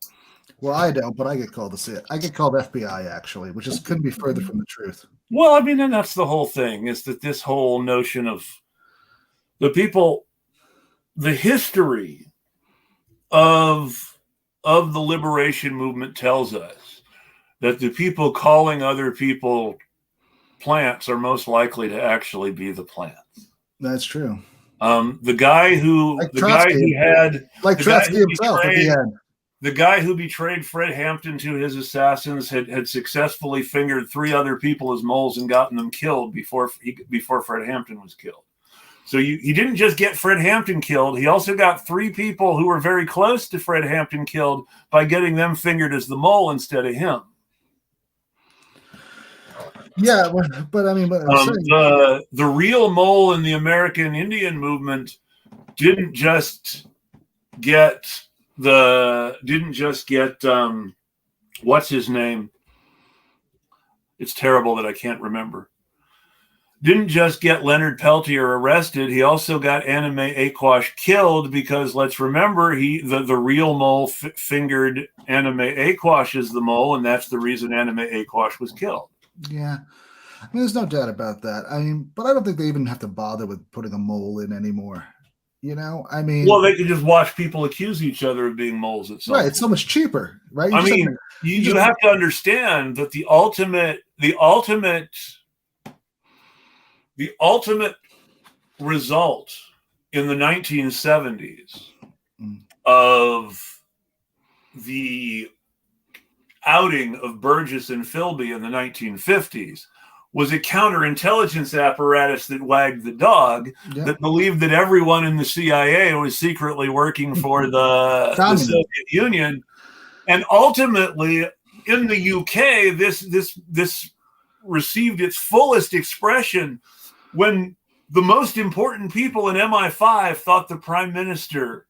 Well, I don't, but I get called I get called FBI, actually, which couldn't be further from the truth. Well, I mean, and that's the whole thing, is that this whole notion of the history of the liberation movement tells us that the people calling other people plants are most likely to actually be the plants. That's true. The guy who Trotsky himself at the end. The guy who betrayed Fred Hampton to his assassins had successfully fingered 3 other people as moles and gotten them killed before Fred Hampton was killed. So he didn't just get Fred Hampton killed. He also got 3 people who were very close to Fred Hampton killed by getting them fingered as the mole instead of him. Yeah, but I mean, the real mole in the American Indian movement didn't just get what's his name? It's terrible that I can't remember. Didn't just get Leonard Peltier arrested. He also got Anime Aquash killed because let's remember the real mole fingered Anime Aquash as the mole, and that's the reason Anime Aquash was killed. Yeah. I mean, there's no doubt about that. I mean, but I don't think they even have to bother with putting a mole in anymore. I mean, well, they could just watch people accuse each other of being moles at some point. It's so much cheaper, right? You have to understand that the ultimate result in the 1970s of the outing of Burgess and Philby in the 1950s was a counterintelligence apparatus that wagged the dog, that believed that everyone in the CIA was secretly working for the Soviet Union. And ultimately, in the UK, this received its fullest expression when the most important people in MI5 thought the prime minister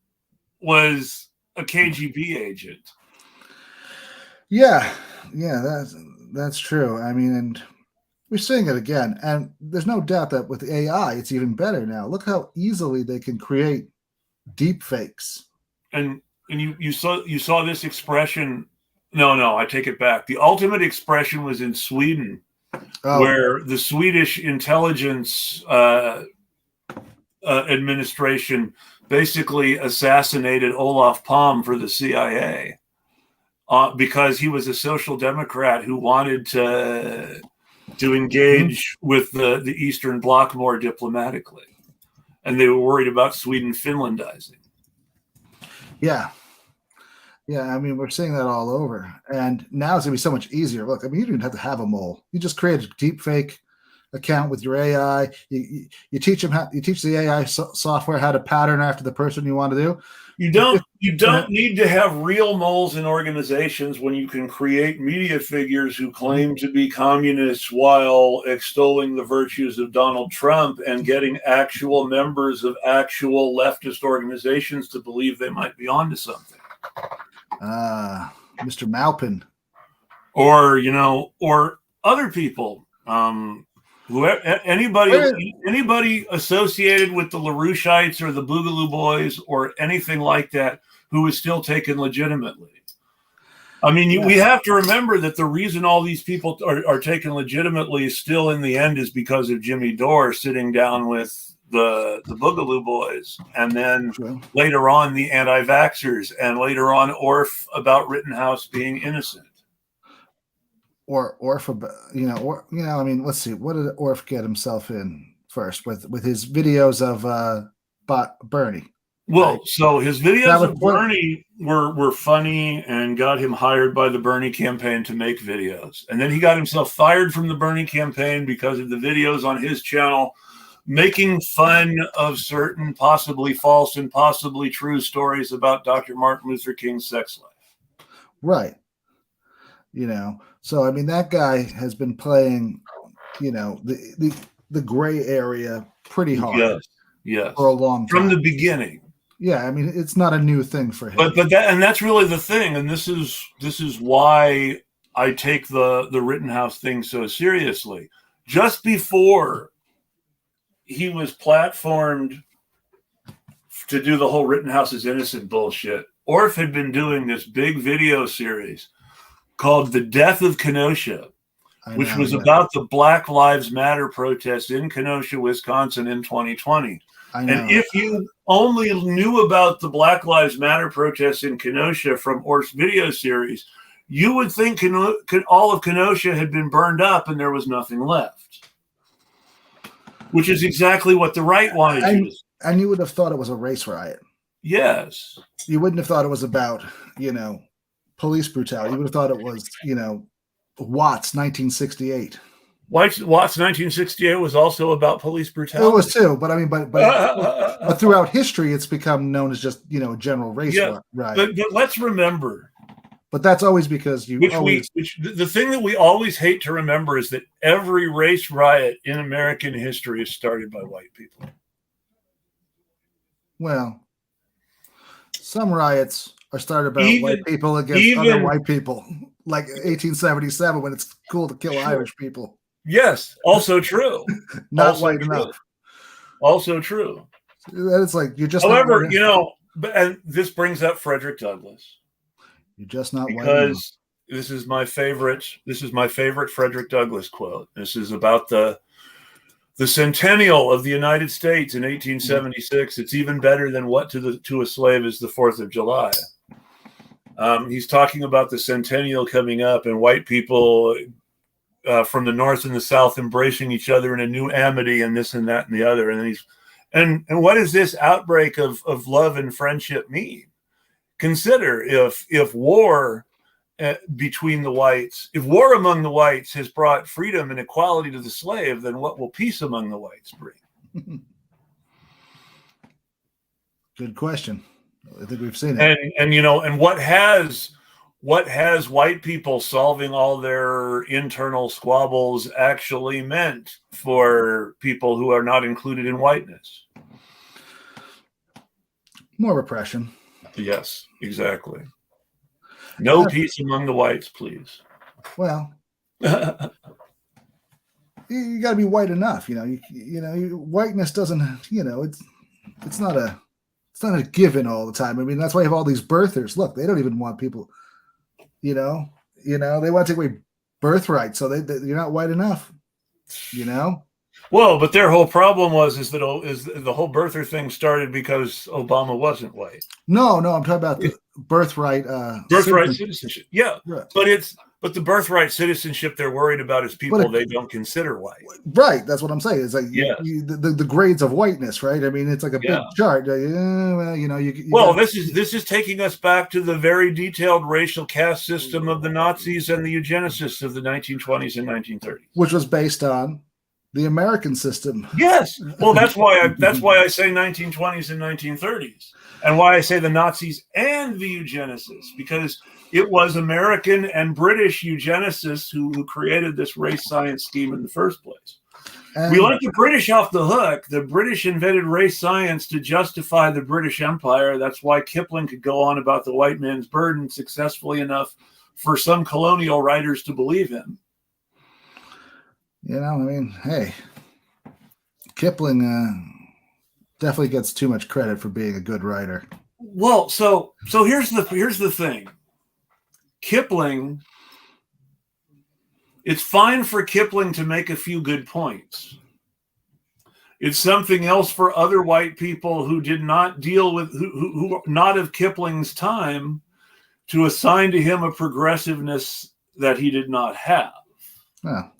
was a KGB agent. Yeah, that's true. I mean, and we're seeing it again, and there's no doubt that with AI, it's even better now. Look how easily they can create deep fakes. And you saw this expression. No, I take it back. The ultimate expression was in Sweden, where the Swedish intelligence administration basically assassinated Olof Palme for the CIA because he was a social democrat who wanted to engage with the Eastern Bloc more diplomatically, and they were worried about Sweden Finlandizing. Yeah. I mean, we're seeing that all over, and now it's gonna be so much easier. Look, I mean, you don't even have to have a mole. You just create a deep fake account with your AI. You teach the AI software how to pattern after the person you want to do. You don't need to have real moles in organizations when you can create media figures who claim to be communists while extolling the virtues of Donald Trump and getting actual members of actual leftist organizations to believe they might be onto something. Mr. Maupin. Or other people. Anybody associated with the LaRoucheites or the Boogaloo Boys or anything like that who is still taken legitimately. I mean, we have to remember that the reason all these people are taken legitimately still in the end is because of Jimmy Dore sitting down with the Boogaloo Boys, and then later on the anti-vaxxers, and later on Orff about Rittenhouse being innocent. Or Orff, I mean, let's see, what did Orff get himself in first with his videos of Bernie? Well, right? So his videos of Bernie were funny and got him hired by the Bernie campaign to make videos. And then he got himself fired from the Bernie campaign because of the videos on his channel making fun of certain possibly false and possibly true stories about Dr. Martin Luther King's sex life. Right. So I mean, that guy has been playing, the gray area pretty hard. Yes. For a long time. From the beginning. Yeah, I mean, it's not a new thing for him. But that's really the thing, and this is why I take the Rittenhouse thing so seriously. Just before he was platformed to do the whole Rittenhouse is innocent bullshit, Orff had been doing this big video series called The Death of Kenosha, which was about the Black Lives Matter protests in Kenosha, Wisconsin in 2020. And if you only knew about the Black Lives Matter protests in Kenosha from Orff's video series, you would think all of Kenosha had been burned up and there was nothing left, which is exactly what the right wanted you to say. And you would have thought it was a race riot. Yes. You wouldn't have thought it was about, police brutality. You would have thought it was, Watts 1968. Watts 1968 was also about police brutality. It was too, but I mean, but throughout history, it's become known as just a general race riot. But let's remember. But that's always because the thing that we always hate to remember is that every race riot in American history is started by white people. Well, some riots are started by white people against other white people, like 1877 when it's cool to kill Irish people. Yes, also true. Not also white true. enough. Also true. It's like you're just. However, and this brings up Frederick Douglass. You're just not white enough. Because this is my favorite Frederick Douglass quote. This is about the centennial of the United States in 1876. It's even better than what to a slave is the 4th of July. He's talking about the centennial coming up and white people from the North and the South embracing each other in a new amity and this and that and the other. And then and what does this outbreak of love and friendship mean? Consider if war between the whites, if war among the whites has brought freedom and equality to the slave, then what will peace among the whites bring? Good question. I think we've seen it. And what has white people solving all their internal squabbles actually meant for people who are not included in whiteness? More repression. Yes, exactly. No peace among the whites, please. Well, you got to be white enough, whiteness doesn't, it's not a given all the time. I mean, that's why you have all these birthers. Look, they don't even want people, they want to take away birthright, so you're not white enough, Well, but their whole problem is that the whole birther thing started because Obama wasn't white. No, I'm talking about the birthright. Birthright citizenship. Yeah, right. But the birthright citizenship they're worried about is people they don't consider white. Right, that's what I'm saying. It's like the grades of whiteness, right? I mean, it's like a big chart. This is taking us back to the very detailed racial caste system of the Nazis and the eugenicists of the 1920s and 1930s, which was based on the American system. Yes. Well, that's why I say 1920s and 1930s, and why I say the Nazis and the eugenicists, because it was American and British eugenicists who created this race science scheme in the first place. We let the British off the hook. The British invented race science to justify the British Empire. That's why Kipling could go on about the white man's burden successfully enough for some colonial writers to believe him. I mean, hey, Kipling definitely gets too much credit for being a good writer. Well, so here's the thing. Kipling, it's fine for Kipling to make a few good points. It's something else for other white people who did not deal with, who not of Kipling's time, to assign to him a progressiveness that he did not have. Oh.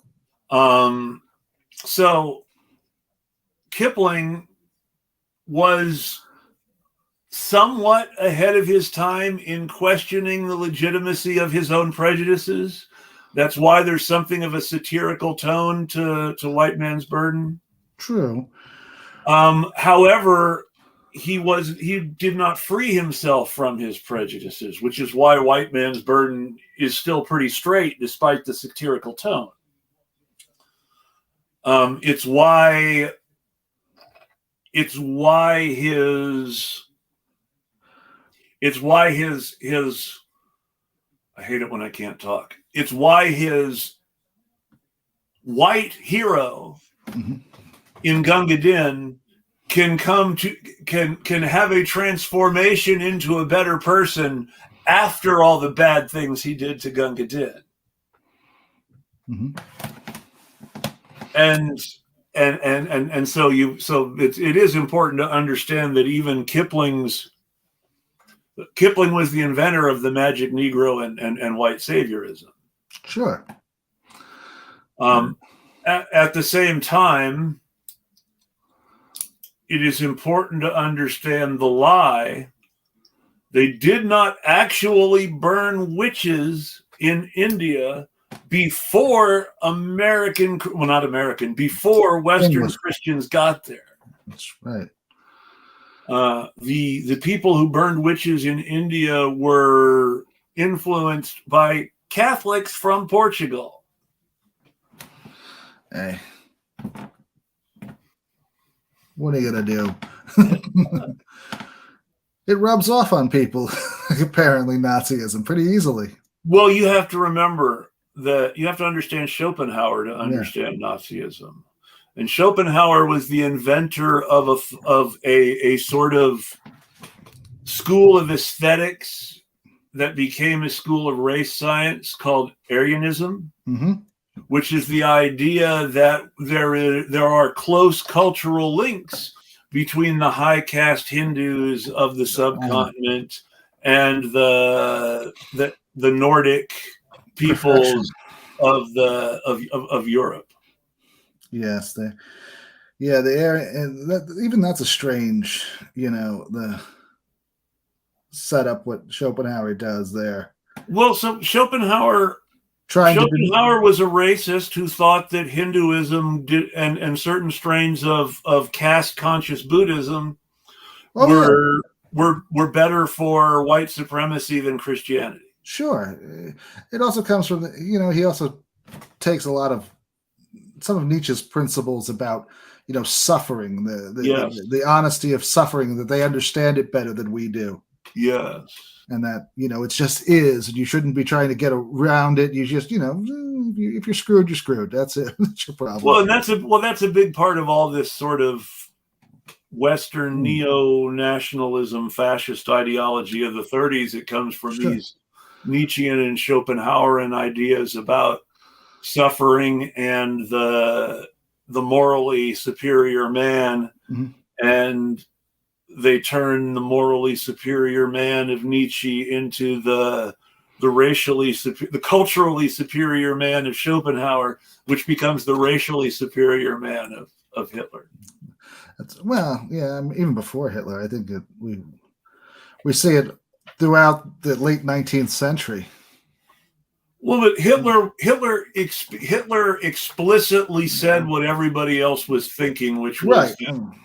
So Kipling was somewhat ahead of his time in questioning the legitimacy of his own prejudices. That's why there's something of a satirical tone to White Man's Burden. True. However, he did not free himself from his prejudices, which is why White Man's Burden is still pretty straight despite the satirical tone. It's why his I hate it when I can't talk. It's why his white hero in Gunga Din can have a transformation into a better person after all the bad things he did to Gunga Din. Mm-hmm. And so it is important to understand that even Kipling was the inventor of the magic Negro and white saviorism. Sure. At the same time, it is important to understand the lie. They did not actually burn witches in India before before Western Christians got there. That's right. The people who burned witches in India were influenced by Catholics from Portugal. Hey, what are you gonna do? It rubs off on people, apparently, Nazism pretty easily. Well, you have to remember that you have to understand Schopenhauer to understand Nazism. And Schopenhauer was the inventor of a sort of school of aesthetics that became a school of race science called Aryanism, which is the idea that there are close cultural links between the high caste Hindus of the subcontinent and the Nordic peoples of Europe. Yes, the area, and even that's a strange, the setup what Schopenhauer does there. Well, so Schopenhauer was a racist who thought that Hinduism and certain strains of caste conscious Buddhism were better for white supremacy than Christianity. Sure, it also comes from he also takes a lot of some of Nietzsche's principles about suffering, the honesty of suffering, that they understand it better than we do. Yes. And that, it just is, and you shouldn't be trying to get around it. You just, if you're screwed, you're screwed. That's it. That's your problem. Well, and that's a big part of all this sort of Western neo-nationalism, fascist ideology of the 30s. It comes from these Nietzschean and Schopenhauerian ideas about suffering and the morally superior man, and they turn the morally superior man of Nietzsche into the culturally superior man of Schopenhauer, which becomes the racially superior man of Hitler. Even before Hitler, I think that we see it throughout the late 19th century. Well, but Hitler explicitly said what everybody else was thinking, which was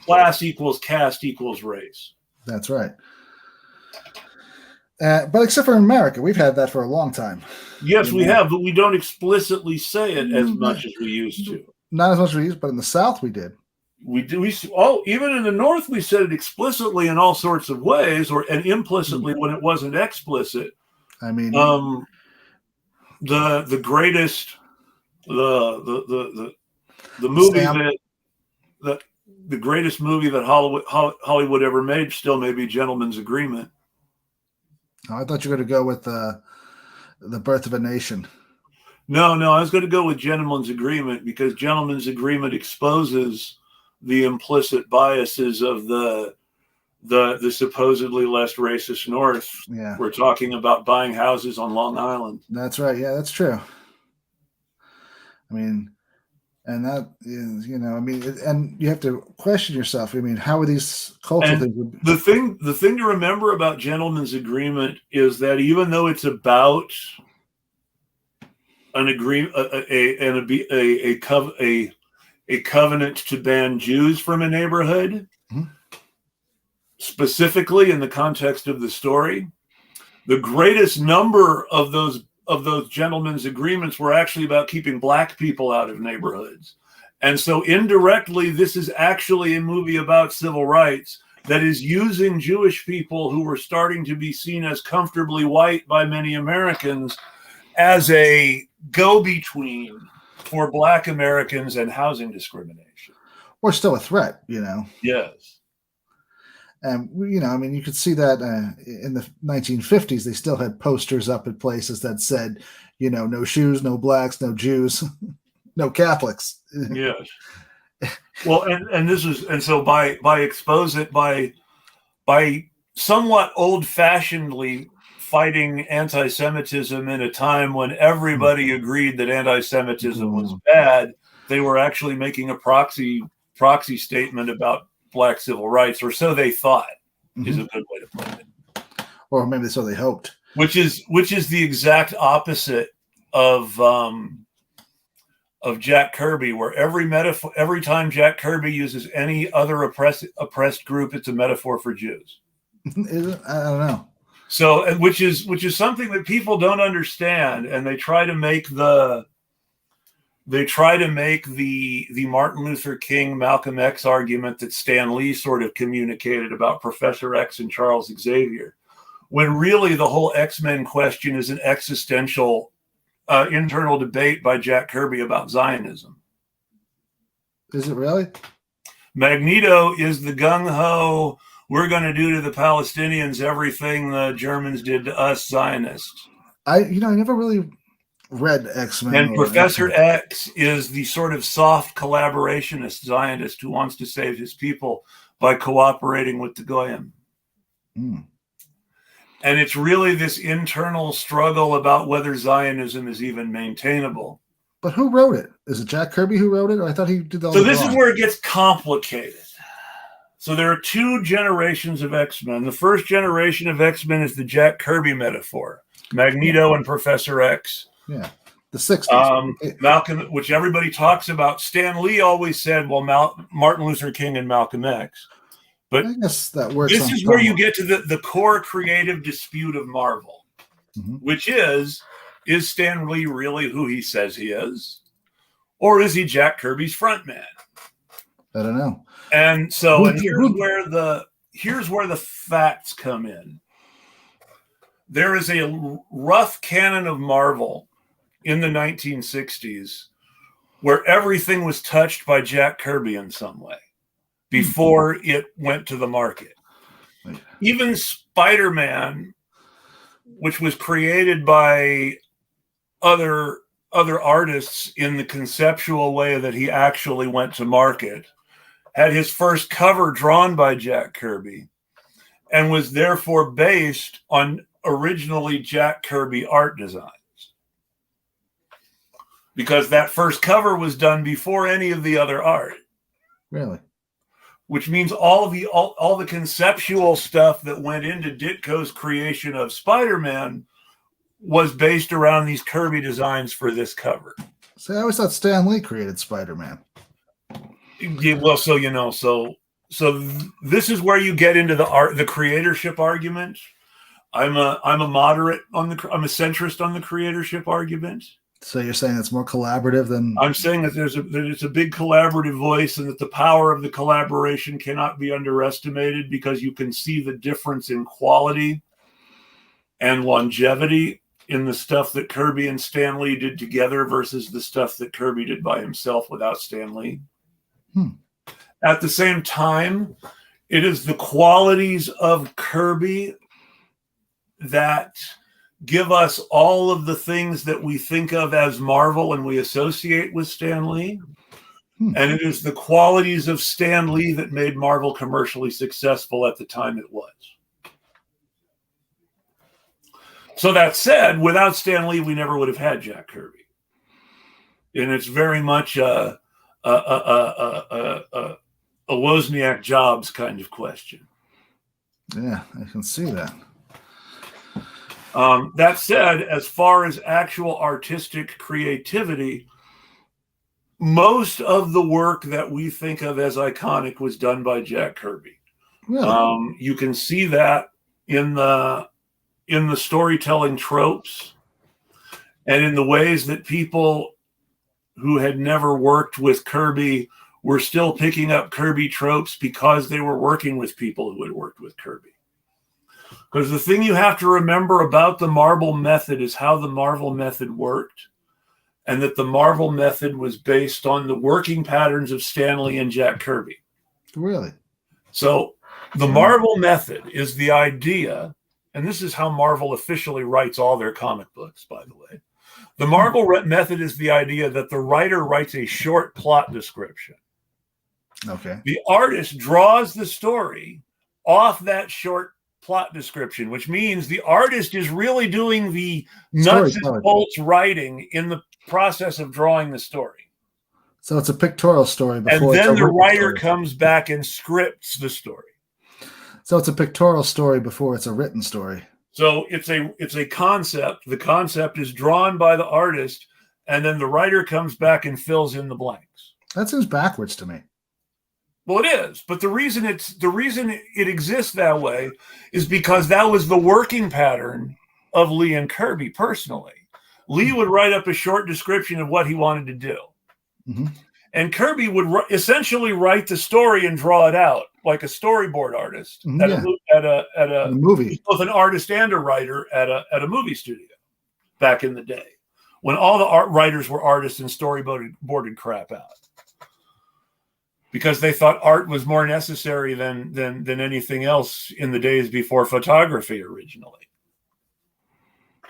class equals caste equals race. That's right. But except for in America, we've had that for a long time. Yes, we have, but we don't explicitly say it as much as we used to. Not as much as we used, but in the South we did. We do. Even in the North, we said it explicitly in all sorts of ways, and implicitly when it wasn't explicit. I mean, the greatest, the movie the greatest movie that Hollywood ever made still may be Gentleman's Agreement. Oh, I thought you were going to go with the Birth of a Nation. No, I was going to go with Gentleman's Agreement because Gentleman's Agreement exposes the implicit biases of the supposedly less racist North. Yeah. We're talking about buying houses on Long Island. That's right. Yeah, that's true. I mean, and that is, and you have to question yourself. I mean, how are these cultural things? The thing to remember about Gentleman's Agreement is that even though it's about an agreement, a covenant to ban Jews from a neighborhood, specifically in the context of the story, the greatest number of those gentlemen's agreements were actually about keeping black people out of neighborhoods. And so indirectly, this is actually a movie about civil rights that is using Jewish people who were starting to be seen as comfortably white by many Americans as a go-between for black Americans and housing discrimination. Or still a threat, Yes. And, you could see that in the 1950s, they still had posters up at places that said, no shoes, no blacks, no Jews, no Catholics. Yes. Well, and so by somewhat old-fashionedly fighting anti-Semitism in a time when everybody agreed that anti-Semitism was bad, they were actually making a proxy statement about black civil rights, or so they thought, is a good way to put it. Or maybe so they hoped. Which is the exact opposite of Jack Kirby, where every time Jack Kirby uses any other oppressed group, it's a metaphor for Jews. I don't know. So, which is something that people don't understand, and they try to make the Martin Luther King, Malcolm X argument that Stan Lee sort of communicated about Professor X and Charles Xavier, when really the whole X-Men question is an existential internal debate by Jack Kirby about Zionism. Is it really? Magneto is the gung-ho, we're going to do to the Palestinians everything the Germans did to us Zionists. I never really read X-Men. And Professor X is the sort of soft collaborationist Zionist who wants to save his people by cooperating with the Goyim. And it's really this internal struggle about whether Zionism is even maintainable. But who wrote it? Is it Jack Kirby who wrote it? Or I thought he did all. So this is where it gets complicated. So there are two generations of X-Men. The first generation of X-Men is the Jack Kirby metaphor, Magneto and Professor X. Yeah, the 60s. Malcolm, which everybody talks about. Stan Lee always said, well, Martin Luther King and Malcolm X. But I guess that works. This is where you get to the core creative dispute of Marvel, which is Stan Lee really who he says he is? Or is he Jack Kirby's frontman? I don't know. And so here's where the facts come in. there is a rough canon of Marvel in the 1960s where everything was touched by Jack Kirby in some way before it went to the market. Even Spider-Man, which was created by other artists in the conceptual way that he actually went to market, had his first cover drawn by Jack Kirby and was therefore based on originally Jack Kirby art designs. Because that first cover was done before any of the other art. Really? Which means all the conceptual stuff that went into Ditko's creation of Spider-Man was based around these Kirby designs for this cover. So I always thought Stan Lee created Spider-Man. Yeah, well, so this is where you get into the creatorship argument. I'm a moderate I'm a centrist on the creatorship argument. So you're saying it's more collaborative than... I'm saying that it's a big collaborative voice, and that the power of the collaboration cannot be underestimated, because you can see the difference in quality and longevity in the stuff that Kirby and Stan Lee did together versus the stuff that Kirby did by himself without Stan Lee. At the same time, it is the qualities of Kirby that give us all of the things that we think of as Marvel and we associate with Stan Lee. And it is the qualities of Stan Lee that made Marvel commercially successful at the time it was. So that said, without Stan Lee, we never would have had Jack Kirby. And it's very much a Wozniak Jobs kind of question. Yeah, I can see that. That said, as far as actual artistic creativity, most of the work that we think of as iconic was done by Jack Kirby. Really? You can see that in the storytelling tropes and in the ways that people who had never worked with Kirby were still picking up Kirby tropes because they were working with people who had worked with Kirby. Because the thing you have to remember about the Marvel method is how the Marvel method worked, and that the Marvel method was based on the working patterns of Stan Lee and Jack Kirby. Really? So the Marvel method is the idea, and this is how Marvel officially writes all their comic books, by the way. The Marvel method is the idea that the writer writes a short plot description. Okay. The artist draws the story off that short plot description, which means the artist is really doing the nuts and bolts writing in the process of drawing the story. So it's a pictorial story before, and then the writer comes back and scripts the story. So it's a pictorial story before it's a written story. So it's a concept. The concept is drawn by the artist, and then the writer comes back and fills in the blanks. That seems backwards to me. Well, it is, but the reason it exists that way is because that was the working pattern of Lee and Kirby personally. Lee would write up a short description of what he wanted to do. Mm-hmm. And Kirby would essentially write the story and draw it out like a storyboard artist at a movie. Both an artist and a writer at a movie studio back in the day, when all the writers were artists and storyboarded crap out, because they thought art was more necessary than anything else in the days before photography originally.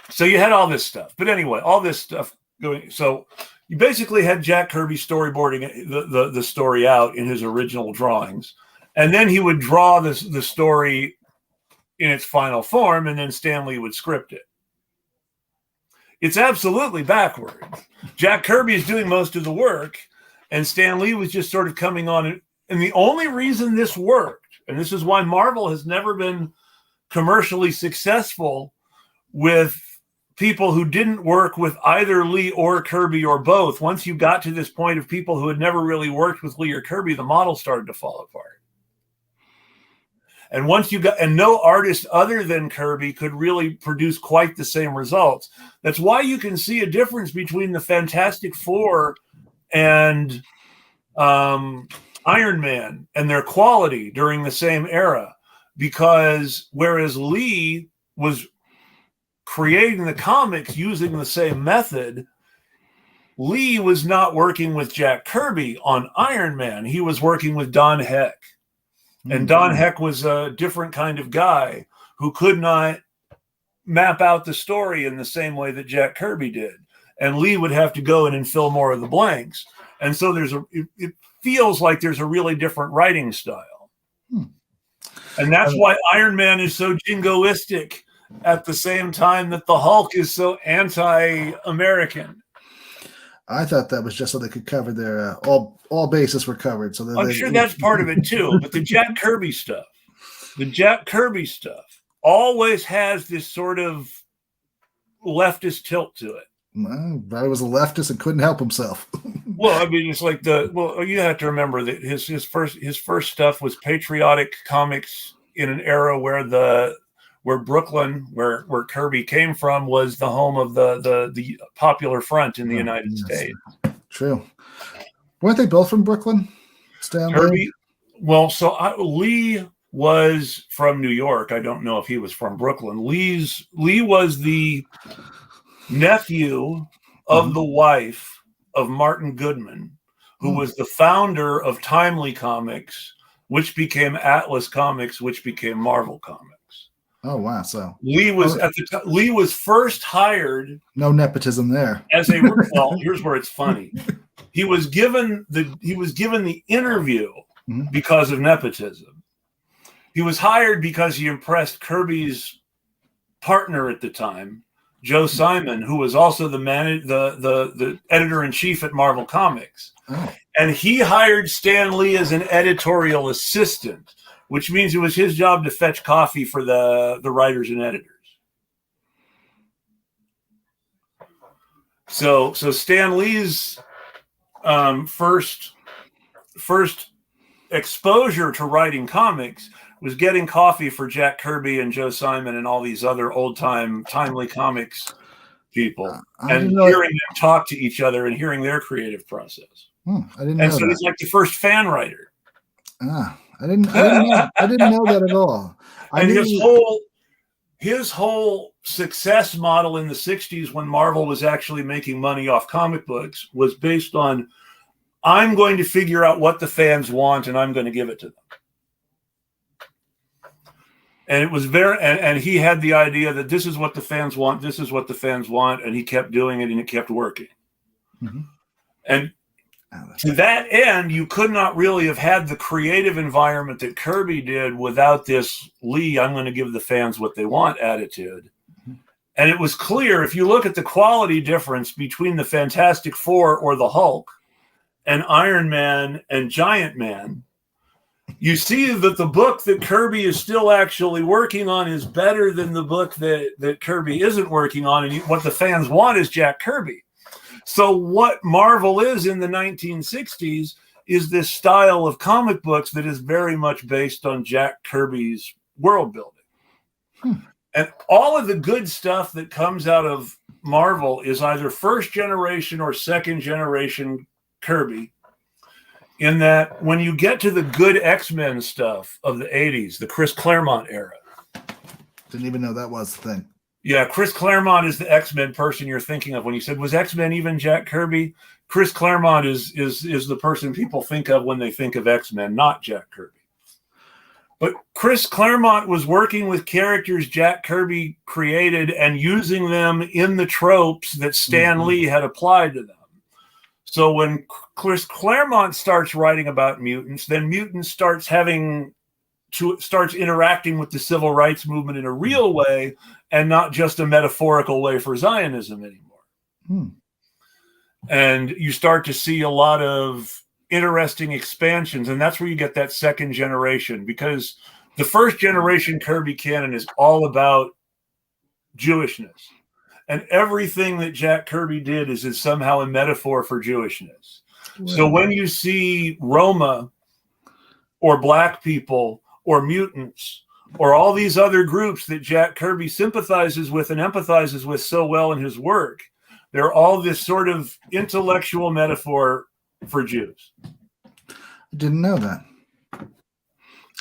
So you had all this stuff. But anyway, all this stuff going. So you basically had Jack Kirby storyboarding the story out in his original drawings. And then he would draw the story in its final form, and then Stan Lee would script it. It's absolutely backwards. Jack Kirby is doing most of the work, and Stan Lee was just sort of coming on. And the only reason this worked, and this is why Marvel has never been commercially successful with people who didn't work with either Lee or Kirby or both. Once you got to this point of people who had never really worked with Lee or Kirby, the model started to fall apart. And no artist other than Kirby could really produce quite the same results. That's why you can see a difference between the Fantastic Four and Iron Man and their quality during the same era, because whereas Lee was creating the comics using the same method, Lee was not working with Jack Kirby on Iron Man. He was working with Don Heck. And Don Heck was a different kind of guy who could not map out the story in the same way that Jack Kirby did. And Lee would have to go in and fill more of the blanks. And so it feels like there's a really different writing style. And that's why Iron Man is so jingoistic at the same time that the Hulk is so anti-American. I thought that was just so they could cover their all bases were covered. So I'm sure that's part of it too. But the Jack Kirby stuff always has this sort of leftist tilt to it. Brad was a leftist and couldn't help himself. Well, I mean, it's like you have to remember that his first stuff was patriotic comics in an era where Brooklyn, where Kirby came from, was the home of the Popular Front in the United States. True. Weren't they both from Brooklyn? Stan Kirby. Lee? Well, Lee was from New York. I don't know if he was from Brooklyn. Lee was the nephew of the wife of Martin Goodman, who was the founder of Timely Comics, which became Atlas Comics, which became Marvel Comics. Oh wow! So Lee was first hired. No nepotism there. Well, here's where it's funny. He was given the interview because of nepotism. He was hired because he impressed Kirby's partner at the time, Joe Simon, who was also the editor-in-chief at Marvel Comics. Oh. And he hired Stan Lee as an editorial assistant, which means it was his job to fetch coffee for the writers and editors. So Stan Lee's first exposure to writing comics was getting coffee for Jack Kirby and Joe Simon and all these other old-time Timely Comics people, and hearing them talk to each other and hearing their creative process. I didn't know. And so he's like the first fan writer. I didn't know that at all. His whole success model in the 60s, when Marvel was actually making money off comic books, was based on, I'm going to figure out what the fans want and I'm going to give it to them. And it was and he had the idea that this is what the fans want, this is what the fans want, and he kept doing it and it kept working. And to that end, you could not really have had the creative environment that Kirby did without this Lee, I'm going to give the fans what they want attitude. And it was clear, if you look at the quality difference between the Fantastic Four or the Hulk and Iron Man and Giant Man, you see that the book that Kirby is still actually working on is better than the book that Kirby isn't working on. And what the fans want is Jack Kirby. So what Marvel is in the 1960s is this style of comic books that is very much based on Jack Kirby's world building. And all of the good stuff that comes out of Marvel is either first generation or second generation Kirby, in that when you get to the good X-Men stuff of the 80s, the Chris Claremont era. Didn't even know that was the thing. Yeah, Chris Claremont is the X-Men person you're thinking of when you said, was X-Men even Jack Kirby? Chris Claremont is the person people think of when they think of X-Men, not Jack Kirby. But Chris Claremont was working with characters Jack Kirby created and using them in the tropes that Stan Lee had applied to them. So when Chris Claremont starts writing about mutants, then mutants starts interacting with the civil rights movement in a real way and not just a metaphorical way for Zionism anymore. And you start to see a lot of interesting expansions, and that's where you get that second generation, because the first generation Kirby canon is all about Jewishness. And everything that Jack Kirby did is somehow a metaphor for Jewishness. Wow. So when you see Roma or black people or mutants or all these other groups that Jack Kirby sympathizes with and empathizes with so well in his work, they're all this sort of intellectual metaphor for Jews. I didn't know that.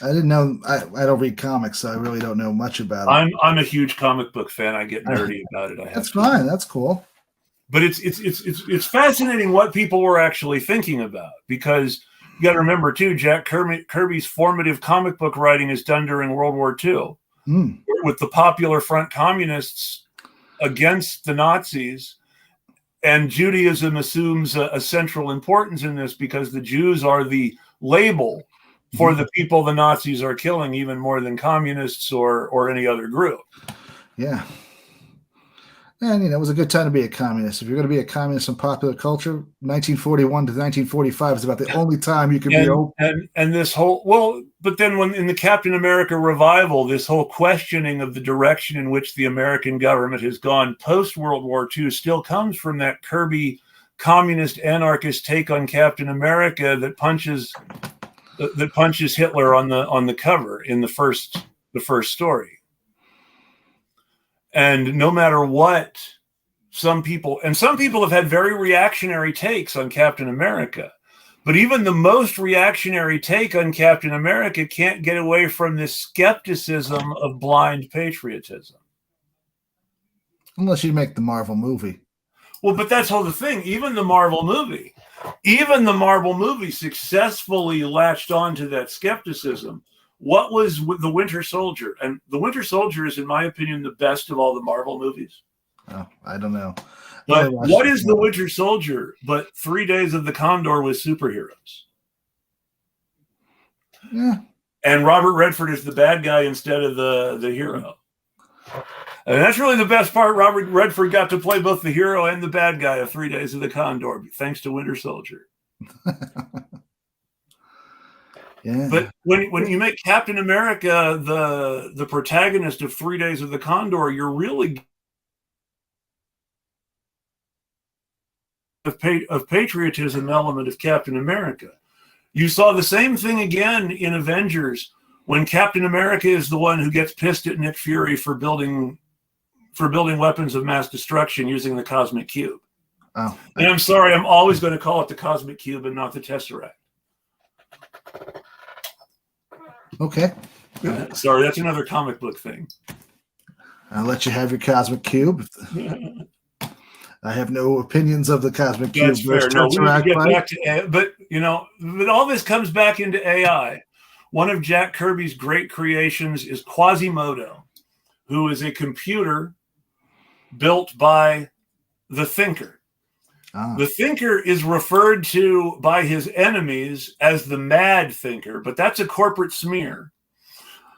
I didn't know. I don't read comics, so I really don't know much about it. I'm a huge comic book fan. I get nerdy about it. I have That's to. fine. That's cool. But it's fascinating what people were actually thinking about, because you got to remember too, Jack Kirby's formative comic book writing is done during World War II, with the Popular Front communists against the Nazis, and Judaism assumes a central importance in this because the Jews are the label for the people the Nazis are killing, even more than communists or any other group. Yeah. And, it was a good time to be a communist. If you're going to be a communist in popular culture, 1941 to 1945 is about the only time you could be open. And this whole, but then when in the Captain America revival, this whole questioning of the direction in which the American government has gone post-World War II still comes from that Kirby communist anarchist take on Captain America that punches Hitler on the cover in the first story. And no matter what, some people have had very reactionary takes on Captain America, but even the most reactionary take on Captain America can't get away from this skepticism of blind patriotism. Unless you make the Marvel movie. Well, but that's all the thing. Even the Marvel movie successfully latched on to that skepticism. What was the Winter Soldier? And the Winter Soldier is, in my opinion, the best of all the Marvel movies. Oh, I don't know. But what is the Winter Soldier but 3 Days of the Condor with superheroes? Yeah. And Robert Redford is the bad guy instead of the hero. And that's really the best part. Robert Redford got to play both the hero and the bad guy of 3 Days of the Condor, thanks to Winter Soldier. Yeah. But when you make Captain America the protagonist of 3 Days of the Condor, you're really of patriotism element of Captain America. You saw the same thing again in Avengers when Captain America is the one who gets pissed at Nick Fury for building weapons of mass destruction using the Cosmic Cube. Oh. And I'm sorry, I'm always going to call it the Cosmic Cube and not the Tesseract. Okay. Sorry, that's another comic book thing. I'll let you have your Cosmic Cube. I have no opinions of the Cosmic Cube. That's fair. No, we need to get back to AI, but all this comes back into AI. One of Jack Kirby's great creations is Quasimodo, who is a computer built by the Thinker. The Thinker is referred to by his enemies as the Mad Thinker, but that's a corporate smear.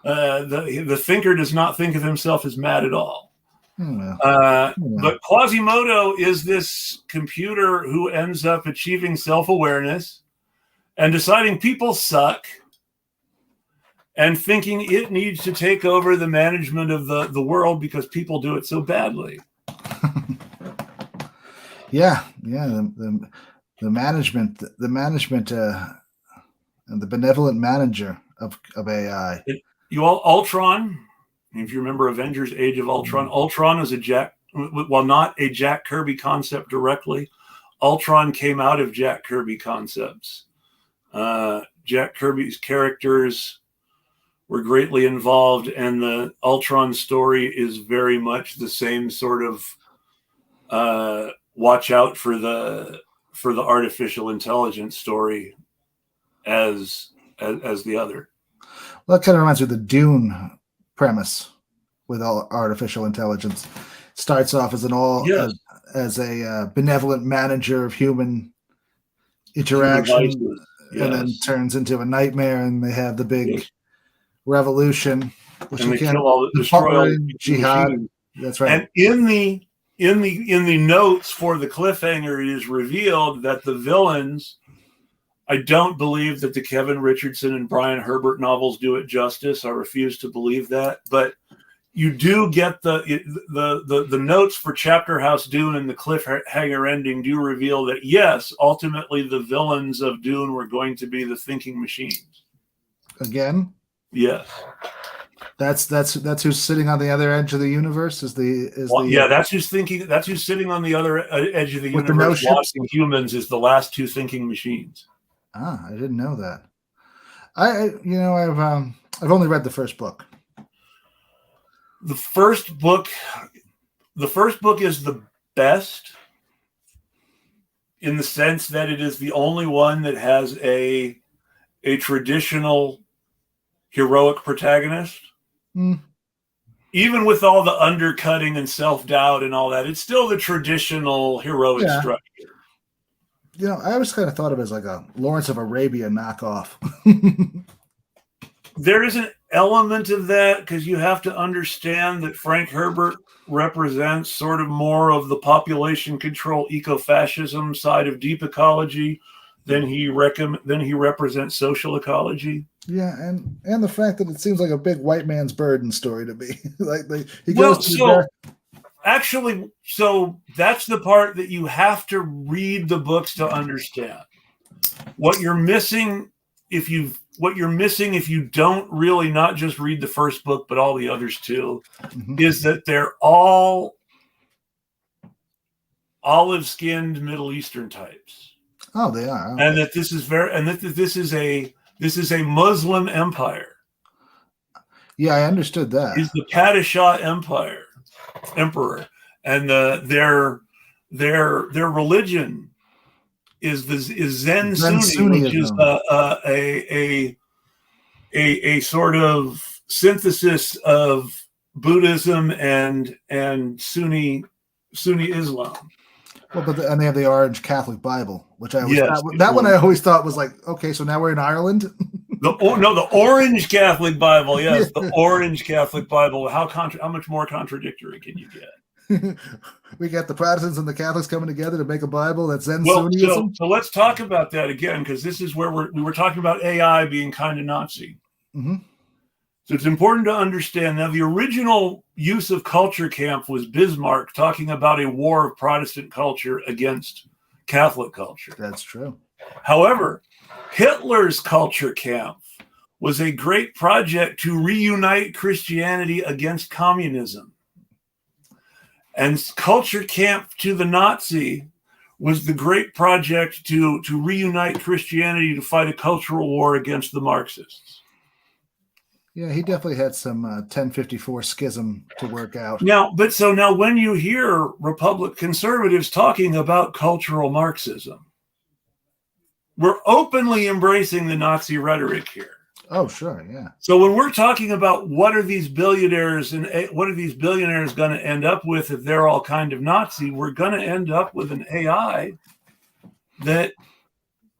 The Thinker does not think of himself as mad at all. But Quasimodo is this computer who ends up achieving self-awareness and deciding people suck and thinking it needs to take over the management of the world because people do it so badly. Yeah. The management, and the benevolent manager of AI. Ultron, if you remember Avengers: Age of Ultron, Ultron is not a Jack Kirby concept directly. Ultron came out of Jack Kirby concepts. Jack Kirby's characters were greatly involved, and the Ultron story is very much the same sort of watch out for the artificial intelligence story as the other. Well, that kind of reminds me of the Dune premise with all artificial intelligence. Starts off as as a benevolent manager of human interaction, and then turns into a nightmare, and they have the big revolution, which and they destroy all the jihad. machines. That's right. And in the notes for the cliffhanger, it is revealed that the villains, I don't believe that the Kevin Richardson and Brian Herbert novels do it justice. I refuse to believe that. But you do get the notes for Chapter House Dune and the cliffhanger ending do reveal that, yes, ultimately the villains of Dune were going to be the thinking machines. Again? Yes. That's who's sitting on the other edge of the universe. That's who's thinking. That's who's sitting on the other edge of the universe. Watching humans is the last two thinking machines. I didn't know that. I've only read the first book. The first book is the best in the sense that it is the only one that has a traditional heroic protagonist. Mm. Even with all the undercutting and self-doubt and all that, it's still the traditional heroic structure. I always kind of thought of it as like a Lawrence of Arabia knockoff. There is an element of that because you have to understand that Frank Herbert represents sort of more of the population control ecofascism side of deep ecology than he represents social ecology. Yeah, and the fact that it seems like a big white man's burden story to me. He goes to actually, so that's the part that you have to read the books to understand. What you're missing if you don't really not just read the first book but all the others too, is that they're all olive-skinned Middle Eastern types. Oh, they are. Okay. And that this is a Muslim empire. Yeah, I understood that. It's the Padishah emperor, and their religion is Zen Sunni, which is a sort of synthesis of Buddhism and Sunni Islam. Well, and they have the Orange Catholic Bible, which I always that one I always thought was like, okay, so now we're in Ireland. The Orange Catholic Bible, yes, the Orange Catholic Bible. How much more contradictory can you get? We got the Protestants and the Catholics coming together to make a Bible that's Zen Sunniism. So let's talk about that again, because this is where we were talking about AI being kind of Nazi. Mm-hmm. So it's important to understand now the original use of culture camp was Bismarck talking about a war of Protestant culture against Catholic culture. That's true. However, Hitler's culture camp was a great project to reunite Christianity against communism. And culture camp to the Nazi was the great project to reunite Christianity to fight a cultural war against the Marxists. Yeah, he definitely had some 1054 schism to work out. Now when you hear conservatives talking about cultural Marxism, we're openly embracing the Nazi rhetoric here. Oh, sure, yeah. So when we're talking about what are these billionaires going to end up with if they're all kind of Nazi, we're going to end up with an AI that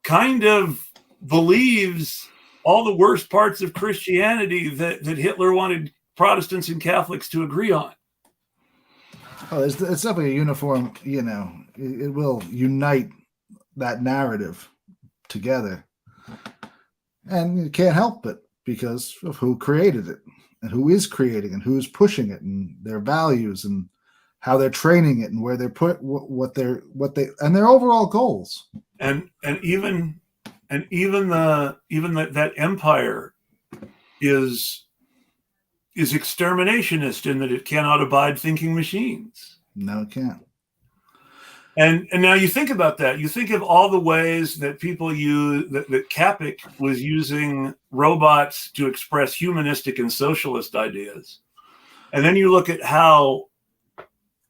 kind of believes all the worst parts of Christianity that Hitler wanted Protestants and Catholics to agree on. Oh, it's definitely a uniform, it will unite that narrative together. And you can't help it because of who created it and who is creating and who's pushing it and their values and how they're training it and where they're put and their overall goals. And even that empire is exterminationist in that it cannot abide thinking machines. No, it can't. And now you think about that. You think of all the ways that people use that Capek was using robots to express humanistic and socialist ideas. And then you look at how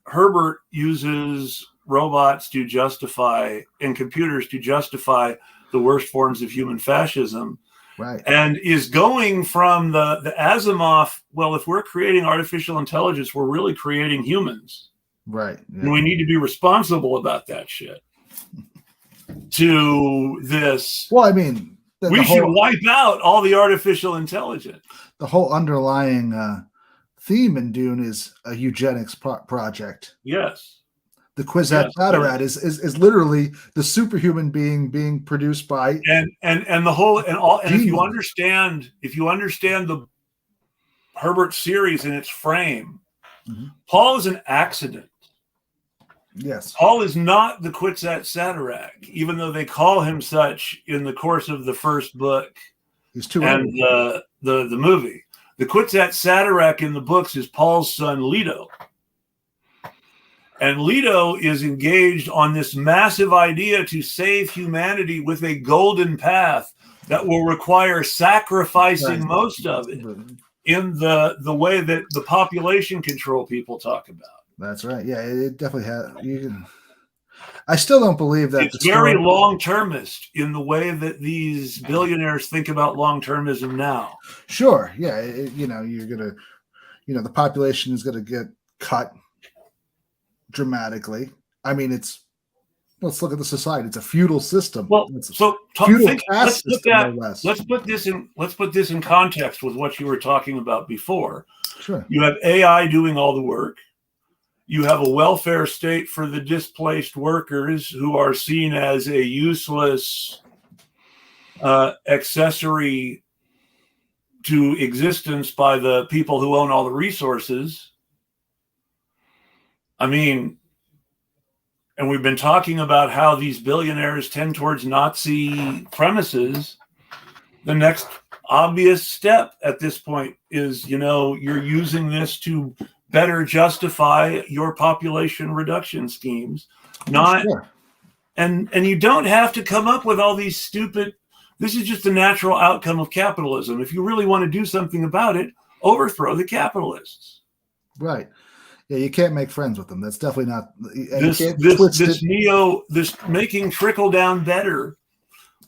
Herbert uses robots to justify and computers to justify the worst forms of human fascism. Right. And is going from the Asimov, well, if we're creating artificial intelligence, we're really creating humans. Right. Yeah. And we need to be responsible about that shit. To this. Well, I mean, we should wipe out all the artificial intelligence. The whole underlying theme in Dune is a eugenics project. Yes. The Kwisatz Haderach is literally the superhuman being produced by and the whole and all and if you understand the Herbert series in its frame, Paul is an accident. Yes. Paul is not the Kwisatz Haderach, even though they call him such in the course of the first book. He's too and the movie. The Kwisatz Haderach in the books is Paul's son Leto. And Leto is engaged on this massive idea to save humanity with a golden path that will require sacrificing most of it in the way that the population control people talk about. That's right. Yeah, it definitely has. I still don't believe that it's very long-termist in the way that these billionaires think about long-termism now. Sure. Yeah. You're going to, the population is going to get cut dramatically. I mean, let's look at the society. It's a feudal system. Well, let's put this in context with what you were talking about before. Sure. You have AI doing all the work. You have a welfare state for the displaced workers who are seen as a useless accessory to existence by the people who own all the resources. I mean, and we've been talking about how these billionaires tend towards Nazi premises. The next obvious step at this point is, you're using this to better justify your population reduction schemes. And you don't have to come up with all these stupid, this is just a natural outcome of capitalism. If you really want to do something about it, overthrow the capitalists. Right. Yeah, you can't make friends with them. That's definitely not. This making trickle down better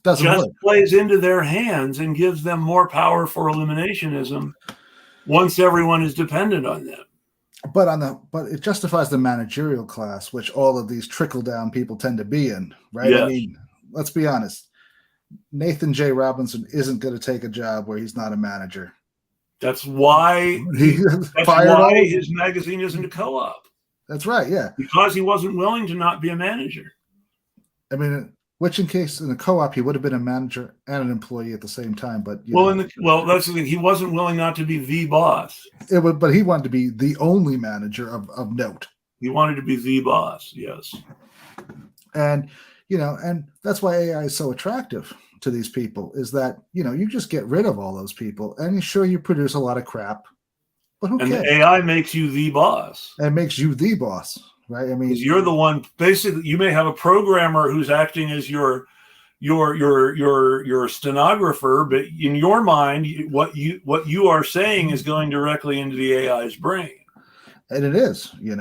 doesn't just work. Plays into their hands and gives them more power for eliminationism once everyone is dependent on them. But it justifies the managerial class, which all of these trickle down people tend to be in, right? Yes. I mean, let's be honest. Nathan J. Robinson isn't going to take a job where he's not a manager. That's why his magazine isn't a co-op. That's right, yeah. Because he wasn't willing to not be a manager. I mean, which in case in a co-op he would have been a manager and an employee at the same time, but that's the thing. He wasn't willing not to be the boss. But he wanted to be the only manager of note. He wanted to be the boss, yes. And and that's why AI is so attractive to these people, is that you just get rid of all those people, and sure, you produce a lot of crap, but who cares? And the AI makes you the boss. And makes you the boss, right? I mean, you're the one. Basically, you may have a programmer who's acting as your stenographer, but in your mind, what you are saying is going directly into the AI's brain. And it is, you're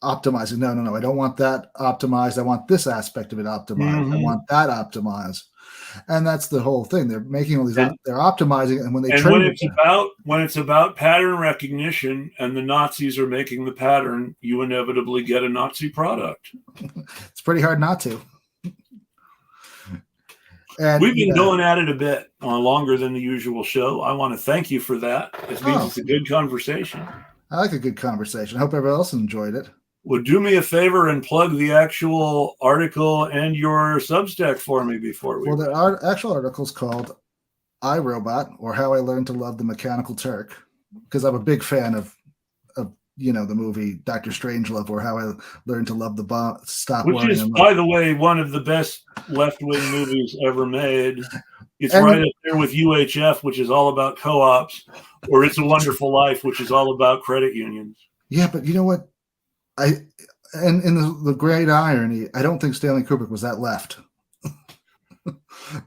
optimizing. No, I don't want that optimized. I want this aspect of it optimized. Mm-hmm. I want that optimized. And that's the whole thing. They're making all these, they're optimizing it. And when it's about pattern recognition and the Nazis are making the pattern, you inevitably get a Nazi product. It's pretty hard not to. And we've been going at it a bit longer than the usual show. I want to thank you for that. It means it's a good conversation. I like a good conversation. I hope everyone else enjoyed it. Well, do me a favor and plug the actual article and your Substack for me before we. Well, the actual article is called iRobot, or How I Learned to Love the Mechanical Turk, because I'm a big fan of the movie Dr. Strangelove, or How I Learned to Love the Stop. Which is, by the way, one of the best left-wing movies ever made. It's right up there with UHF, which is all about co-ops, or It's a Wonderful Life, which is all about credit unions. Yeah, but you know what? In the great irony, I don't think Stanley Kubrick was that left.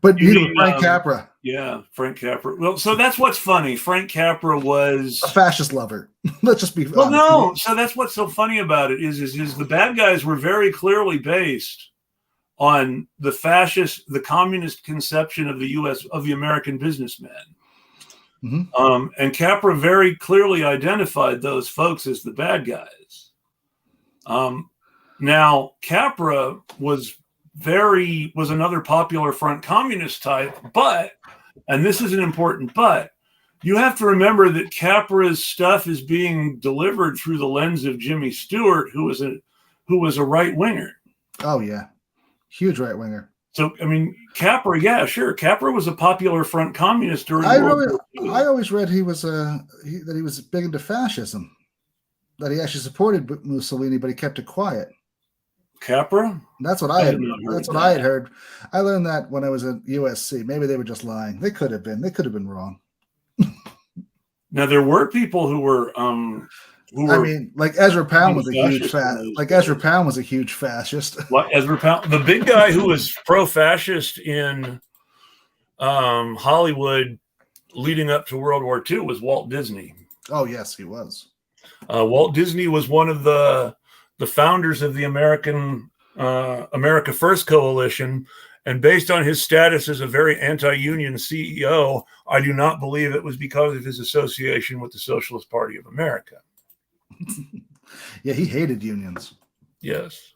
But Frank Capra. Yeah, Frank Capra. Well, so that's what's funny. Frank Capra was a fascist lover. Let's just be honest. Well, no. So that's what's so funny about it is the bad guys were very clearly based on the communist conception of the U.S. of the American businessman. Mm-hmm. And Capra very clearly identified those folks as the bad guys. Now Capra was another popular front communist type, and this is an important but, you have to remember that Capra's stuff is being delivered through the lens of Jimmy Stewart, who was a right winger. Oh yeah, huge right winger. So I mean, Capra, yeah, sure. Capra was a popular front communist during World War II. I always read that he was big into fascism, that he actually supported Mussolini, but he kept it quiet. Capra? That's what I had heard. I learned that when I was at USC. Maybe they were just lying. They could have been. They could have been wrong. Now there were people who were. I mean, like Ezra Pound was a huge Ezra Pound was a huge fascist. Ezra Pound, the big guy who was pro-fascist in Hollywood leading up to World War II was Walt Disney. Oh, yes, he was. Walt Disney was one of the founders of the America First Coalition. And based on his status as a very anti-union CEO, I do not believe it was because of his association with the Socialist Party of America. Yeah, he hated unions. Yes.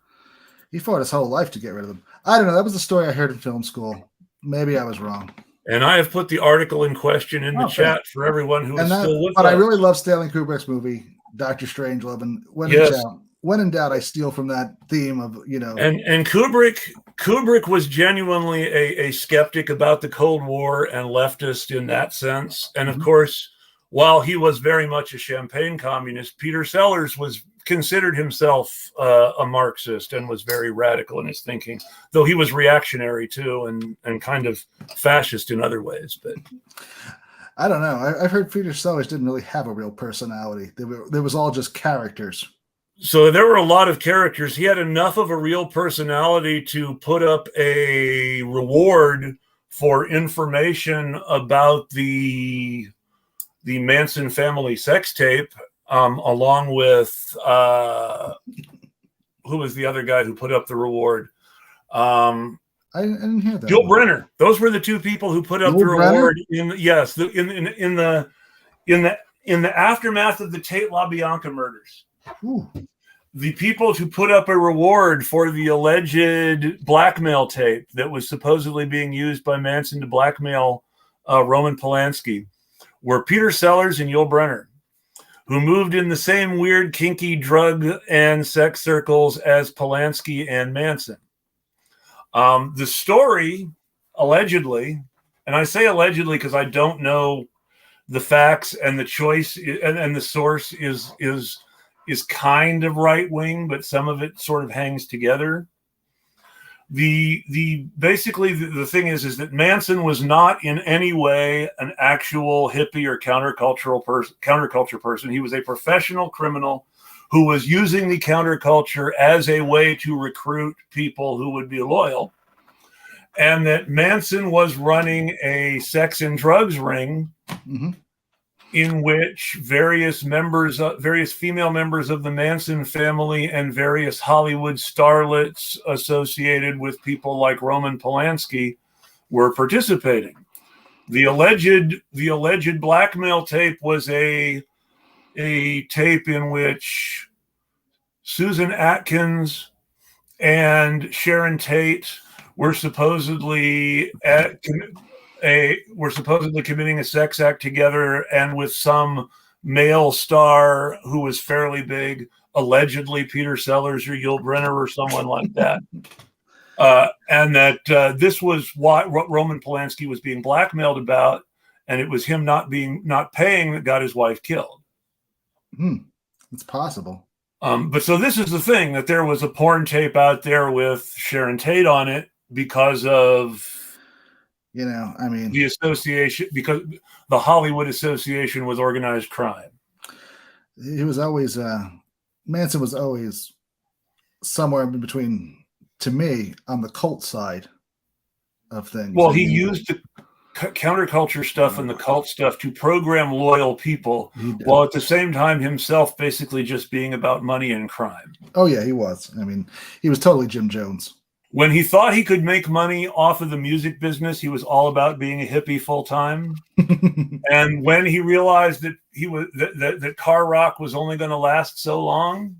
He fought his whole life to get rid of them. I don't know. That was the story I heard in film school. Maybe I was wrong. And I have put the article in question in the chat for everyone who is still with us. But I really love Stanley Kubrick's movie, Dr. Strangelove. And when in doubt, I steal from that theme of, And Kubrick was genuinely a skeptic about the Cold War and leftist in that sense. And of course, while he was very much a champagne communist, Peter Sellers considered himself a Marxist and was very radical in his thinking, though he was reactionary too and kind of fascist in other ways. But I don't know. I've heard Peter Sellers didn't really have a real personality. There was all just characters. So there were a lot of characters. He had enough of a real personality to put up a reward for information about the Manson family sex tape, along with who was the other guy who put up the reward? I didn't hear that. Yul Brynner. Those were the two people who put up the reward. In the aftermath of the Tate LaBianca murders. Ooh. The people who put up a reward for the alleged blackmail tape that was supposedly being used by Manson to blackmail Roman Polanski were Peter Sellers and Yul Brynner, who moved in the same weird, kinky drug and sex circles as Polanski and Manson. The story, allegedly, and I say allegedly because I don't know the facts, and the choice and the source is kind of right wing, but some of it sort of hangs together. Basically the thing is that Manson was not in any way an actual hippie or counterculture person. He was a professional criminal who was using the counterculture as a way to recruit people who would be loyal, and that Manson was running a sex and drugs ring. Mm-hmm. In which various female members of the Manson family and various Hollywood starlets associated with people like Roman Polanski were participating. The alleged blackmail tape was a tape in which Susan Atkins and Sharon Tate were supposedly committing a sex act together, and with some male star who was fairly big, allegedly Peter Sellers or Yul Brynner or someone like that. And that this was what Roman Polanski was being blackmailed about, and it was him not paying that got his wife killed. It's possible. But so this is the thing, that there was a porn tape out there with Sharon Tate on it because of the association, because the Hollywood association with organized crime. He was always, Manson was always somewhere in between, to me, on the cult side of things. Well, he used the counterculture stuff and the cult stuff to program loyal people, while at the same time himself basically just being about money and crime. Oh, yeah, he was. I mean, he was totally Jim Jones. When he thought he could make money off of the music business, he was all about being a hippie full time. And when he realized that that car rock was only going to last so long,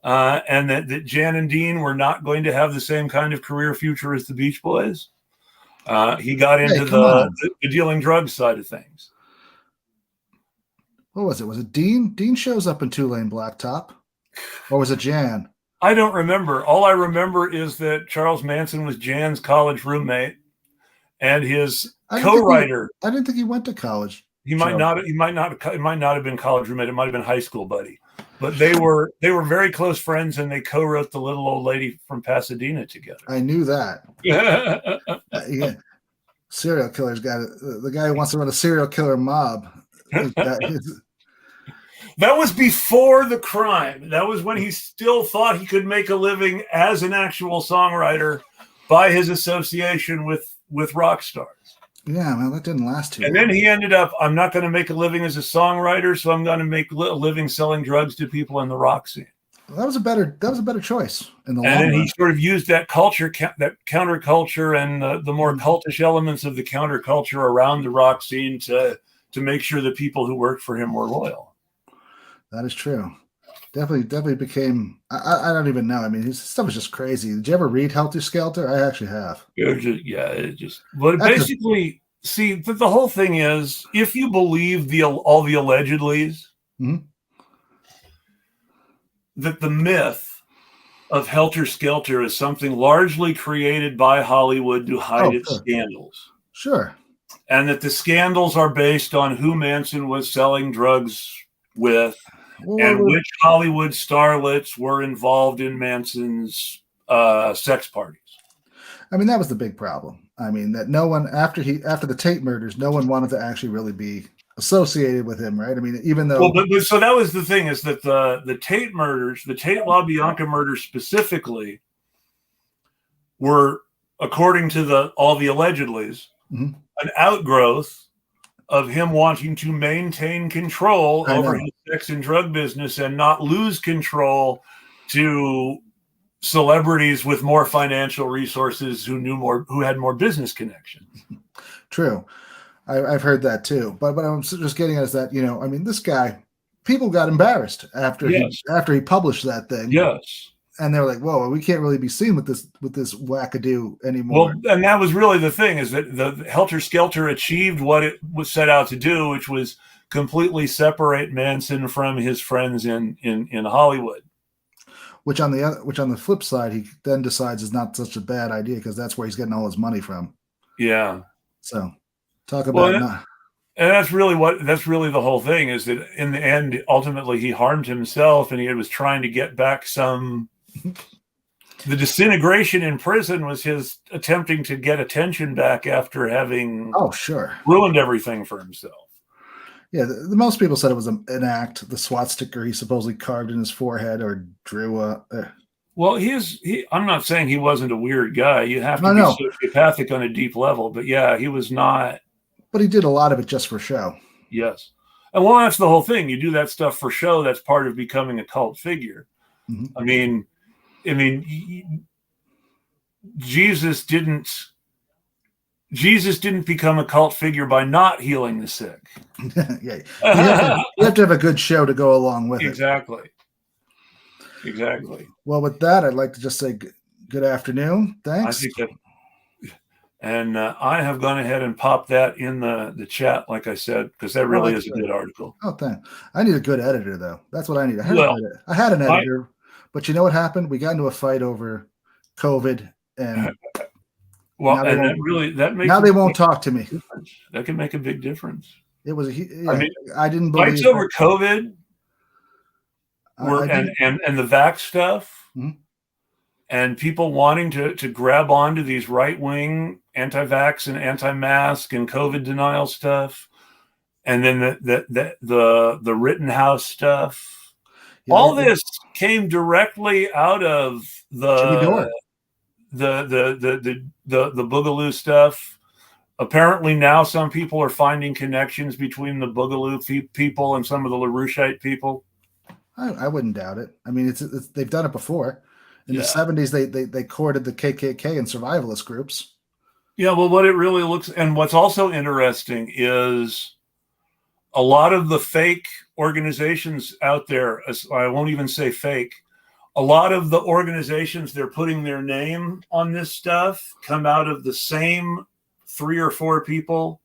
and that Jan and Dean were not going to have the same kind of career future as the Beach Boys, he got into the dealing drugs side of things. What was it? Was it Dean? Dean shows up in Two-Lane Blacktop, or was it Jan? I don't remember. All I remember is that Charles Manson was Jan's college roommate, and his co-writer. I didn't think he went to college. It might not have been college roommate. It might have been high school buddy. But they were very close friends, and they co-wrote The Little Old Lady from Pasadena together. I knew that. Yeah. Serial killer's got it. The guy who wants to run a serial killer mob. That was before the crime. That was when he still thought he could make a living as an actual songwriter by his association with rock stars. Yeah, man, that didn't last too And long. then he ended up, I'm not going to make a living as a songwriter, so I'm going to make a living selling drugs to people in the rock scene. That was a better choice in the And long then run. he sort of used that culture, that counterculture, and the more cultish elements of the counterculture around the rock scene to make sure the people who worked for him were loyal. That is true. Definitely became. I don't even know. I mean, his stuff is just crazy. Did you ever read Helter Skelter? I actually have. But basically, see, the whole thing is, if you believe all the allegedlys, that the myth of Helter Skelter is something largely created by Hollywood to hide its scandals. Sure. And that the scandals are based on who Manson was selling drugs with, and which Hollywood starlets were involved in Manson's sex parties. I mean, that was the big problem. I mean, that no one after the Tate murders, no one wanted to actually really be associated with him, right? I mean, even though. Well, but so that was the thing, is that the Tate murders, the Tate LaBianca murders specifically, were, according to all the allegedlys, an outgrowth of him wanting to maintain control over his sex and drug business and not lose control to celebrities with more financial resources who had more business connections. True. I've heard that too. But what I'm just getting at is that, I mean, this guy, people got embarrassed after he published that thing. Yes. And they were like, whoa, we can't really be seen with this wackadoo anymore. Well, and that was really the thing, is that the Helter Skelter achieved what it was set out to do, which was completely separate Manson from his friends in Hollywood. Which on the flip side, he then decides is not such a bad idea, because that's where he's getting all his money from. Yeah. So talk about and that's really the whole thing, is that in the end, ultimately he harmed himself, and he was trying to get back some. The disintegration in prison was his attempting to get attention back after having ruined everything for himself. Yeah, the most people said it was an act. The SWAT sticker he supposedly carved in his forehead or drew Well, I'm not saying he wasn't a weird guy. You have to be sociopathic on a deep level, but yeah, he was not. But he did a lot of it just for show. Yes. And well, that's the whole thing. You do that stuff for show. That's part of becoming a cult figure. I mean, Jesus didn't become a cult figure by not healing the sick. Yeah, you have to have a good show to go along with it. Exactly. Well, with that, I'd like to just say good afternoon. Thanks. I have gone ahead and popped that in the chat, like I said, because that really is a good article. Oh, thanks. I need a good editor, though. That's what I need. I had an editor, but you know what happened? We got into a fight over COVID, and now they won't talk to me. That can make a big difference. It was I didn't believe fights over COVID and the vax stuff, and people wanting to grab onto these right-wing anti-vax and anti-mask and COVID denial stuff, and then the Rittenhouse stuff. All this came directly out of the Boogaloo stuff. Apparently now some people are finding connections between the Boogaloo people and some of the LaRoucheite people. I wouldn't doubt it. I mean, it's they've done it before. In the 70s, they courted the KKK and survivalist groups. Yeah, well, what it really looks, and what's also interesting is a lot of the fake organizations out there, I won't even say fake, a lot of the organizations they're putting their name on this stuff come out of the same 3 or 4 people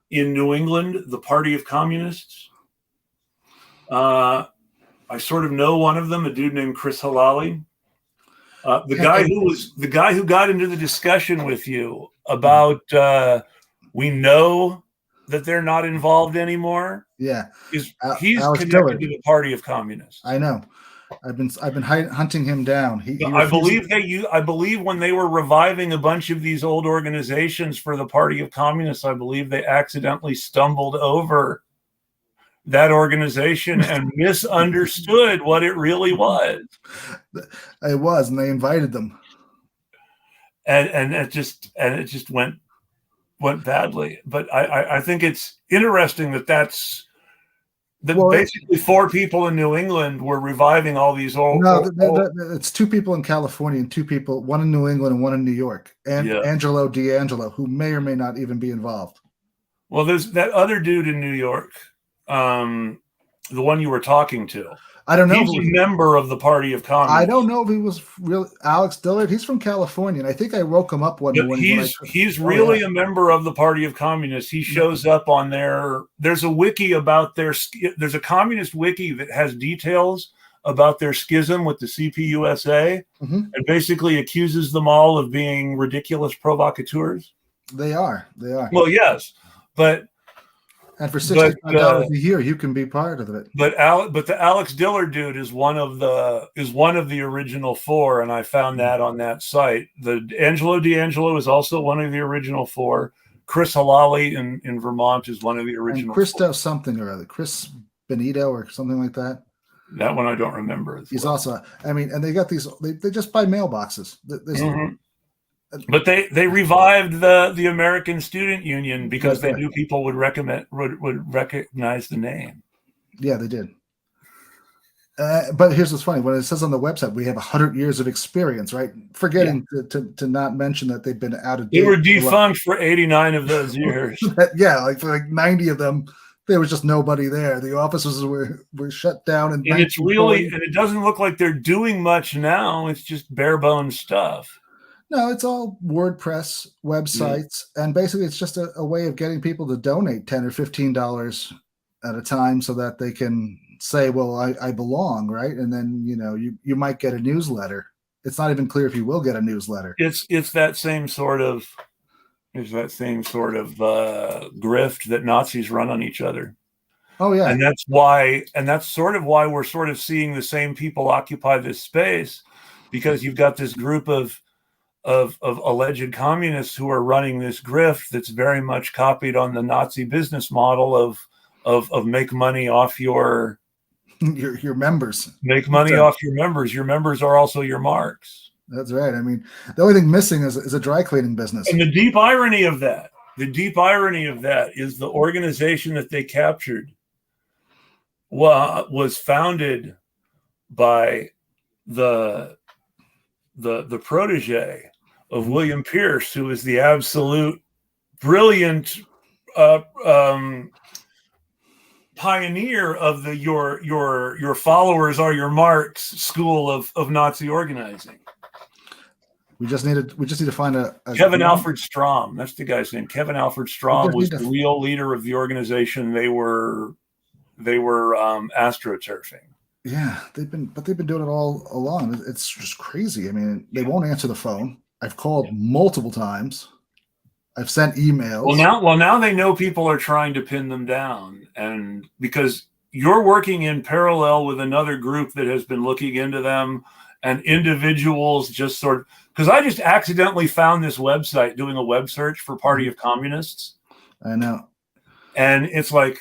in New England, the Party of Communists. I sort of know one of them, a dude named Chris Halali. The guy who got into the discussion with you about we know that they're not involved anymore. Yeah, he's connected to the Party of Communists. I know. I've been hunting him down. I believe when they were reviving a bunch of these old organizations for the Party of Communists, I believe they accidentally stumbled over that organization and misunderstood what it really was. It was, and they invited them. And it just went went badly. But I think it's interesting that Well, basically 4 people in New England were reviving all these old. no, it's 2 people in California and 2 people, one in New England and one in New York, and Yeah. Angelo D'Angelo, who may or may not even be involved. Well, there's that other dude in New York, the one you were talking to. I don't know. He's a member of the Party of Communists. I don't know if he was really Alex Dillard. He's from California, and I think I woke him up one morning. He's really a member of the Party of Communists. He shows up on there's a wiki about there's a communist wiki that has details about their schism with the CPUSA, and basically accuses them all of being ridiculous provocateurs. They are. Well, yes, but. And for $65 a year, you can be part of it. But the Alex Dillard dude is one of the original 4, and I found that on that site. The Angelo D'Angelo is also one of the original 4. Chris Halali in Vermont is one of the original. And Christo something or other, Chris Benito or something like that. That one I don't remember. He's also. I mean, and they got these. They just buy mailboxes. But they revived the American Student Union because they knew people would recognize the name. Yeah, they did. But here's what's funny: when it says on the website, we have 100 years of experience, right? Forgetting to not mention that they've been out of date. They were defunct for 89 of those years. Yeah, like for 90 of them, there was just nobody there. The offices were shut down, and it's really, and it doesn't look like they're doing much now. It's just bare bones stuff. No, it's all WordPress websites, and basically it's just a way of getting people to donate $10 or $15 at a time so that they can say, well, I belong, right? And then, you might get a newsletter. It's not even clear if you will get a newsletter. It's that same sort of grift that Nazis run on each other. Oh, yeah. And that's sort of why we're sort of seeing the same people occupy this space, because you've got this group of alleged communists who are running this grift that's very much copied on the Nazi business model of make money off your members. Make money off your members. Your members are also your marks. That's right. I mean, the only thing missing is a dry cleaning business. And the deep irony of that is the organization that they captured was founded by the protege of William Pierce, who is the absolute brilliant pioneer of the your followers are your marks school of Nazi organizing. We just need to find a Kevin Alfred Strom. That's the guy's name. Kevin Alfred Strom was the real leader of the organization. They were astroturfing. Yeah, they've been doing it all along. It's just crazy. I mean, they won't answer the phone. I've called multiple times. I've sent emails. Well, now they know people are trying to pin them down, and because you're working in parallel with another group that has been looking into them, and individuals just sort of, because I just accidentally found this website doing a web search for Party of Communists. I know, and it's like,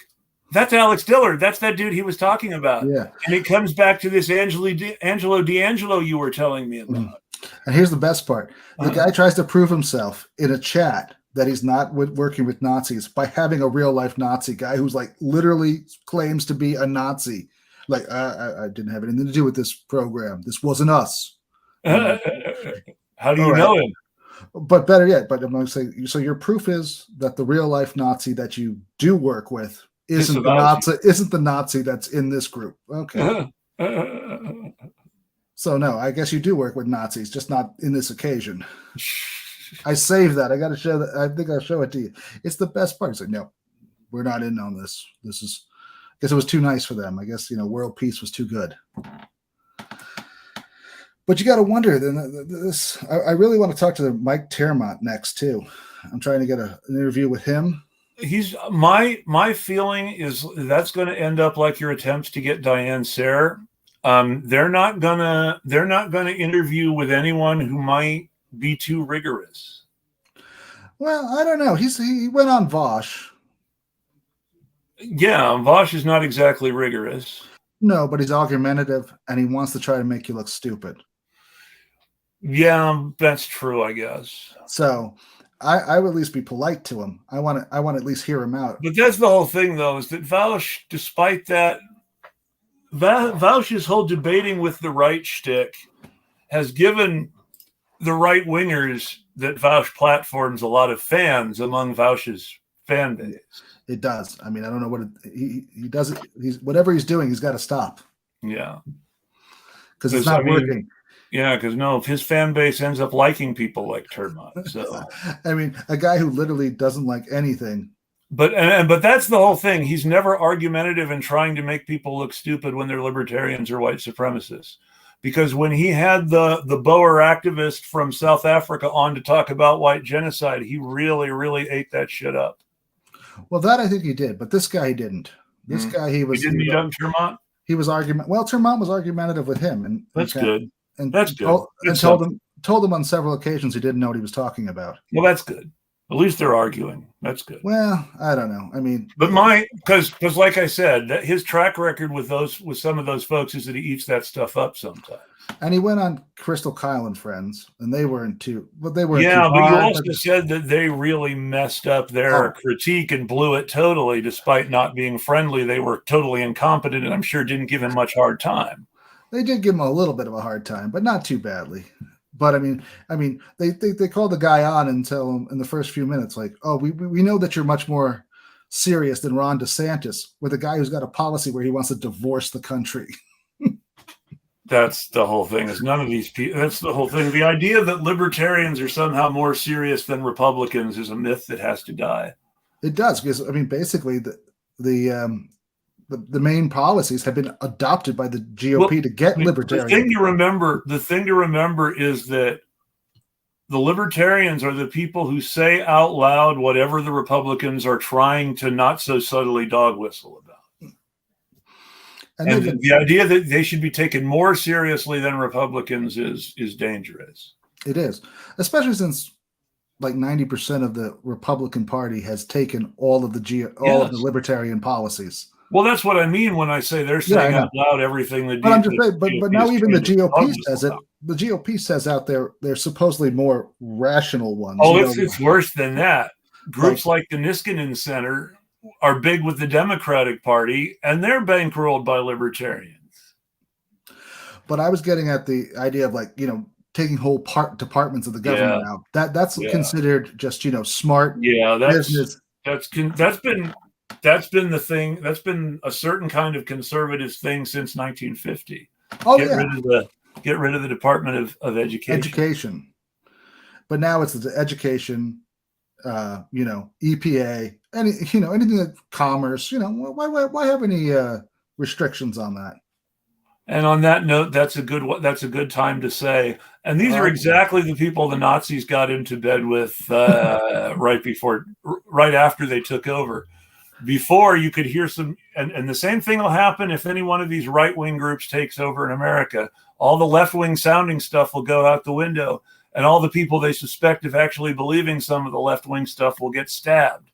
that's Alex Dillard. That's that dude he was talking about. Yeah. And it comes back to this Angelo D'Angelo you were telling me about. And here's the best part. The guy tries to prove himself in a chat that he's not working with Nazis by having a real life Nazi guy who's like literally claims to be a Nazi. Like, I didn't have anything to do with this program. This wasn't us. How do you know him? But better yet, but I'm going to say, so your proof is that the real life Nazi that you do work with isn't the Nazi that's in this group. Okay. So no, I guess you do work with Nazis, just not in this occasion. I saved that. I got to show that. I think I'll show it to you. It's the best part. It's like, no, we're not in on this. This is, I guess it was too nice for them. I guess, world peace was too good. But you got to wonder. Then this, I really want to talk to Mike Termont next too. I'm trying to get an interview with him. He's my feeling is that's going to end up like your attempts to get Diane Sayre. They're not gonna interview with anyone who might be too rigorous. Well, I don't know. He went on Vosh. Yeah, Vosh is not exactly rigorous. No, but he's argumentative and he wants to try to make you look stupid. Yeah, that's true, I guess. So I would at least be polite to him. I want to at least hear him out. But that's the whole thing, though, is that Vaush, despite that, Vaush's whole debating with the right shtick has given the right wingers that Vaush platforms a lot of fans among Vaush's fan base. It does. I mean, I don't know what he does. He's whatever he's doing, he's got to stop. Yeah, because it's not working. Yeah, because if his fan base ends up liking people like Termont. So I mean, a guy who literally doesn't like anything. But that's the whole thing. He's never argumentative in trying to make people look stupid when they're libertarians or white supremacists. Because when he had the Boer activist from South Africa on to talk about white genocide, he really, really ate that shit up. Well, that I think he did, but this guy he didn't. This guy he didn't meet up Termont. He was Termont was argumentative with him, and that's good. And that's good. And told him on several occasions he didn't know what he was talking about. Well, that's good. At least they're arguing. That's good. Well, I don't know. I mean, but because like I said, that his track record with some of those folks is that he eats that stuff up sometimes. And he went on Crystal Kyle and Friends, and they weren't too. But they weren't. Yeah, but you also said that they really messed up their critique and blew it totally, despite not being friendly. They were totally incompetent, and I'm sure didn't give him much hard time. They did give him a little bit of a hard time, but not too badly. But I mean, they called the guy on and tell him in the first few minutes, like, "Oh, we know that you're much more serious than Ron DeSantis, with a guy who's got a policy where he wants to divorce the country." That's the whole thing. Is none of these people. That's the whole thing. The idea that libertarians are somehow more serious than Republicans is a myth that has to die. It does, because I mean, basically the main policies have been adopted by the GOP to get libertarians. The thing to remember is that the libertarians are the people who say out loud whatever the Republicans are trying to not so subtly dog whistle about. And the idea that they should be taken more seriously than Republicans is dangerous. It is, especially since like 90% of the Republican Party has taken all of the libertarian policies. Well, that's what I mean when I say they're saying out loud everything that. But I'm just saying, but now even the GOP says it. The GOP says out there they're supposedly more rational ones. Oh, it's worse than that. Groups like the Niskanen Center are big with the Democratic Party, and they're bankrolled by libertarians. But I was getting at the idea of taking whole departments of the government out. That's considered just smart business. That's been the thing. That's been a certain kind of conservative thing since 1950. Get rid of the Department of Education. But now it's the education, EPA, anything that commerce. Why have any restrictions on that? And on that note, that's a good time to say. And these are exactly the people the Nazis got into bed with right after they took over. Before you could hear some, and the same thing will happen if any one of these right-wing groups takes over in America. All the left-wing sounding stuff will go out the window, and all the people they suspect of actually believing some of the left-wing stuff will get stabbed.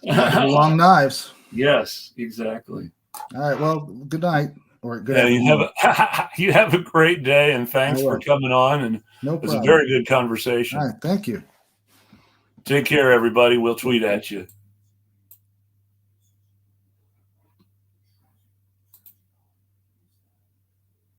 Long knives. Yes, exactly. All right. Well, good night. Or good you have a great day, and thanks for coming on. And it's a very good conversation. All right. Thank you. Take care, everybody. We'll tweet at you.